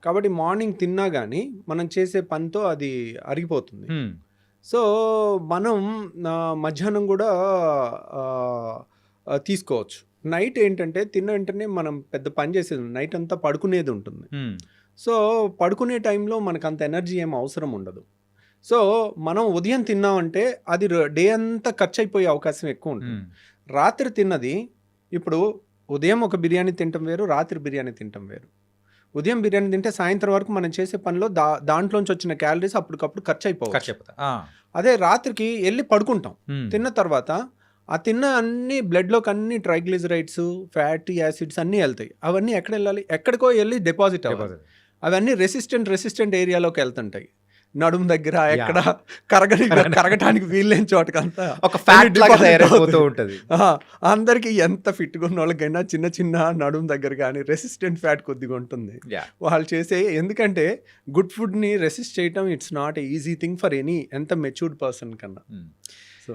కాబట్టి మార్నింగ్ తిన్నా కానీ మనం చేసే పనితో అది అరిగిపోతుంది. సో మనం మధ్యాహ్నం కూడా తీసుకోవచ్చు. నైట్ ఏంటంటే తిన్న వెంటనే మనం పెద్ద పని చేసేది, నైట్ అంతా పడుకునేది ఉంటుంది. సో పడుకునే టైంలో మనకు అంత ఎనర్జీ ఏం అవసరం ఉండదు. సో మనం ఉదయం తిన్నామంటే అది డే అంతా ఖర్చు అయిపోయే అవకాశం ఎక్కువ ఉంటుంది. రాత్రి తిన్నది, ఇప్పుడు ఉదయం ఒక బిర్యానీ తినటం వేరు, రాత్రి బిర్యానీ తినటం వేరు. ఉదయం బిర్యానీ తింటే సాయంత్రం వరకు మనం చేసే పనిలో దాంట్లోంచి వచ్చిన క్యాలరీస్ అప్పటికప్పుడు ఖర్చు అయిపోవచ్చు. అదే రాత్రికి వెళ్ళి పడుకుంటాం, తిన్న తర్వాత ఆ తిన్న అన్ని బ్లడ్లోకి అన్ని ట్రైగ్లిజరైడ్స్, ఫ్యాటీ యాసిడ్స్ అన్నీ వెళ్తాయి. అవన్నీ ఎక్కడ వెళ్ళాలి? ఎక్కడికో వెళ్ళి డిపాజిట్ అవ్వాలి. అవన్నీ రెసిస్టెంట్ ఏరియాలోకి వెళ్తుంటాయి. నడుము దగ్గర ఎక్కడ కరగటానికి వీల్లేని చోటకంతా ఒక ఫ్యాట్ లాగా తయారైపోతూ ఉంటుంది. అందరికి ఎంత ఫిట్గా ఉన్న వాళ్ళకైనా చిన్న చిన్న నడుము దగ్గర కానీ రెసిస్టెంట్ ఫ్యాట్ కొద్దిగా ఉంటుంది. వాళ్ళు చేసే, ఎందుకంటే గుడ్ ఫుడ్ని రెసిస్ట్ చేయటం it's not easy thing for any ఎంత మెచ్యూర్డ్ పర్సన్ కన్నా. So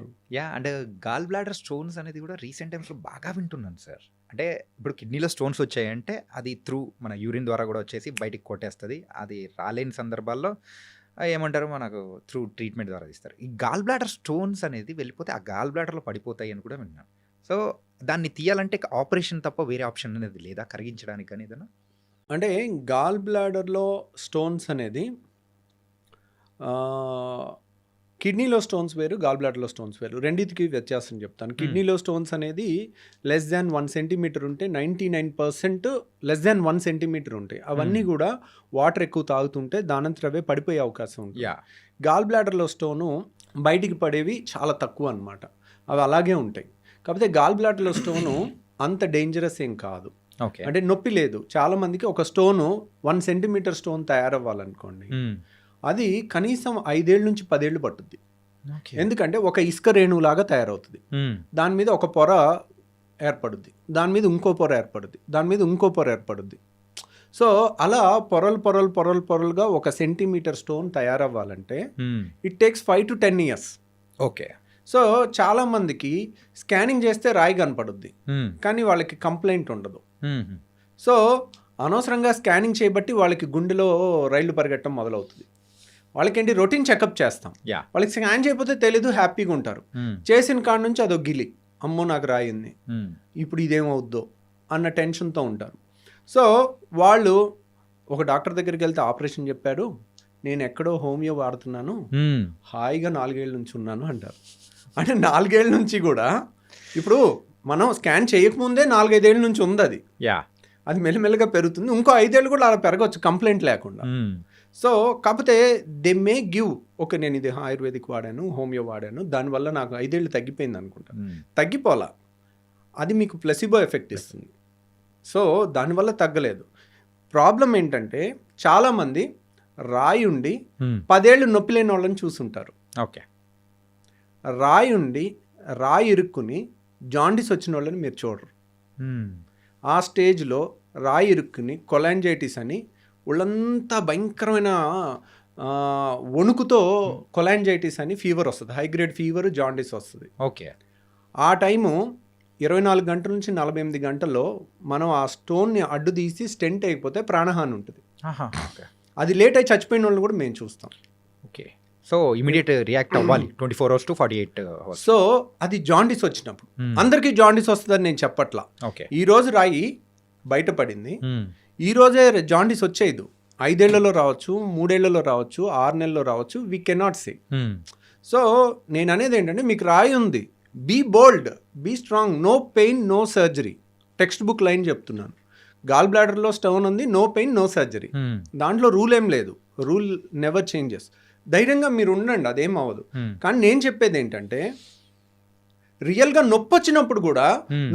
and gall bladder stones అనేది కూడా రీసెంట్ టైమ్స్లో బాగా వింటున్నాను సార్. అంటే ఇప్పుడు కిడ్నీలో స్టోన్స్ వచ్చాయంటే అది త్రూ మన యూరిన్ ద్వారా కూడా వచ్చేసి బయటికి కొట్టేస్తుంది. అది రాలేని సందర్భాల్లో ఏమంటారు, మనకు త్రూ ట్రీట్మెంట్ ద్వారా తీస్తారు. ఈ గాల్ బ్లాడర్ స్టోన్స్ అనేది వెళ్ళిపోతే ఆ గాల్ బ్లాడర్లో పడిపోతాయి అని కూడా విన్నాను. సో దాన్ని తీయాలంటే ఆపరేషన్ తప్ప వేరే ఆప్షన్ అనేది లేదా కరిగించడానికి అని ఏదైనా? అంటే గాల్ బ్లాడర్లో స్టోన్స్ అనేది కిడ్నీలో స్టోన్స్ వేరు, గాల్ బ్లాడర్లో స్టోన్స్ వేరు. రెండింటికి వ్యత్యాసం చెప్తాను. కిడ్నీలో స్టోన్స్ అనేది లెస్ దాన్ 1 సెంటీమీటర్ ఉంటే 99% లెస్ దాన్ 1 సెంటీమీటర్ ఉంటాయి. అవన్నీ కూడా వాటర్ ఎక్కువ తాగుతుంటే దానంతరవే పడిపోయే అవకాశం ఉంటుంది. గాల్ బ్లాడర్లో స్టోను బయటికి పడేవి చాలా తక్కువ అన్నమాట. అవి అలాగే ఉంటాయి. కాకపోతే గాల్ బ్లాడర్లో స్టోను అంత డేంజరస్ ఏం కాదు. అంటే నొప్పి లేదు. చాలామందికి ఒక స్టోను 1 సెంటీమీటర్ స్టోన్ తయారవ్వాలనుకోండి, అది కనీసం 5 ఏళ్ళ నుంచి 10 ఏళ్ళు పట్టుద్ది. ఎందుకంటే ఒక ఇసుక రేణువులాగా తయారవుతుంది. దాని మీద ఒక పొర ఏర్పడుద్ది, దాని మీద ఇంకో పొర ఏర్పడుద్ది, దాని మీద ఇంకో పొర ఏర్పడుద్ది. సో అలా పొరలుగా 1 సెంటీమీటర్ స్టోన్ తయారవ్వాలంటే it takes 5 to 10 years. Okay. So చాలామందికి స్కానింగ్ చేస్తే రాయి కనపడుద్ది, కానీ వాళ్ళకి కంప్లైంట్ ఉండదు. సో అనవసరంగా స్కానింగ్ చేయబట్టి వాళ్ళకి గుండెలో రైళ్లు పరిగెట్టడం మొదలవుతుంది. వాళ్ళకేంటి, రొటీన్ చెకప్ చేస్తాం, వాళ్ళకి స్కాన్ చేయకపోతే తెలీదు, హ్యాపీగా ఉంటారు. చేసిన కాడ నుంచి అదో గిలి, అమ్మో నాకు రాయింది, ఇప్పుడు ఇదేమవుద్దో అన్న టెన్షన్తో ఉంటారు. సో వాళ్ళు ఒక డాక్టర్ దగ్గరికి వెళ్తే ఆపరేషన్ చెప్పాడు, నేను ఎక్కడో హోమియో వాడుతున్నాను, హాయిగా 4 ఏళ్ళ నుంచి ఉన్నాను అంటారు. అంటే 4 ఏళ్ళ నుంచి కూడా, ఇప్పుడు మనం స్కాన్ చేయకముందే 4-5 ఏళ్ళ నుంచి ఉంది అది. అది మెల్లమెల్లగా పెరుగుతుంది. ఇంకో 5 ఏళ్ళు కూడా అలా పెరగవచ్చు కంప్లైంట్ లేకుండా. సో కాకపోతే దే మే గివ్, ఓకే నేను ఇది ఆయుర్వేదిక్ వాడాను, హోమియో వాడాను, దానివల్ల నాకు 5 ఏళ్ళు తగ్గిపోయింది అనుకుంటా. తగ్గిపోలా, అది మీకు ప్లసిబో ఎఫెక్ట్ ఇస్తుంది. సో దానివల్ల తగ్గలేదు. ప్రాబ్లం ఏంటంటే చాలామంది రాయి ఉండి 10 ఏళ్ళు నొప్పి లేని వాళ్ళని చూసుంటారు. ఓకే. రాయి ఉండి రాయి ఇరుక్కుని జాండిస్ వచ్చిన వాళ్ళని మీరు చూడరు. ఆ స్టేజ్లో రాయి ఇరుక్కుని కొలాంజైటిస్ అని ఒళ్ళంతా భయంకరమైన వణుకుతో కొలాంజైటిస్ అని ఫీవర్ వస్తుంది, హై గ్రేడ్ ఫీవర్, జాండిస్ వస్తుంది. ఓకే. ఆ టైము 24 గంటల నుంచి 48 గంటల్లో మనం ఆ స్టోన్ని అడ్డు తీసి స్టెంట్ అయిపోతే ప్రాణహాని ఉంటుంది. అది లేట్ అయి చచ్చిపోయిన వాళ్ళని కూడా మేము చూస్తాం. ఓకే. సో ఇమీడియట్ రియాక్ట్ అవ్వాలి 24 hours to 48 hours. సో అది జాండిస్ వచ్చినప్పుడు. అందరికీ జాండిస్ వస్తుందని నేను చెప్పట్లా. ఓకే. ఈరోజు రాయి బయటపడింది, ఈరోజే జాండిస్ వచ్చేది. 5 ఏళ్లలో రావచ్చు, 3 ఏళ్లలో రావచ్చు, 6 నెలల్లో రావచ్చు, వీ కెనాట్ సే. సో నేను అనేది ఏంటంటే, మీకు రాయి ఉంది, be bold, be strong, no pain no surgery. Textbook line చెప్తున్నాను. గాల్ బ్లాడర్లో స్టోన్ ఉంది, నో పెయిన్ నో సర్జరీ. దాంట్లో రూల్ ఏం లేదు, రూల్ నెవర్ చేంజెస్. ధైర్యంగా మీరు ఉండండి, అదేం అవ్వదు. కానీ నేను చెప్పేది ఏంటంటే, రియల్గా నొప్పి వచ్చినప్పుడు కూడా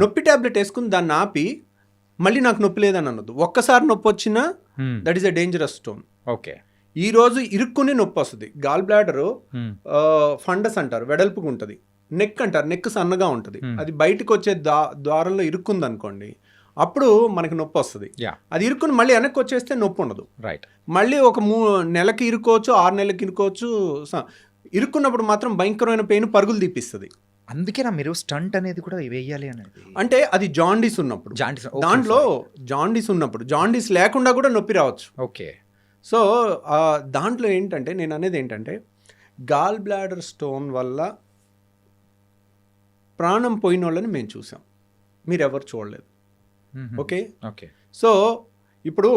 నొప్పి ట్యాబ్లెట్ వేసుకుని దాన్ని ఆపి మళ్ళీ నాకు నొప్పి లేదని అనొద్దు. ఒక్కసారి నొప్పి వచ్చినా that is a dangerous stone. Okay. ఈ రోజు ఇరుక్కుని నొప్పి వస్తుంది. గాల్ బ్లాడర్ ఫండస్ అంటారు, వెడల్పుగా ఉంటుంది. నెక్ అంటారు, నెక్ సన్నగా ఉంటుంది. అది బయటకు వచ్చే ద్వారంలో ఇరుక్కుంది అనుకోండి, అప్పుడు మనకి నొప్పి వస్తుంది. అది ఇరుక్కుని మళ్ళీ వెనక్కి వచ్చేస్తే నొప్పి ఉండదు. రైట్. మళ్ళీ ఒక 3 నెలలకి ఇరుకోవచ్చు, 6 నెలలకి ఇరుకోవచ్చు. ఇరుక్కున్నప్పుడు మాత్రం భయంకరమైన పెయిన్ పరుగులు తీపిస్తుంది. అందుకేనా మీరు స్టంట్ అనేది కూడా వేయాలి అనేది? అంటే అది జాండీస్ ఉన్నప్పుడు, దాంట్లో జాండీస్ ఉన్నప్పుడు, జాండీస్ లేకుండా కూడా నొప్పి రావచ్చు. ఓకే. సో దాంట్లో ఏంటంటే నేను అనేది ఏంటంటే, గాల్ బ్లాడర్ స్టోన్ వల్ల ప్రాణం పోయిన వాళ్ళని మేము చూసాం, మీరెవరు చూడలేదు. ఓకే. ఓకే. సో ఇప్పుడు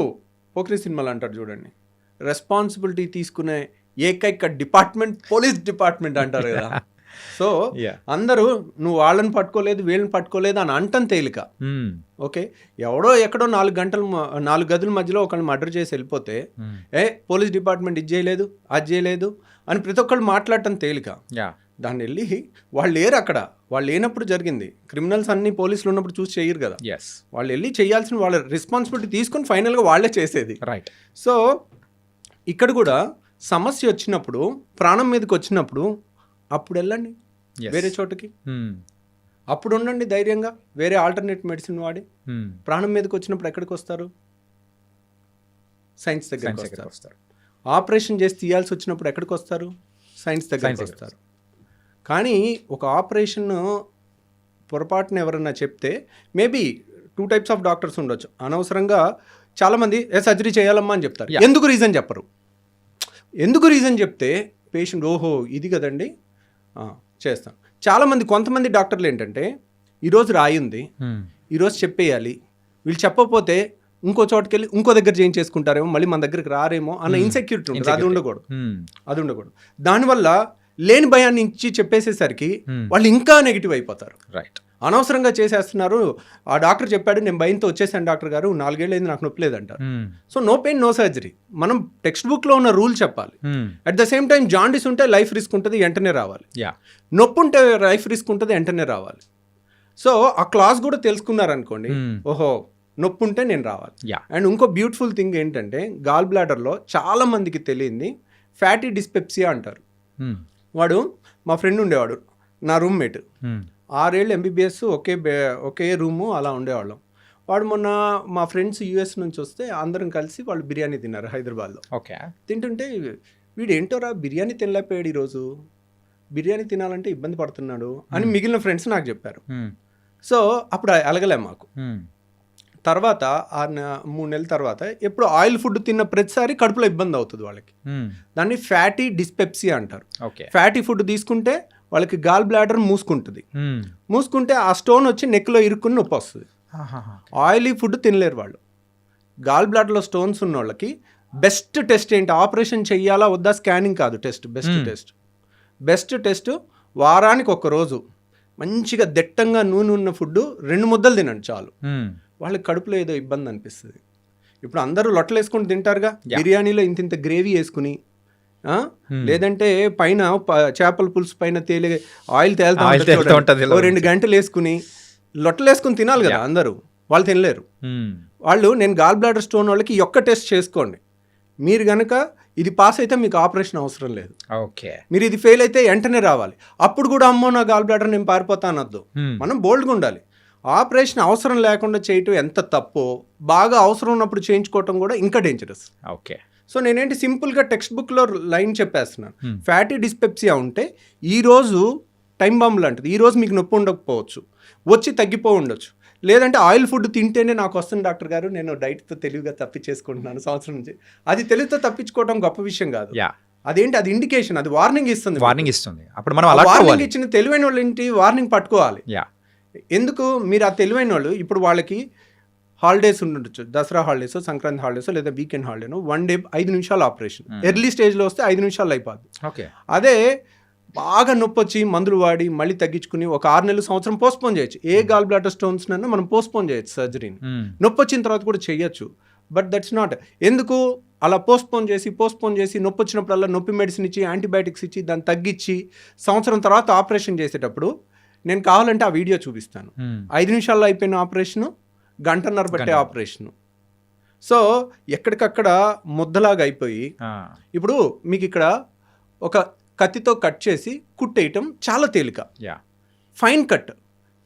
పోక్రీ సినిమాలు అంటారు చూడండి, రెస్పాన్సిబిలిటీ తీసుకునే ఏకైక డిపార్ట్మెంట్ పోలీస్ డిపార్ట్మెంట్ అంటారు కదా. సో అందరూ నువ్వు వాళ్ళని పట్టుకోలేదు, వీళ్ళని పట్టుకోలేదు అని అంటం తేలిక. ఓకే. ఎవడో ఎక్కడో 4 గదుల మధ్యలో ఒకళ్ళు మర్డర్ చేసి వెళ్ళిపోతే, పోలీస్ డిపార్ట్మెంట్ ఇది చేయలేదు, అది చేయలేదు అని ప్రతి ఒక్కళ్ళు మాట్లాడటం తేలిక. దాన్ని వెళ్ళి వాళ్ళు లేరు అక్కడ, వాళ్ళు లేనప్పుడు జరిగింది. క్రిమినల్స్ అన్ని పోలీసులు ఉన్నప్పుడు చూసి చేయరు కదా. వాళ్ళు వెళ్ళి చేయాల్సిన వాళ్ళ రెస్పాన్సిబిలిటీ తీసుకొని ఫైనల్గా వాళ్ళే చేసేది. రైట్. సో ఇక్కడ కూడా సమస్య వచ్చినప్పుడు, ప్రాణం మీదకి వచ్చినప్పుడు అప్పుడు వెళ్ళండి Yes. వేరే చోటకి. Hmm. అప్పుడు ఉండండి ధైర్యంగా, వేరే ఆల్టర్నేట్ మెడిసిన్ వాడి. Hmm. ప్రాణం మీదకి వచ్చినప్పుడు ఎక్కడికి వస్తారు? సైన్స్ దగ్గరికి Science దగ్గరికి వస్తారు. ఆపరేషన్ చేసి తీయాల్సి వచ్చినప్పుడు ఎక్కడికి వస్తారు? సైన్స్ దగ్గరికి Science వస్తారు. కానీ ఒక ఆపరేషన్ పొరపాటున ఎవరన్నా చెప్తే మేబీ 2 types ఆఫ్ డాక్టర్స్ ఉండొచ్చు. అనవసరంగా చాలామంది సర్జరీ చేయాలమ్మా అని చెప్తారు. Yeah. ఎందుకు రీజన్ చెప్పరు? ఎందుకు రీజన్ చెప్తే పేషెంట్ ఓహో ఇది కదండి చేస్తాం. చాలామంది కొంతమంది డాక్టర్లు ఏంటంటే ఈరోజు రాయి ఉంది, Hmm. ఈరోజు చెప్పేయాలి, వీళ్ళు చెప్పకపోతే ఇంకో చోటుకి వెళ్ళి ఇంకో దగ్గర చేయించేసుకుంటారేమో, మళ్ళీ మన దగ్గరికి రారేమో అన్న ఇన్సెక్యూరిటీ ఉంటుంది. అది ఉండకూడదు. Hmm. అది ఉండకూడదు. దానివల్ల లేని భయాన్ని ఇచ్చి చెప్పేసేసరికి వాళ్ళు ఇంకా నెగిటివ్ అయిపోతారు. Right. అనవసరంగా చేసేస్తున్నారు. ఆ డాక్టర్ చెప్పాడు, నేను భయంతో వచ్చేసాను డాక్టర్ గారు, 4 ఏళ్ళు అయింది నాకు నొప్పి లేదంటారు. Hmm. So no pain no surgery. మనం టెక్స్ట్ బుక్లో ఉన్న రూల్ చెప్పాలి. Hmm. At the same time jaundice ఉంటే లైఫ్ రిస్క్ ఉంటుంది, వెంటనే రావాలి. Yeah. నొప్పి ఉంటే లైఫ్ రిస్క్ ఉంటుంది, వెంటనే రావాలి. సో ఆ క్లాస్ కూడా తెలుసుకున్నారనుకోండి, ఓహో నొప్పి ఉంటే నేను రావాలి. Yeah. అండ్ ఇంకో బ్యూటిఫుల్ థింగ్ ఏంటంటే గాల్ బ్లాడర్లో చాలా మందికి తెలియంది ఫ్యాటీ డిస్పెప్సియా అంటారు. Hmm. వాడు మా ఫ్రెండ్ ఉండేవాడు, నా రూమ్మేట్. Hmm. 6 ఏళ్ళు ఎంబీబీఎస్ ఒకే రూము అలా ఉండేవాళ్ళం. వాడు మొన్న మా ఫ్రెండ్స్ యూఎస్ నుంచి వస్తే అందరం కలిసి వాళ్ళు బిర్యానీ తిన్నారు హైదరాబాద్లో. Okay. తింటుంటే వీడు ఏంటోరా బిర్యానీ తినలేకపోయాడు ఈరోజు, బిర్యానీ తినాలంటే ఇబ్బంది పడుతున్నాడు అని మిగిలిన ఫ్రెండ్స్ నాకు చెప్పారు. Hmm. సో అప్పుడు అలగలే మాకు. Hmm. తర్వాత 3 నెలల తర్వాత ఎప్పుడు ఆయిల్ ఫుడ్ తిన్న ప్రతిసారి కడుపులో ఇబ్బంది అవుతుంది వాళ్ళకి. Hmm. దాన్ని ఫ్యాటీ డిస్పెప్సియా అంటారు. Okay. ఫ్యాటీ ఫుడ్ తీసుకుంటే వాళ్ళకి గాల్ బ్లాడర్ మూసుకుంటుంది. Hmm. మూసుకుంటే ఆ స్టోన్ వచ్చి నెక్లో ఇరుక్కుని నొప్పి వస్తుంది. ఆయిలీ ఫుడ్ తినలేరు వాళ్ళు. గాల్ బ్లాడర్లో స్టోన్స్ ఉన్న వాళ్ళకి బెస్ట్ టెస్ట్ ఏంటి, ఆపరేషన్ చెయ్యాలా వద్దా స్కానింగ్ కాదు టెస్ట్. బెస్ట్ టెస్ట్ వారానికి 1 రోజు మంచిగా దట్టంగా నూనె ఉన్న ఫుడ్ 2 ముద్దలు తినండి చాలు. Hmm. వాళ్ళకి కడుపులో ఏదో ఇబ్బంది అనిపిస్తుంది. ఇప్పుడు అందరూ లొట్టలు వేసుకొని తింటారుగా, బిర్యానీలో ఇంత గ్రేవీ వేసుకుని, లేదంటే పైన చేపల పులుసు పైన ఆయిల్ తేలుతా 2 గంటలు వేసుకుని లొట్టలు వేసుకుని తినాలి కదా అందరూ. వాళ్ళు తినలేరు. Hmm. వాళ్ళు నేను గాల్ బ్లాడర్ స్టోన్ వాళ్ళకి ఈ ఒక్క టెస్ట్ చేసుకోండి, మీరు కనుక ఇది పాస్ అయితే మీకు ఆపరేషన్ అవసరం లేదు. Okay. మీరు ఇది ఫెయిల్ అయితే వెంటనే రావాలి. అప్పుడు కూడా అమ్మో నా గాల్ బ్లాడర్ నేను పారిపోతా అనొద్దు. Hmm. మనం బోల్డ్గా ఉండాలి. ఆపరేషన్ అవసరం లేకుండా చేయటం ఎంత తప్పో, బాగా అవసరం ఉన్నప్పుడు చేయించుకోవటం కూడా ఇంకా డేంజరస్. Okay. సో నేనేంటి సింపుల్గా టెక్స్ట్ బుక్లో లైన్ చెప్పేస్తున్నాను. ఫ్యాటీ డిస్పెప్సియా ఉంటే ఈరోజు టైం బాంబ్ లాంటిది, ఈరోజు మీకు నొప్పి ఉండకపోవచ్చు, వచ్చి తగ్గిపో ఉండొచ్చు. లేదంటే ఆయిల్ ఫుడ్ తింటేనే నాకు వస్తుంది డాక్టర్ గారు, నేను డైట్తో తెలివిగా తప్పించేసుకుంటున్నాను సంవత్సరం నుంచి. అది తెలివితో తప్పించుకోవడం గొప్ప విషయం కాదు. Yeah. అదేంటి, అది ఇండికేషన్, అది వార్నింగ్ ఇస్తుంది. వార్నింగ్ ఇస్తుంది. అప్పుడు మనం అలా వార్నింగ్ ఇచ్చిన తెలివైన వాళ్ళు ఏంటి, వార్నింగ్ పట్టుకోవాలి. Yeah. ఎందుకు మీరు ఆ తెలివైన వాళ్ళు ఇప్పుడు వాళ్ళకి హాలిడేస్ ఉండొచ్చు, దసరా హాలిడేస్, సంక్రాంతి హాలిడేస్, లేదా వీకెండ్ హాలిడేను, 1 డే 5 నిమిషాలు ఆపరేషన్. ఎర్లీ స్టేజ్లో వస్తే 5 నిమిషాలు అయిపోద్ది. Okay. అదే బాగా నొప్పి వచ్చి మందులు వాడి మళ్ళీ తగ్గించుకుని ఒక 6 నెలలు సంవత్సరం పోస్ట్పోన్ చేయొచ్చు. ఏ గాల్ బ్లాడర్ స్టోన్స్ నన్ను మనం పోస్ట్పోన్ చేయొచ్చు సర్జరీని. Hmm. నొప్పి వచ్చిన తర్వాత కూడా చేయొచ్చు. But that's not. ఎందుకు అలా పోస్ట్పోన్ చేసి నొప్పి వచ్చినప్పుడల్లా నొప్పి మెడిసిన్ ఇచ్చి యాంటీబయాటిక్స్ ఇచ్చి దాన్ని తగ్గించి సంవత్సరం తర్వాత ఆపరేషన్ చేసేటప్పుడు నేను కావాలంటే ఆ వీడియో చూపిస్తాను. 5 నిమిషాల్లో అయిపోయిన ఆపరేషను, 1.5 గంటలు పట్టే ఆపరేషను. సో ఎక్కడికక్కడ ముద్దలాగా అయిపోయి, ఇప్పుడు మీకు ఇక్కడ ఒక కత్తితో కట్ చేసి కుట్టేయటం చాలా తేలిక. Yeah. Fine cut,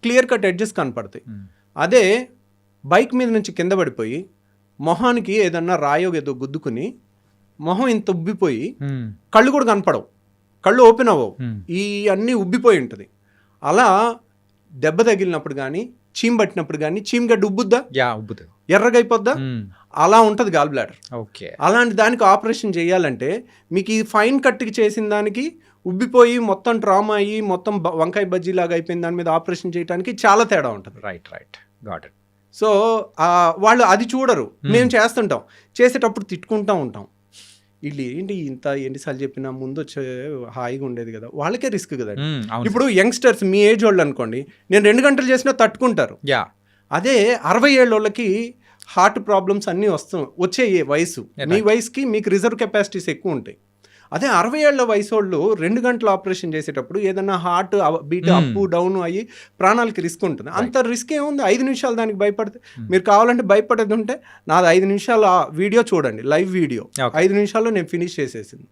clear cut edges కనపడతాయి. అదే బైక్ మీద నుంచి కింద పడిపోయి మొహానికి ఏదన్నా రాయో ఏదో గుద్దుకుని మొహం ఇంత ఉబ్బిపోయి కళ్ళు కూడా కనపడవు, కళ్ళు ఓపెన్ అవ్వవు, ఈ అన్నీ ఉబ్బిపోయి ఉంటుంది. అలా దెబ్బ తగిలినప్పుడు కానీ, చీమ్ పట్టినప్పుడు కానీ చీమగడ్డ ఉబ్బుద్దా, ఎర్రగా అయిపోద్దా, అలా ఉంటుంది గాల్ బ్లాడర్. ఓకే. అలాంటి దానికి ఆపరేషన్ చేయాలంటే మీకు ఈ ఫైన్ కట్కి చేసిన దానికి ఉబ్బిపోయి మొత్తం ట్రామా అయ్యి మొత్తం వంకాయ బజ్జీ లాగా అయిపోయిన దాని మీద ఆపరేషన్ చేయడానికి చాలా తేడా ఉంటుంది. Right right got it. So వాళ్ళు అది చూడరు, మేము చేస్తుంటాం, చేసేటప్పుడు తిట్టుకుంటూ ఉంటాం. వీళ్ళు ఏంటి ఇంత ఎన్నిసార్లు చెప్పినా ముందు వచ్చే హాయిగా ఉండేది కదా, వాళ్ళకే రిస్క్ కదా. ఇప్పుడు యంగ్స్టర్స్ మీ ఏజ్ వాళ్ళు అనుకోండి, నేను 2 గంటలు చేసినా తట్టుకుంటారు. అదే 60 ఏళ్ళ వాళ్ళకి హార్ట్ ప్రాబ్లమ్స్ అన్నీ వచ్చే వయసు, మీ వయసుకి మీకు రిజర్వ్ కెపాసిటీస్ ఎక్కువ ఉంటాయి. అదే 60 ఏళ్ల వయసు వాళ్ళు 2 గంటలు ఆపరేషన్ చేసేటప్పుడు ఏదన్నా హార్ట్ బీట్ అప్ డౌన్ అయ్యి ప్రాణాలకి రిస్క్ ఉంటుంది. అంత రిస్క్ ఏముంది, 5 నిమిషాలు దానికి భయపడితే. మీరు కావాలంటే భయపడేది ఉంటే నాది 5 నిమిషాల వీడియో చూడండి, లైవ్ వీడియో 5 నిమిషాల్లో నేను ఫినిష్ చేసేసింది.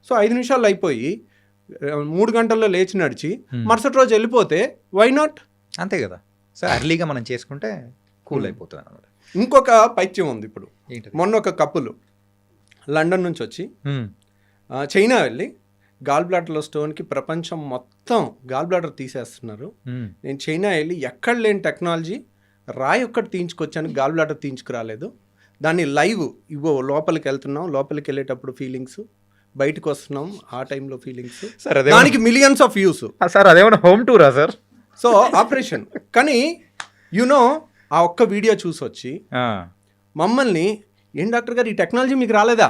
సో 5 నిమిషాల్లో అయిపోయి 3 గంటల్లో లేచి నడిచి మరుసటి రోజు వెళ్ళిపోతే వై నాట్? అంతే కదా. సో ఎర్లీగా మనం చేసుకుంటే కూల్ అయిపోతుంది అనమాట. ఇంకొక పైత్యం ఉంది ఇప్పుడు. ఏంటది? మొన్న ఒక కప్పులు లండన్ నుంచి వచ్చి చైనా వెళ్ళి గాల్ బ్లాడర్లో స్టోన్కి ప్రపంచం మొత్తం గాల్ బ్లాడర్ తీసేస్తున్నారు. నేను చైనా వెళ్ళి ఎక్కడ లేని టెక్నాలజీ రాయి ఒక్కటి తీయించుకొచ్చాను, గాల్ బ్లాడర్ తీయించుకురాలేదు. దాన్ని లైవ్ ఇగో లోపలికి వెళ్తున్నాం, లోపలికి వెళ్ళేటప్పుడు ఫీలింగ్స్, బయటకు వస్తున్నాం ఆ టైంలో ఫీలింగ్స్, దానికి మిలియన్స్ ఆఫ్ వ్యూస్. సార్ అదేమన్నా హోమ్ టూరా సార్? So operation. కానీ యునో ఆ ఒక్క వీడియో చూసి వచ్చి మమ్మల్ని ఏం డాక్టర్ గారు ఈ టెక్నాలజీ మీకు రాలేదా?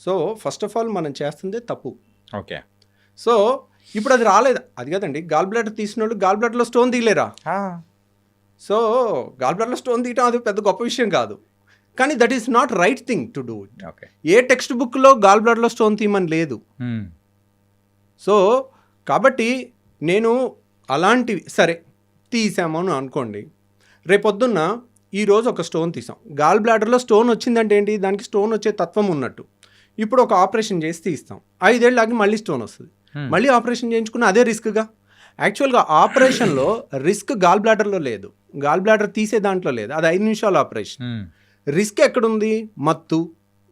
సో ఫస్ట్ ఆఫ్ ఆల్ మనం చేస్తుందే తప్పు. ఓకే. సో ఇప్పుడు అది రాలేదు, అది కదండి గాల్ బ్లాడర్ తీసిన వాళ్ళు గాల్ బ్లాడర్లో స్టోన్ తీయలేరా? సో గాల్ బ్లాడర్లో స్టోన్ తీయటం అది పెద్ద గొప్ప విషయం కాదు, కానీ that is not right thing to do it. Okay. ఏ టెక్స్ట్ బుక్లో గాల్ బ్లాడర్లో స్టోన్ తీయమని లేదు. సో కాబట్టి నేను అలాంటివి సరే తీసాము అని అనుకోండి, రేపొద్దున్న ఈరోజు ఒక స్టోన్ తీసాం, గాల్ బ్లాడర్లో స్టోన్ వచ్చిందంటే ఏంటి, దానికి స్టోన్ వచ్చే తత్వం ఉన్నట్టు. ఇప్పుడు ఒక ఆపరేషన్ చేసి తీస్తాం, 5 ఏళ్ళు ఆగి మళ్ళీ స్టోన్ వస్తుంది, మళ్ళీ ఆపరేషన్ చేయించుకున్న అదే రిస్క్గా. యాక్చువల్గా ఆపరేషన్లో రిస్క్ గాల్ బ్లాడర్లో లేదు, గాల్ బ్లాడర్ తీసే దాంట్లో లేదు, అది 5 నిమిషాల ఆపరేషన్. రిస్క్ ఎక్కడుంది? మత్తు,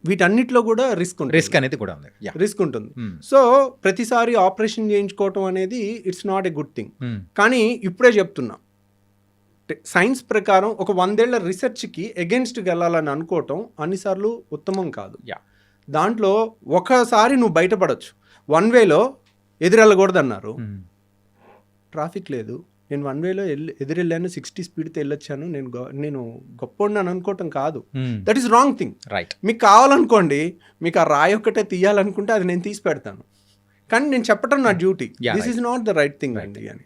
వీటన్నిటిలో కూడా రిస్క్ ఉంటుంది. రిస్క్ అనేది కూడా ఉంది, రిస్క్ ఉంటుంది. సో ప్రతిసారి ఆపరేషన్ చేయించుకోవటం అనేది it's not a good thing. కానీ ఇప్పుడే చెప్తున్నా, సైన్స్ ప్రకారం ఒక 100 ఏళ్ల రీసెర్చ్కి ఎగెన్స్ట్కి వెళ్ళాలని అనుకోవటం అన్నిసార్లు ఉత్తమం కాదు. దాంట్లో ఒకసారి నువ్వు బయటపడవచ్చు. 1 వేలో ఎదురెళ్ళకూడదు అన్నారు, ట్రాఫిక్ లేదు, నేను 1 వేలో ఎదురెళ్ళాను, 60 స్పీడ్తో వెళ్ళొచ్చాను, నేను గొప్ప అనుకోవటం కాదు. That is wrong thing. Right. మీకు కావాలనుకోండి, మీకు ఆ రాయి ఒక్కటే తీయాలనుకుంటే అది నేను తీసి పెడతాను, కానీ నేను చెప్పటం నా duty. This is not the right thing అండి అని.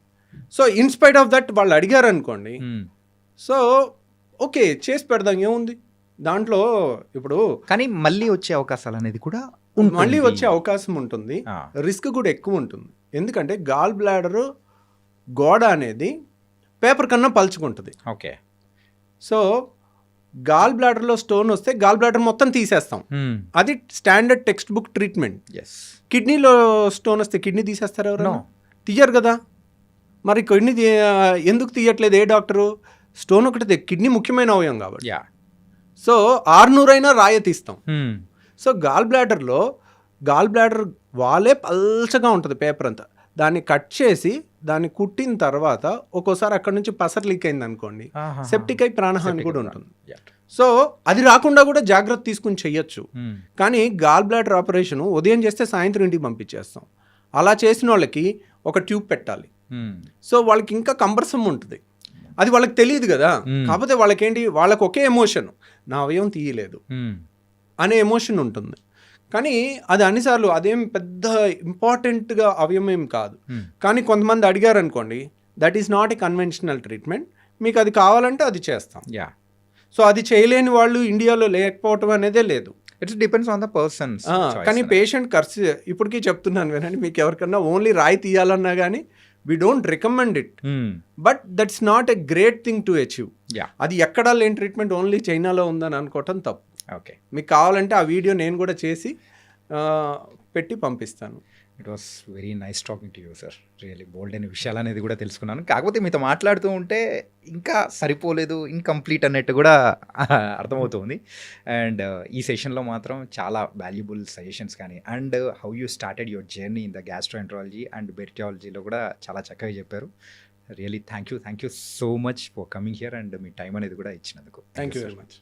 సో ఇన్స్పైట్ ఆఫ్ దట్ వాళ్ళు అడిగారు అనుకోండి, సో ఓకే చేసి పెడదాం, ఏముంది దాంట్లో. ఇప్పుడు కానీ మళ్ళీ వచ్చే అవకాశాలు అనేది కూడా మళ్ళీ వచ్చే అవకాశం ఉంటుంది, రిస్క్ కూడా ఎక్కువ ఉంటుంది. ఎందుకంటే గాల్ బ్లాడర్ గోడ అనేది పేపర్ కన్నా పలుచుకుంటుంది. ఓకే. సో గాల్ బ్లాడర్లో స్టోన్ వస్తే గాల్ బ్లాడర్ మొత్తం తీసేస్తాం, అది స్టాండర్డ్ టెక్స్ట్ బుక్ ట్రీట్మెంట్. కిడ్నీలో స్టోన్ వస్తే కిడ్నీ తీసేస్తారు ఎవరు? తీయరు కదా. మరి కిడ్నీ ఎందుకు తీయట్లేదు ఏ డాక్టరు? స్టోన్ ఒకటి, కిడ్నీ ముఖ్యమైన అవయవం కాబట్టి. సో 600 అయినా రాయ తీస్తాం. సో గాల్ బ్లాడర్ వాలే పల్చగా ఉంటుంది పేపర్ అంతా, దాన్ని కట్ చేసి దాన్ని కుట్టిన తర్వాత ఒక్కోసారి అక్కడ నుంచి పసర్ లీక్ అయింది అనుకోండి, సెప్టిక్ అయి ప్రాణహాని కూడా ఉంటుంది. సో అది రాకుండా కూడా జాగ్రత్త తీసుకుని చెయ్యొచ్చు. కానీ గాల్ బ్లాడర్ ఆపరేషన్ ఉదయం చేస్తే సాయంత్రం ఇంటికి పంపించేస్తాం. అలా చేసిన వాళ్ళకి ఒక ట్యూబ్ పెట్టాలి. సో వాళ్ళకి ఇంకా కంబర్సమ్ ఉంటుంది, అది వాళ్ళకి తెలియదు కదా. కాకపోతే వాళ్ళకేంటి, వాళ్ళకి ఒకే ఎమోషన్, నా అవయవం తీయలేదు అనే ఎమోషన్ ఉంటుంది. కానీ అది అన్నిసార్లు అదేం పెద్ద ఇంపార్టెంట్గా అవయవం ఏం కాదు. కానీ కొంతమంది అడిగారు అనుకోండి, that is not a conventional treatment, మీకు అది కావాలంటే అది చేస్తాం. సో అది చేయలేని వాళ్ళు ఇండియాలో లేకపోవటం అనేదే లేదు. It's depends on the persons. కానీ పేషెంట్ ఖర్చు ఇప్పటికీ చెప్తున్నాను వినండి, మీకు ఎవరికన్నా ఓన్లీ రాయి తీయాలన్నా కానీ we don't recommend it, but that's not a great thing to achieve. అది ఎక్కడా లేని ట్రీట్మెంట్ ఓన్లీ చైనాలో ఉందని అనుకోవటం తప్పు. ఓకే. మీకు కావాలంటే ఆ వీడియో నేను కూడా చేసి పెట్టి పంపిస్తాను. It was very nice talking to you sir. Really bold అయిన విషయాలు అనేది కూడా తెలుసుకున్నాను. కాకపోతే మీతో మాట్లాడుతూ ఉంటే ఇంకా సరిపోలేదు, ఇన్కంప్లీట్ అన్నట్టు కూడా అర్థమవుతుంది. అండ్ ఈ సెషన్లో మాత్రం చాలా వాల్యుబుల్ సజెషన్స్ కానీ, and how you started your journey in the gastroenterology and బెరిటాలజీలో కూడా చాలా చక్కగా చెప్పారు. Really thank you so much for coming here and మీ టైం అనేది కూడా ఇచ్చినందుకు. Thank you very much.